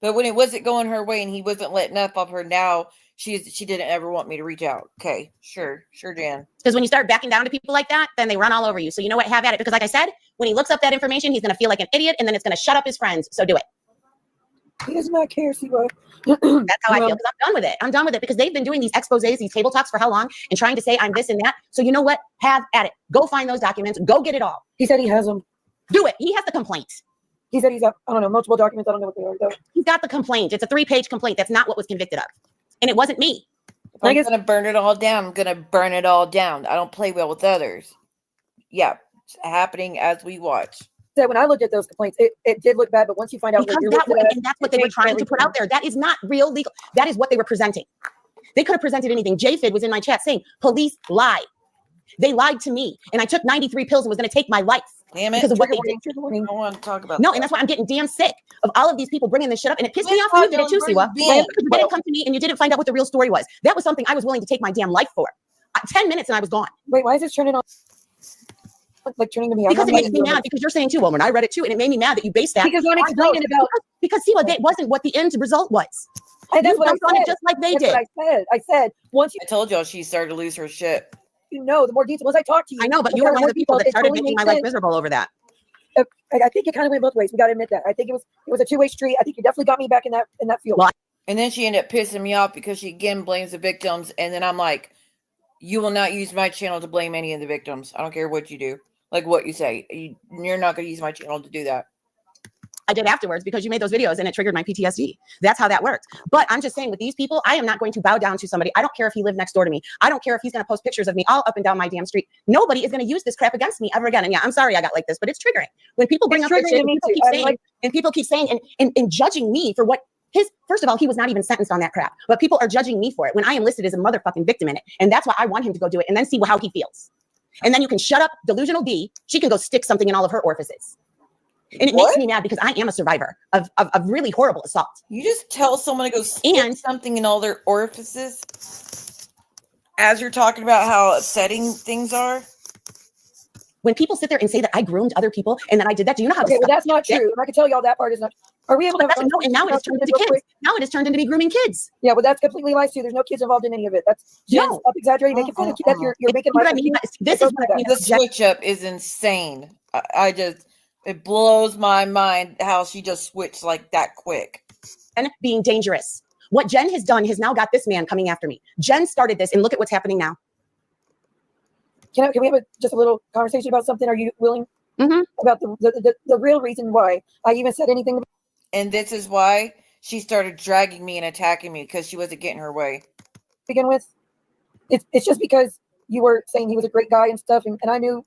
But when it wasn't going her way and he wasn't letting up of her, now she didn't ever want me to reach out. Okay, sure, Jan. Because when you start backing down to people like that, then they run all over you. So you know what? Have at it. Because like I said, when he looks up that information, he's going to feel like an idiot, and then it's going to shut up his friends. So do it. He does not care, Siwa. That's how I feel, because I'm done with it. I'm done with it because they've been doing these exposés, these table talks for how long, and trying to say I'm this and that. So you know what? Have at it. Go find those documents. Go get it all. He said he has them. Do it. He has the complaint. He said he's got, I don't know, multiple documents. I don't know what they are, though. He's got the complaint. It's a 3-page complaint. That's not what was convicted of. And it wasn't me. I'm going to burn it all down. I'm going to burn it all down. I don't play well with others. Yeah, it's happening as we watch. Said when I looked at those complaints, it did look bad, but once you find out because that's what they were trying to put out there. That is not real legal. That is what they were presenting. They could have presented anything. JFID was in my chat saying police lied. They lied to me, and I took 93 pills and was going to take my life. Damn it! Because of what they did. I don't want to talk about. No, and that's why I'm getting damn sick of all of these people bringing this shit up, and it pissed me off when you did it too, Siwa. Because you didn't come to me and you didn't find out what the real story was. That was something I was willing to take my damn life for. 10 minutes and I was gone. Wait, why is this turning on? Like turning to me because it makes me mad because you're saying too, well, when I read it too, and it made me mad that you based that because I'm explaining about because see what that wasn't what the end result was. And that's what I said. Just like they did. I said once you. I told y'all she started to lose her shit. You know, the more detail. Once I talked to you, I know, but you were one of the people that started making my life miserable over that. I think it kind of went both ways. We got to admit that. I think it was a two-way street. I think you definitely got me back in that field. Well, and then she ended up pissing me off because she again blames the victims, and then I'm like, you will not use my channel to blame any of the victims. I don't care what you do. Like what you say, you're not going to use my channel to do that. I did afterwards because you made those videos and it triggered my PTSD. That's how that worked. But I'm just saying with these people, I am not going to bow down to somebody. I don't care if he lived next door to me. I don't care if he's going to post pictures of me all up and down my damn street. Nobody is going to use this crap against me ever again. And yeah, I'm sorry I got like this, but it's triggering. When people bring up this shit, people keep saying and judging me for what first of all, he was not even sentenced on that crap, but people are judging me for it when I am listed as a motherfucking victim in it. And that's why I want him to go do it and then see how he feels. And then you can shut up delusional D. She can go stick something in all of her orifices. And it makes me mad because I am a survivor of really horrible assault. You just tell someone to go stick something in all their orifices as you're talking about how upsetting things are. When people sit there and say that I groomed other people and that I did that, do you know how? Okay, well, that's not true. I can tell y'all that part is not. Are we able to? No, and now it has turned into kids. Now it has turned into me grooming kids. Yeah, well, that's completely lies too. There's no kids involved in any of it. That's just up exaggerating, making fun of kids. You're making life. This is what I mean. The switch up is insane. I just it blows my mind how she just switched like that quick. And being dangerous. What Jen has done has now got this man coming after me. Jen started this, and look at what's happening now. Can we have just a little conversation about something? Are you willing? About the real reason why I even said anything. And this is why she started dragging me and attacking me because she wasn't getting her way. Begin with, it's just because you were saying he was a great guy and stuff, and I knew.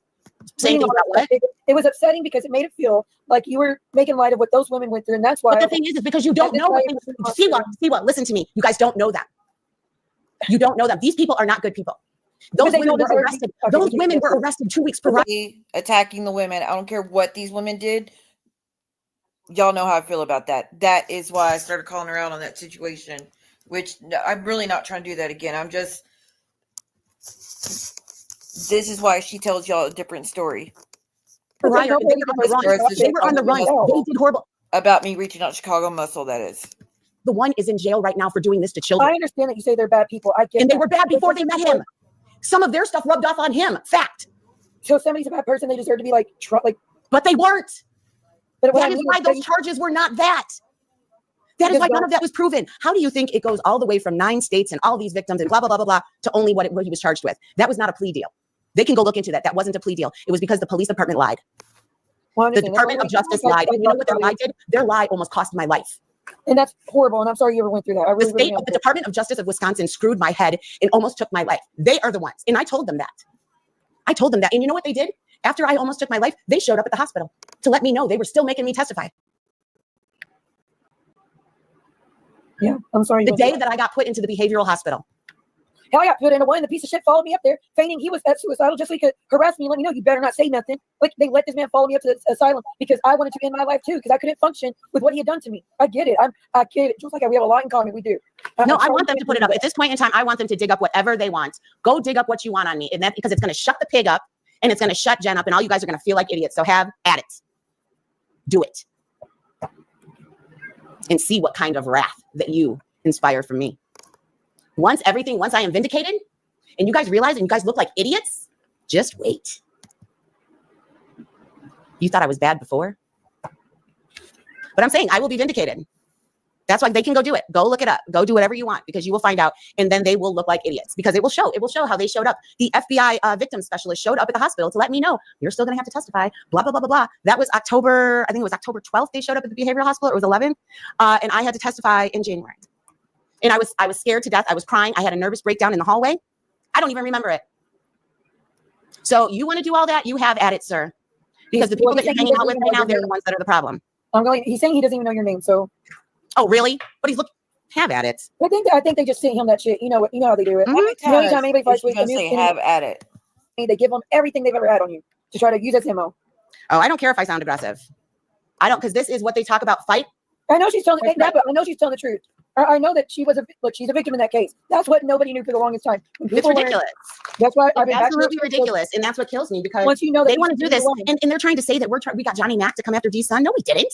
Saying things about what? It was upsetting because it made it feel like you were making light of what those women went through, and that's why. But the thing is because you don't know. See what? Listen to me. You guys don't know them. You don't know them. These people are not good people. Those women were arrested. Those women were arrested 2 weeks prior. Attacking the women. I don't care what these women did. Y'all know how I feel about that. That is why I started calling her out on that situation, which I'm really not trying to do that again. I'm just, this is why she tells y'all a different story. They were on the run. They did horrible. About me reaching out Chicago Muscle, that is. The one is in jail right now for doing this to children. I understand that you say they're bad people. I get and they were bad before they met him. Some of their stuff rubbed off on him. Fact. So if somebody's a bad person, they deserve to be but they weren't. But that is why those charges were not that. That is why none of that was proven. How do you think it goes all the way from 9 states and all these victims and blah, blah, blah, blah, blah, to only what he was charged with? That was not a plea deal. They can go look into that. That wasn't a plea deal. It was because the police department lied. The Department of Justice lied. And you know what their lie did? Their lie almost cost my life. And that's horrible. And I'm sorry you ever went through that. The Department of Justice of Wisconsin screwed my head and almost took my life. They are the ones. And I told them that. And you know what they did? After I almost took my life, they showed up at the hospital to let me know they were still making me testify. Yeah, I'm sorry. The day that I got put into the behavioral hospital. Hell, I got put into one. The piece of shit followed me up there, feigning he was suicidal just so he could harass me and let me know you better not say nothing. Like they let this man follow me up to the asylum because I wanted to end my life too because I couldn't function with what he had done to me. I get it. I get it. Just like we have a lot in common. We do. No, I want them to put it up. At this point in time, I want them to dig up whatever they want. Go dig up what you want on me, and that because it's going to shut the pig up and it's going to shut Jen up, and all you guys are going to feel like idiots. So have at it. Do it. and see what kind of wrath that you inspire from me. Once I am vindicated and you guys realize and you guys look like idiots, just wait. You thought I was bad before? But I'm saying I will be vindicated. That's why they can go do it. Go look it up. Go do whatever you want because you will find out. And then they will look like idiots because it will show how they showed up. The FBI victim specialist showed up at the hospital to let me know you're still going to have to testify, blah, blah, blah, blah, blah. That was October. I think it was October 12th. They showed up at the behavioral hospital. It was 11th. And I had to testify in January. And I was scared to death. I was crying. I had a nervous breakdown in the hallway. I don't even remember it. So you want to do all that? You have at it, sir. Because the people that you're hanging out with right now, they're the ones that are the problem. He's saying he doesn't even know your name. So. Oh, really? But have at it. I think they just sent him that shit. You know how they do it. Anytime anybody fights with you, have at it. They give them everything they've ever had on you to try to use as ammo. Oh, I don't care if I sound aggressive. I don't, because this is what they talk about. Fight. I know she's telling the truth. I know that she's a victim in that case. That's what nobody knew for the longest time. It's ridiculous. That's why it's absolutely ridiculous, and that's what kills me because once you know that they want to do this, and they're trying to say that we got Johnny Mac to come after D's son. No, we didn't.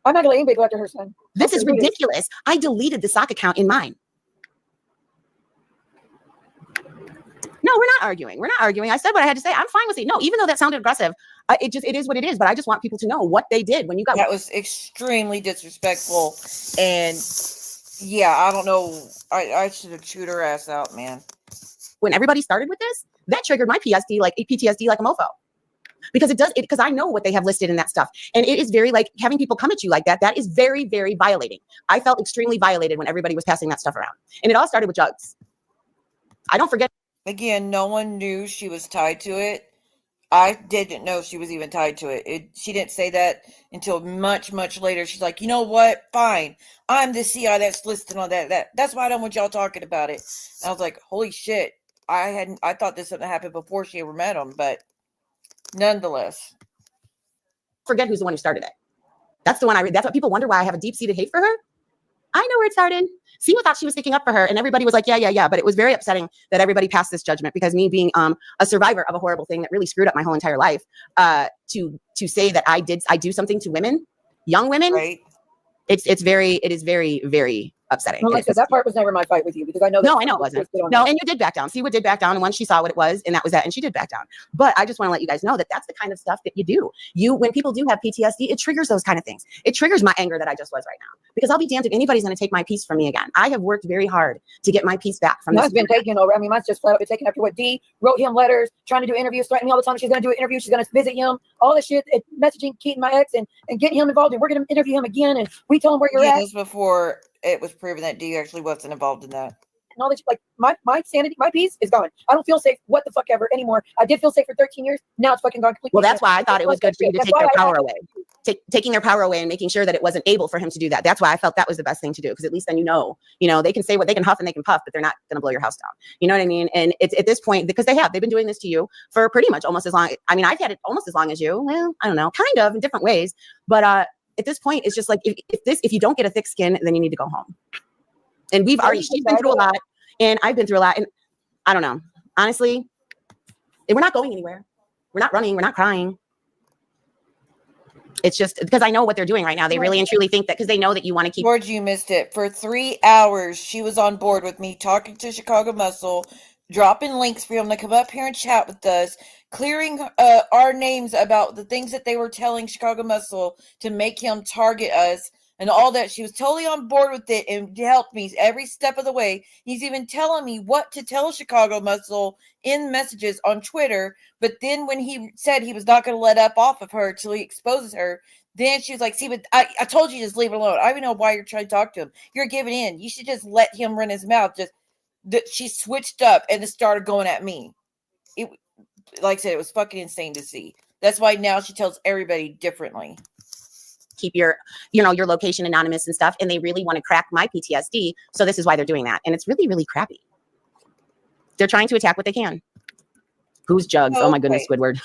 I'm not gonna let anybody go after her son. This is ridiculous. I deleted the sock account in mine. No, we're not arguing. I said what I had to say. I'm fine with it. No, even though that sounded aggressive, it is what it is. But I just want people to know what they did when you got. That was extremely disrespectful, and yeah, I don't know. I should have chewed her ass out, man. When everybody started with this, that triggered my PTSD like a mofo. Because it does, because I know what they have listed in that stuff. And it is very like having people come at you like that. That is very, very violating. I felt extremely violated when everybody was passing that stuff around. And it all started with Jugs. I don't forget. Again, no one knew she was tied to it. I didn't know she was even tied to it. She didn't say that until much, much later. She's like, you know what? Fine. I'm the CI that's listed on that. That's why I don't want y'all talking about it. And I was like, holy shit. I thought this something happened before she ever met him, but nonetheless. Forget who's the one who started it. That's the one I read. That's what people wonder why I have a deep-seated hate for her. I know where it started. Siwa thought she was sticking up for her, and everybody was like, yeah. But it was very upsetting that everybody passed this judgment because me being a survivor of a horrible thing that really screwed up my whole entire life, to say that I do something to women, young women, right? It is very, very upsetting. Well, like I said, that part was never my fight with you because I know. No, I know it wasn't. No, and you did back down. Siwa did back down, and once she saw what it was, and that was that, and she did back down. But I just want to let you guys know that that's the kind of stuff that you do. When people do have PTSD, it triggers those kind of things. It triggers my anger that I just was right now because I'll be damned if anybody's going to take my peace from me again. I have worked very hard to get my peace back from. Mine's been taken over. I mean, mine's just flat out been taken after what D wrote him letters, trying to do interviews, threatening me all the time. She's going to do an interview. She's going to visit him. All this shit, messaging Keaton, my ex, and getting him involved. And we're going to interview him again. And we tell him where you're at. This before it was proven that D actually wasn't involved in that. And all this, like my sanity, my peace is gone. I don't feel safe. What the fuck ever anymore. I did feel safe for 13 years. Now it's fucking gone completely. Well, that's why I thought it was good for you to take their power away. Taking their power away and making sure that it wasn't able for him to do that. That's why I felt that was the best thing to do. Because at least then you know, they can say what they can huff and they can puff, but they're not going to blow your house down. You know what I mean? And it's at this point, because they've been doing this to you for pretty much almost as long. I mean, I've had it almost as long as you. Well, I don't know, kind of in different ways. But at this point, it's just like, if you don't get a thick skin, then you need to go home. And she's been through a lot and I've been through a lot. And I don't know, honestly, we're not going anywhere. We're not running. We're not crying. It's just because I know what they're doing right now. They really and truly think that because they know that you want to keep. George, you missed it. For 3 hours, she was on board with me talking to Chicago Muscle, dropping links for him to come up here and chat with us, clearing our names about the things that they were telling Chicago Muscle to make him target us and all that. She was totally on board with it and helped me every step of the way. He's even telling me what to tell Chicago Muscle in messages on Twitter. But then when he said he was not going to let up off of her till he exposes her, then she was like, see, but I told you just leave it alone. I don't even know why you're trying to talk to him. You're giving in. You should just let him run his mouth. She switched up and it started going at me. Like I said, it was fucking insane to see. That's why now she tells everybody differently. Keep your location anonymous and stuff. And they really want to crack my PTSD. So this is why they're doing that. And it's really, really crappy. They're trying to attack what they can. Who's Jugs? Oh my goodness, Squidward.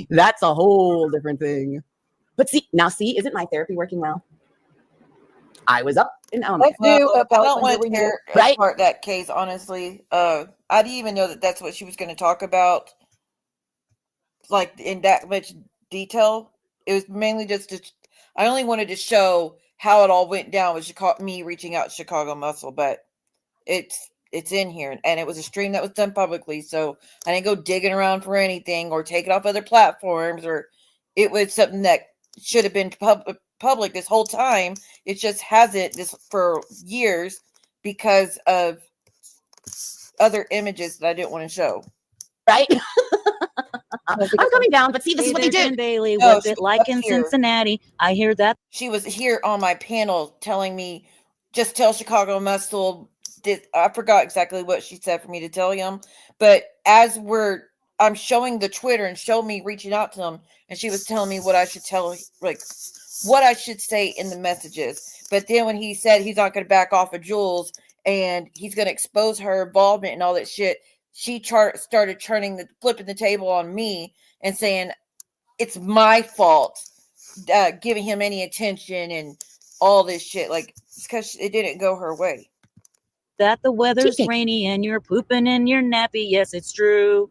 That's a whole different thing. But isn't my therapy working well? I was up in elementary. I don't want to hear apart that case, honestly. I didn't even know that that's what she was going to talk about, like in that much detail. It was mainly just I only wanted to show how it all went down with me reaching out to Chicago Muscle, but it's in here, and it was a stream that was done publicly, so I didn't go digging around for anything or take it off other platforms, or it was something that should have been public this whole time. It just hasn't this for years because of other images that I didn't want to show. Right? I'm coming down, but see, this is what they do. Bailey, No, what's she it like was in here. Cincinnati? I hear that. She was here on my panel telling me, just tell Chicago Muscle. I forgot exactly what she said for me to tell him, but as I'm showing the Twitter and show me reaching out to him, and she was telling me what I should tell, like what I should say in the messages. But then when he said he's not going to back off of Jules and he's going to expose her involvement and all that shit, she started flipping the table on me and saying it's my fault, giving him any attention and all this shit. Like, it's because it didn't go her way. That the weather's rainy and you're pooping in your nappy. Yes, it's true.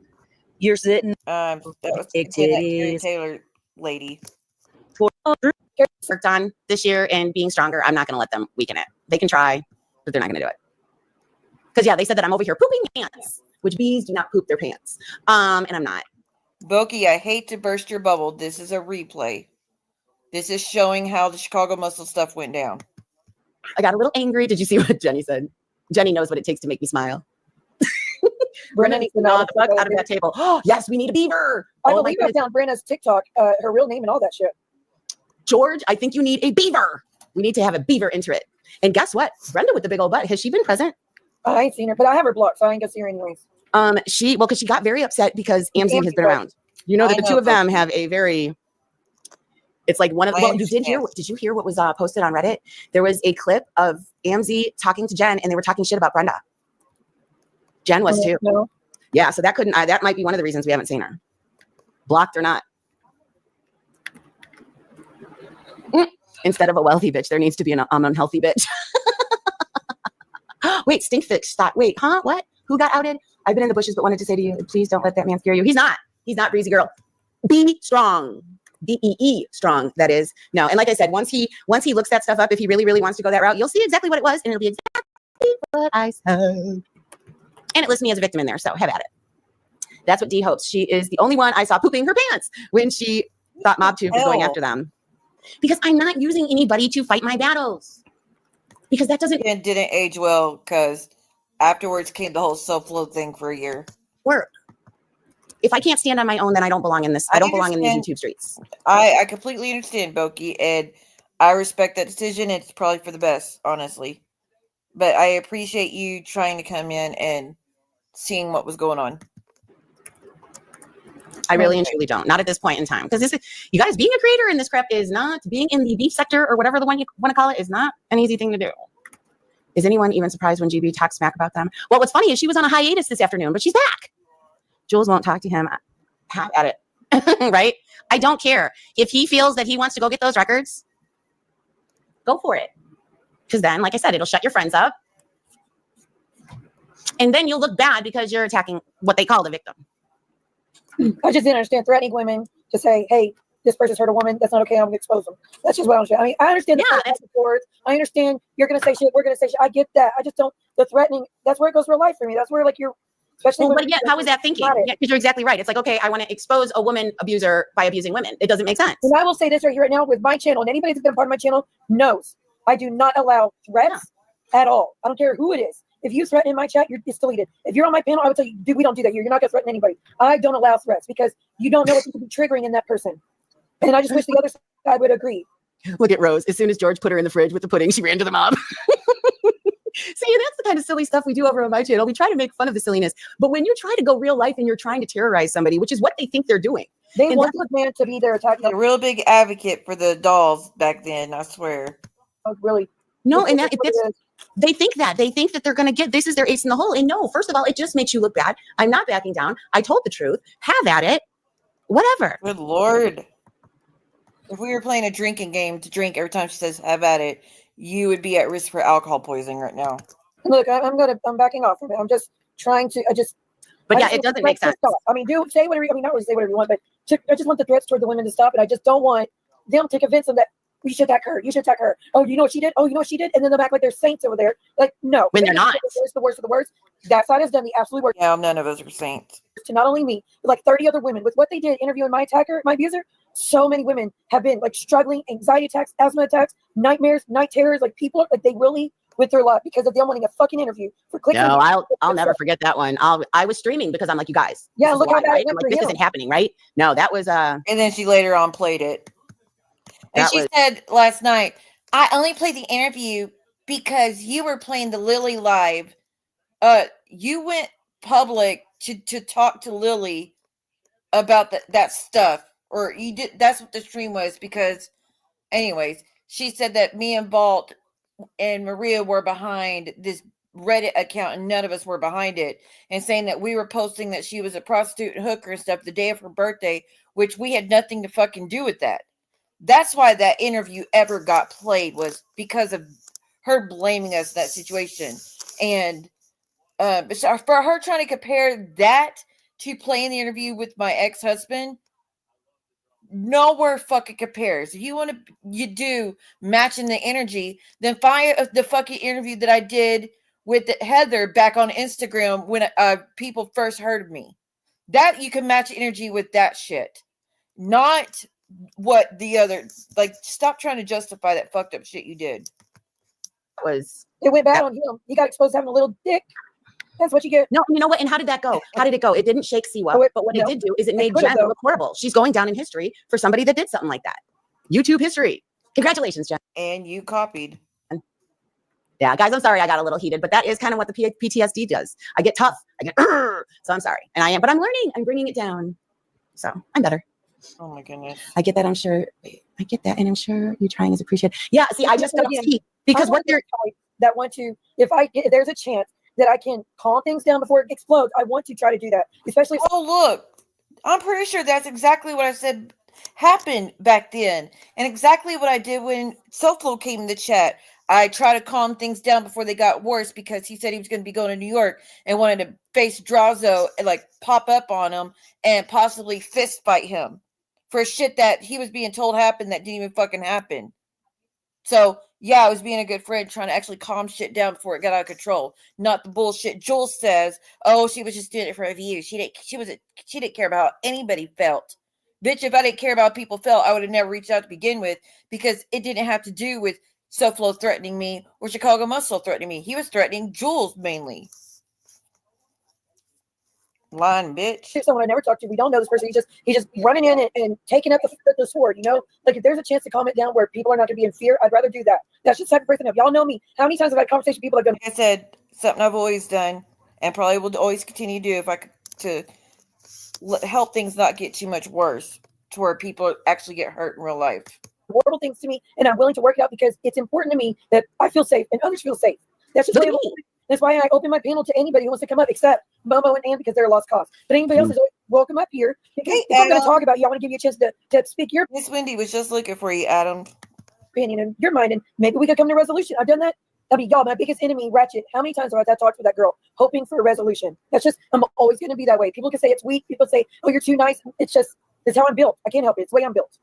You're sitting. That was big that Carrie titties. Taylor lady. Worked on this year and being stronger. I'm not going to let them weaken it. They can try, but they're not going to do it. Because yeah, they said that I'm over here pooping pants, which bees do not poop their pants. And I'm not. Boki, I hate to burst your bubble. This is a replay. This is showing how the Chicago Muscle stuff went down. I got a little angry. Did you see what Jenny said? Jenny knows what it takes to make me smile. Brenda needs to gnaw the fuck out of that table. Oh, yes, we need a beaver. I believe I found Brenna's TikTok, her real name and all that shit. George, I think you need a beaver. We need to have a beaver enter it. And guess what? Brenda with the big old butt, has she been present? I ain't seen her, but I have her blocked, so I ain't gonna see her anyways. Because she got very upset because Amzie has been around. You know that the two of them have a very. It's like one of. Well, you did hear. Did you hear what was posted on Reddit? There was a clip of Amzie talking to Jen, and they were talking shit about Brenda. Jen was too. No. Yeah, so that couldn't. That might be one of the reasons we haven't seen her, blocked or not. Instead of a wealthy bitch, there needs to be an unhealthy bitch. Wait, Stinkfix thought. Wait, huh? What? Who got outed? I've been in the bushes, but wanted to say to you, please don't let that man scare you. He's not. He's not, breezy girl. Be strong. BEE strong. That is no. And like I said, once he looks that stuff up, if he really, really wants to go that route, you'll see exactly what it was, and it'll be exactly what I said. And it lists me as a victim in there, so have at it. That's what Dee hopes. She is the only one I saw pooping her pants when she thought MobTube was going after them. Because I'm not using anybody to fight my battles. Because that didn't age well, because afterwards came the whole self-love thing for a year. Work. If I can't stand on my own, then I don't belong in this. I don't belong in these YouTube streets. I completely understand, Boki, and I respect that decision. It's probably for the best, honestly. But I appreciate you trying to come in and seeing what was going on. I really and truly don't. Not at this point in time. Because this is, you guys, being a creator in this crap is not, being in the beef sector or whatever the one you want to call it is not an easy thing to do. Is anyone even surprised when GB talks smack about them? Well, what's funny is she was on a hiatus this afternoon, but she's back. Jules won't talk to him. Have at it. Right? I don't care. If he feels that he wants to go get those records, go for it. Because then, like I said, it'll shut your friends up. And then you'll look bad because you're attacking what they call the victim. I just didn't understand threatening women to say, hey, this person's hurt a woman. That's not okay. I'm going to expose them. That's just what I don't understand. I mean, I understand the words. I understand you're going to say shit. We're going to say shit. I get that. I just don't, the threatening, that's where it goes real life for me. That's where, like, you're, especially. Well, but yeah, how is that thinking? Yeah, because you're exactly right. It's like, okay, I want to expose a woman abuser by abusing women. It doesn't make sense. And I will say this right here, right now, with my channel, and anybody that's been a part of my channel knows I do not allow threats at all. I don't care who it is. If you threaten in my chat, it's deleted. If you're on my panel, I would tell you, dude, we don't do that here. You're not going to threaten anybody. I don't allow threats because you don't know what you could be triggering in that person. And I just wish the other side would agree. Look at Rose. As soon as George put her in the fridge with the pudding, she ran to the mob. See, that's the kind of silly stuff we do over on my channel. We try to make fun of the silliness. But when you try to go real life and you're trying to terrorize somebody, which is what they think they're doing. They want this man to be there attacking. A real big advocate for the dolls back then, I swear. Oh, really? No, and they think that they're going to get, this is their ace in the hole. And no, first of all, it just makes you look bad. I'm not backing down. I told the truth. Have at it. Whatever. Good Lord. If we were playing a drinking game to drink every time she says, have at it, you would be at risk for alcohol poisoning right now. Look, I'm backing off from it. I'm just trying to, But yeah, it doesn't make sense. I mean, say whatever, not really say whatever you want, but I just want the threats toward the women to stop. And I just don't want them to convince them that You should attack her. You should attack her. Oh, you know what she did? Oh, you know what she did? And then they'll act like they're saints over there. Like, no. When they're not. The worst of the worst. That side has done the absolute worst. Yeah, none of us are saints. To not only me, but like 30 other women. With what they did interviewing my attacker, my abuser, so many women have been like struggling, anxiety attacks, asthma attacks, nightmares, night terrors. Like people, like they really with their life because of them wanting a fucking interview for clicks. No, I'll never forget that one. I was streaming because I'm like, you guys. Yeah, look how bad right? it went I'm like, for this him. isn't happening, right? No, that was And then she later on played it. And That she was- said last night, I only played the interview because you were playing the Lily live. You went public to talk to Lily about that stuff. Or you did. That's what the stream was because anyways, she said that me and Balt and Maria were behind this Reddit account and none of us were behind it, and saying that we were posting that she was a prostitute and hooker and stuff the day of her birthday, which we had nothing to fucking do with that. That's why that interview ever got played, was because of her blaming us in that situation. And for her trying to compare that to playing the interview with my ex-husband, nowhere fucking compares. If you want to, you do matching the energy, then find the fucking interview that I did with Heather back on Instagram when people first heard of me. That you can match energy with that shit, not what the other. Like, stop trying to justify that fucked up shit you did. It went bad on him. He got exposed having a little dick. That's what you get. No, you know what? And how did that go? How did it go? It didn't shake Siwa, but what it did do is it made Jen look horrible. She's going down in history for somebody that did something like that. YouTube history. Congratulations, Jen. And you copied. Yeah, guys, I'm sorry I got a little heated, but that is kind of what the PTSD does. I get tough. I get, so I'm sorry. And I am, but I'm learning. I'm bringing it down. So I'm better. Oh my goodness. I get that. I'm sure. I get that. And I'm sure you trying is appreciated. Yeah. See, I just don't see because what they're that want to, if there's a chance that I can calm things down before it explodes, I want to try to do that. Especially if look, I'm pretty sure that's exactly what I said happened back then. And exactly what I did when Soflo came in the chat. I tried to calm things down before they got worse because he said he was going to be going to New York and wanted to face Drazo and like pop up on him and possibly fist fight him for shit that he was being told happened that didn't even fucking happen. So yeah, I was being a good friend trying to actually calm shit down before it got out of control. Not the bullshit Jules says, oh, she was just doing it for a view. She didn't care about how anybody felt. Bitch, if I didn't care about how people felt, I would have never reached out to begin with because it didn't have to do with Soflo threatening me or Chicago Muscle threatening me. He was threatening Jules mainly. Lying bitch. Someone I never talked to, we don't know this person. He's just running in and taking up the sword. You know, like if there's a chance to calm it down where people are not going to be in fear, I'd rather do that. That's just the type of person. Y'all know me. How many times have I had conversations with people that go? Like I said, something I've always done and probably will always continue to do if I could to help things not get too much worse to where people actually get hurt in real life. Horrible things to me, and I'm willing to work it out because it's important to me that I feel safe and others feel safe. That's just me. That's why I open my panel to anybody who wants to come up, except Momo and Ann because they're a lost cause. But anybody else is welcome up here. Because if I'm going to talk about you, I want to give you a chance to speak your. Miss Wendy was just looking for you, Adam. Opinion and your mind, and maybe we could come to a resolution. I've done that. I mean, y'all, my biggest enemy, Ratchet. How many times have I talked with that girl, hoping for a resolution? That's just, I'm always going to be that way. People can say it's weak. People say, oh, you're too nice. It's how I'm built. I can't help it. It's the way I'm built.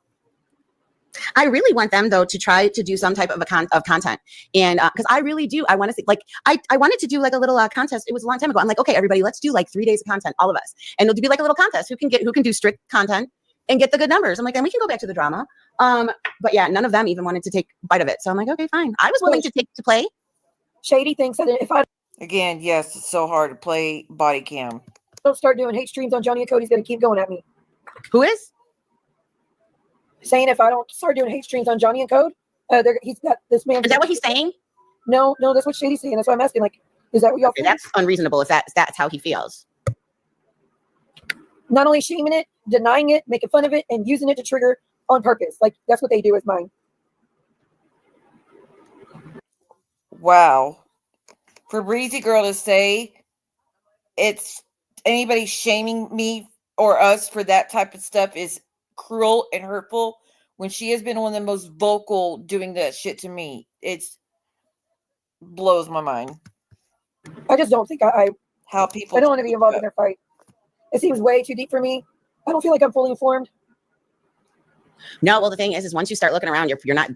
I really want them though to try to do some type of content, and because I really do, I want to see like I wanted to do like a little contest. It was a long time ago. I'm like, okay, everybody, let's do like 3 days of content, all of us, and it'll be like a little contest. Who can do strict content and get the good numbers? I'm like, then we can go back to the drama. But yeah, none of them even wanted to take a bite of it. So I'm like, okay, fine. I was willing to play. Shady thinks that if I again, yes, it's so hard to play body cam. don't start doing hate streams on Johnny and Cody's going to keep going at me. Who is? Saying if I don't start doing hate streams on Johnny and Code, he's got this man. Is that what he's saying? No, that's what Shady's saying. That's why I'm asking. Like, is that what y'all? Okay, that's unreasonable. If that's how he feels. Not only shaming it, denying it, making fun of it, and using it to trigger on purpose. Like that's what they do with mine. Wow, for Breezy Girl to say it's anybody shaming me or us for that type of stuff is cruel and hurtful when she has been one of the most vocal doing that shit to me. It's blows my mind. I just don't think how people. I don't want to be involved in their fight. It seems way too deep for me. I don't feel like I'm fully informed. No, well, the thing is once you start looking around, you're not.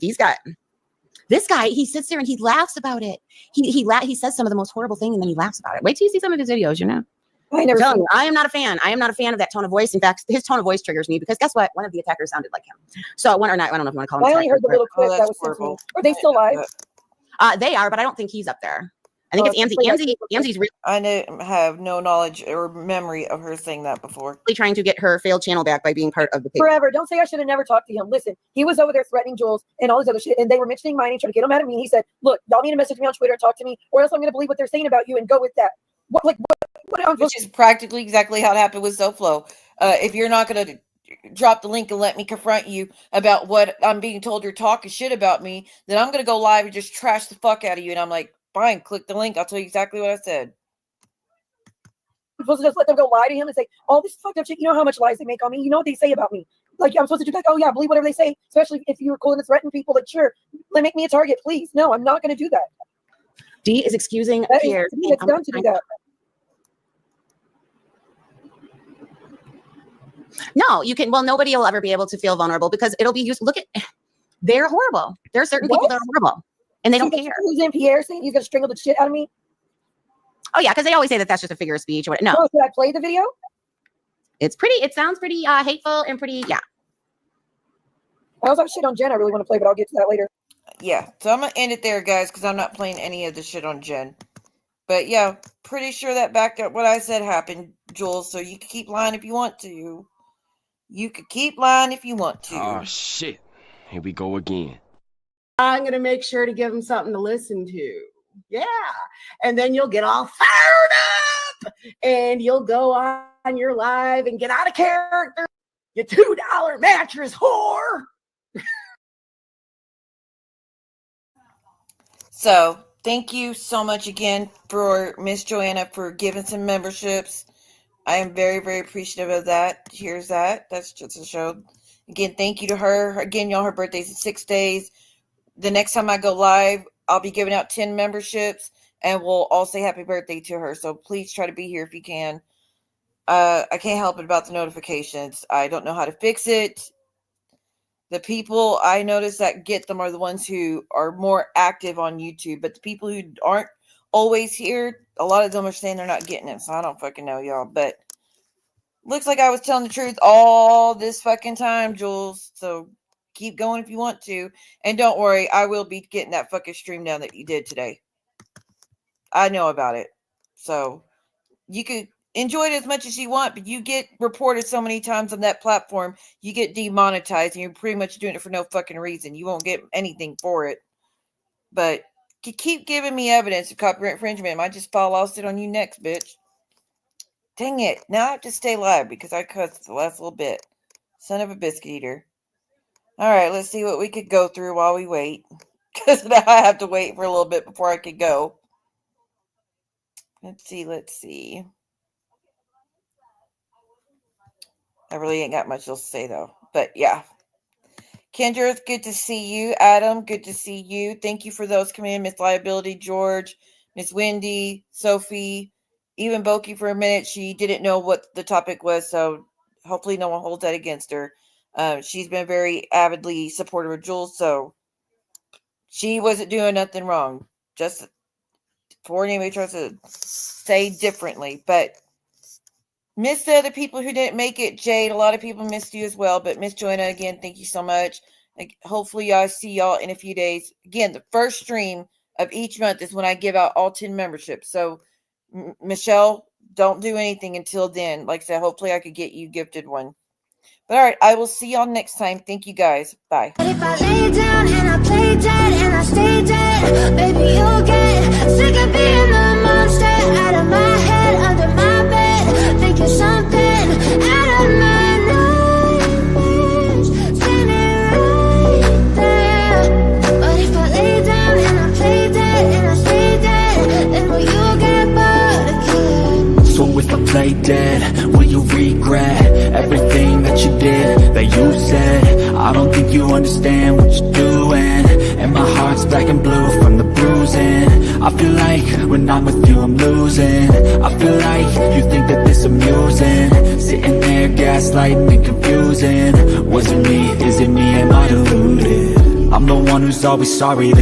This guy, he sits there and he laughs about it. He says some of the most horrible things and then he laughs about it. Wait till you see some of his videos, you know. I am not a fan. I am not a fan of that tone of voice. In fact, his tone of voice triggers me because guess what? One of the attackers sounded like him. So one or not, I don't know if you want to call him. I only heard the little clip that was sent to me. Are they still live? They are, but I don't think he's up there. I think it's Angie. Angie's really. I have no knowledge or memory of her saying that before. Trying to get her failed channel back by being part of the page. Forever. Don't say I should have never talked to him. Listen, he was over there threatening Jules and all this other shit, and they were mentioning mine and trying to get him mad at me. And he said, "Look, y'all need to message me on Twitter and talk to me, or else I'm going to believe what they're saying about you and go with that." Which is practically exactly how it happened with SoFlo. If you're not going to drop the link and let me confront you about what I'm being told you're talking shit about me, then I'm going to go live and just trash the fuck out of you. And I'm like, fine, click the link. I'll tell you exactly what I said. I'm supposed to just let them go lie to him and say, all this fucked up shit. You know how much lies they make on me. You know what they say about me. Like, I'm supposed to do that. Oh, yeah, believe whatever they say, especially if you're cool and threaten people. Like, sure, make me a target, please. No, I'm not going to do that. D is excusing Pierre. It's done to do that. No, you can. Well, nobody will ever be able to feel vulnerable because it'll be used. Look at, they're horrible. There are certain people that are horrible and they don't care. Who's in Pierre saying he's going to strangle the shit out of me? Oh, yeah, because they always say that that's just a figure of speech. Or what. No. Oh, should I play the video? It's pretty. It sounds pretty hateful and pretty, yeah. I also have shit on Jen I really want to play, but I'll get to that later. Yeah, so I'm going to end it there, guys, because I'm not playing any of the shit on Jen. But yeah, pretty sure that backed up what I said happened, Jules, so you can keep lying if you want to. You could keep lying if you want to. Oh, shit. Here we go again. I'm going to make sure to give them something to listen to. Yeah. And then you'll get all fired up and you'll go on your live and get out of character. You $2 mattress whore. So thank you so much again for Miss Joanna for giving some memberships. I am very, very appreciative of that. Here's that. That's just a show. Again, thank you to her. Again, y'all, her birthday's in 6 days. The next time I go live, I'll be giving out 10 memberships, and we'll all say happy birthday to her. So please try to be here if you can. I can't help it about the notifications. I don't know how to fix it. The people I notice that get them are the ones who are more active on YouTube. But the people who aren't always here, a lot of them are saying they're not getting it. So I don't fucking know, y'all. But looks like I was telling the truth all this fucking time, Jules. So keep going if you want to. And don't worry, I will be getting that fucking stream down that you did today. I know about it. So you could enjoy it as much as you want, but you get reported so many times on that platform, you get demonetized, and you're pretty much doing it for no fucking reason. You won't get anything for it. But keep giving me evidence of copyright infringement. I just file lawsuit on you next, bitch. Dang it. Now I have to stay live because I cussed the last little bit. Son of a biscuit eater. All right, let's see what we could go through while we wait. Because now I have to wait for a little bit before I could go. Let's see. I really ain't got much else to say, though. But, yeah. Kendra, it's good to see you. Adam, good to see you. Thank you for those coming in. Miss Liability, George, Miss Wendy, Sophie, even Boki for a minute. She didn't know what the topic was, so hopefully no one holds that against her. She's been very avidly supportive of Jules, so she wasn't doing nothing wrong. Just before anybody tries to say differently. But missed the other people who didn't make it, Jade. A lot of people missed you as well. But Miss Joanna, again, thank you so much. Hopefully, I'll see y'all in a few days. Again, the first stream of each month is when I give out all 10 memberships. So, Michelle, don't do anything until then. Like I said, hopefully I could get you gifted one. But all right, I will see y'all next time. Thank you guys. Bye. But if I lay down and I play dead and I stay dead, baby, you'll get sick of being the monster out of my head, under my bed, thinking something out of my nightmares, standing right there. But if I lay down and I play dead and I stay dead, then will you get bored of killing? So if I play dead, will you regret everything that you did, that you said? I don't think you understand what you're doing, and my heart's black and blue from the bruising. I feel like when I'm with you I'm losing. I feel like you think that this amusing, sitting there gaslighting and confusing. understand? Was it me? Is it me? Am I deluded? I'm the one who's always sorry. The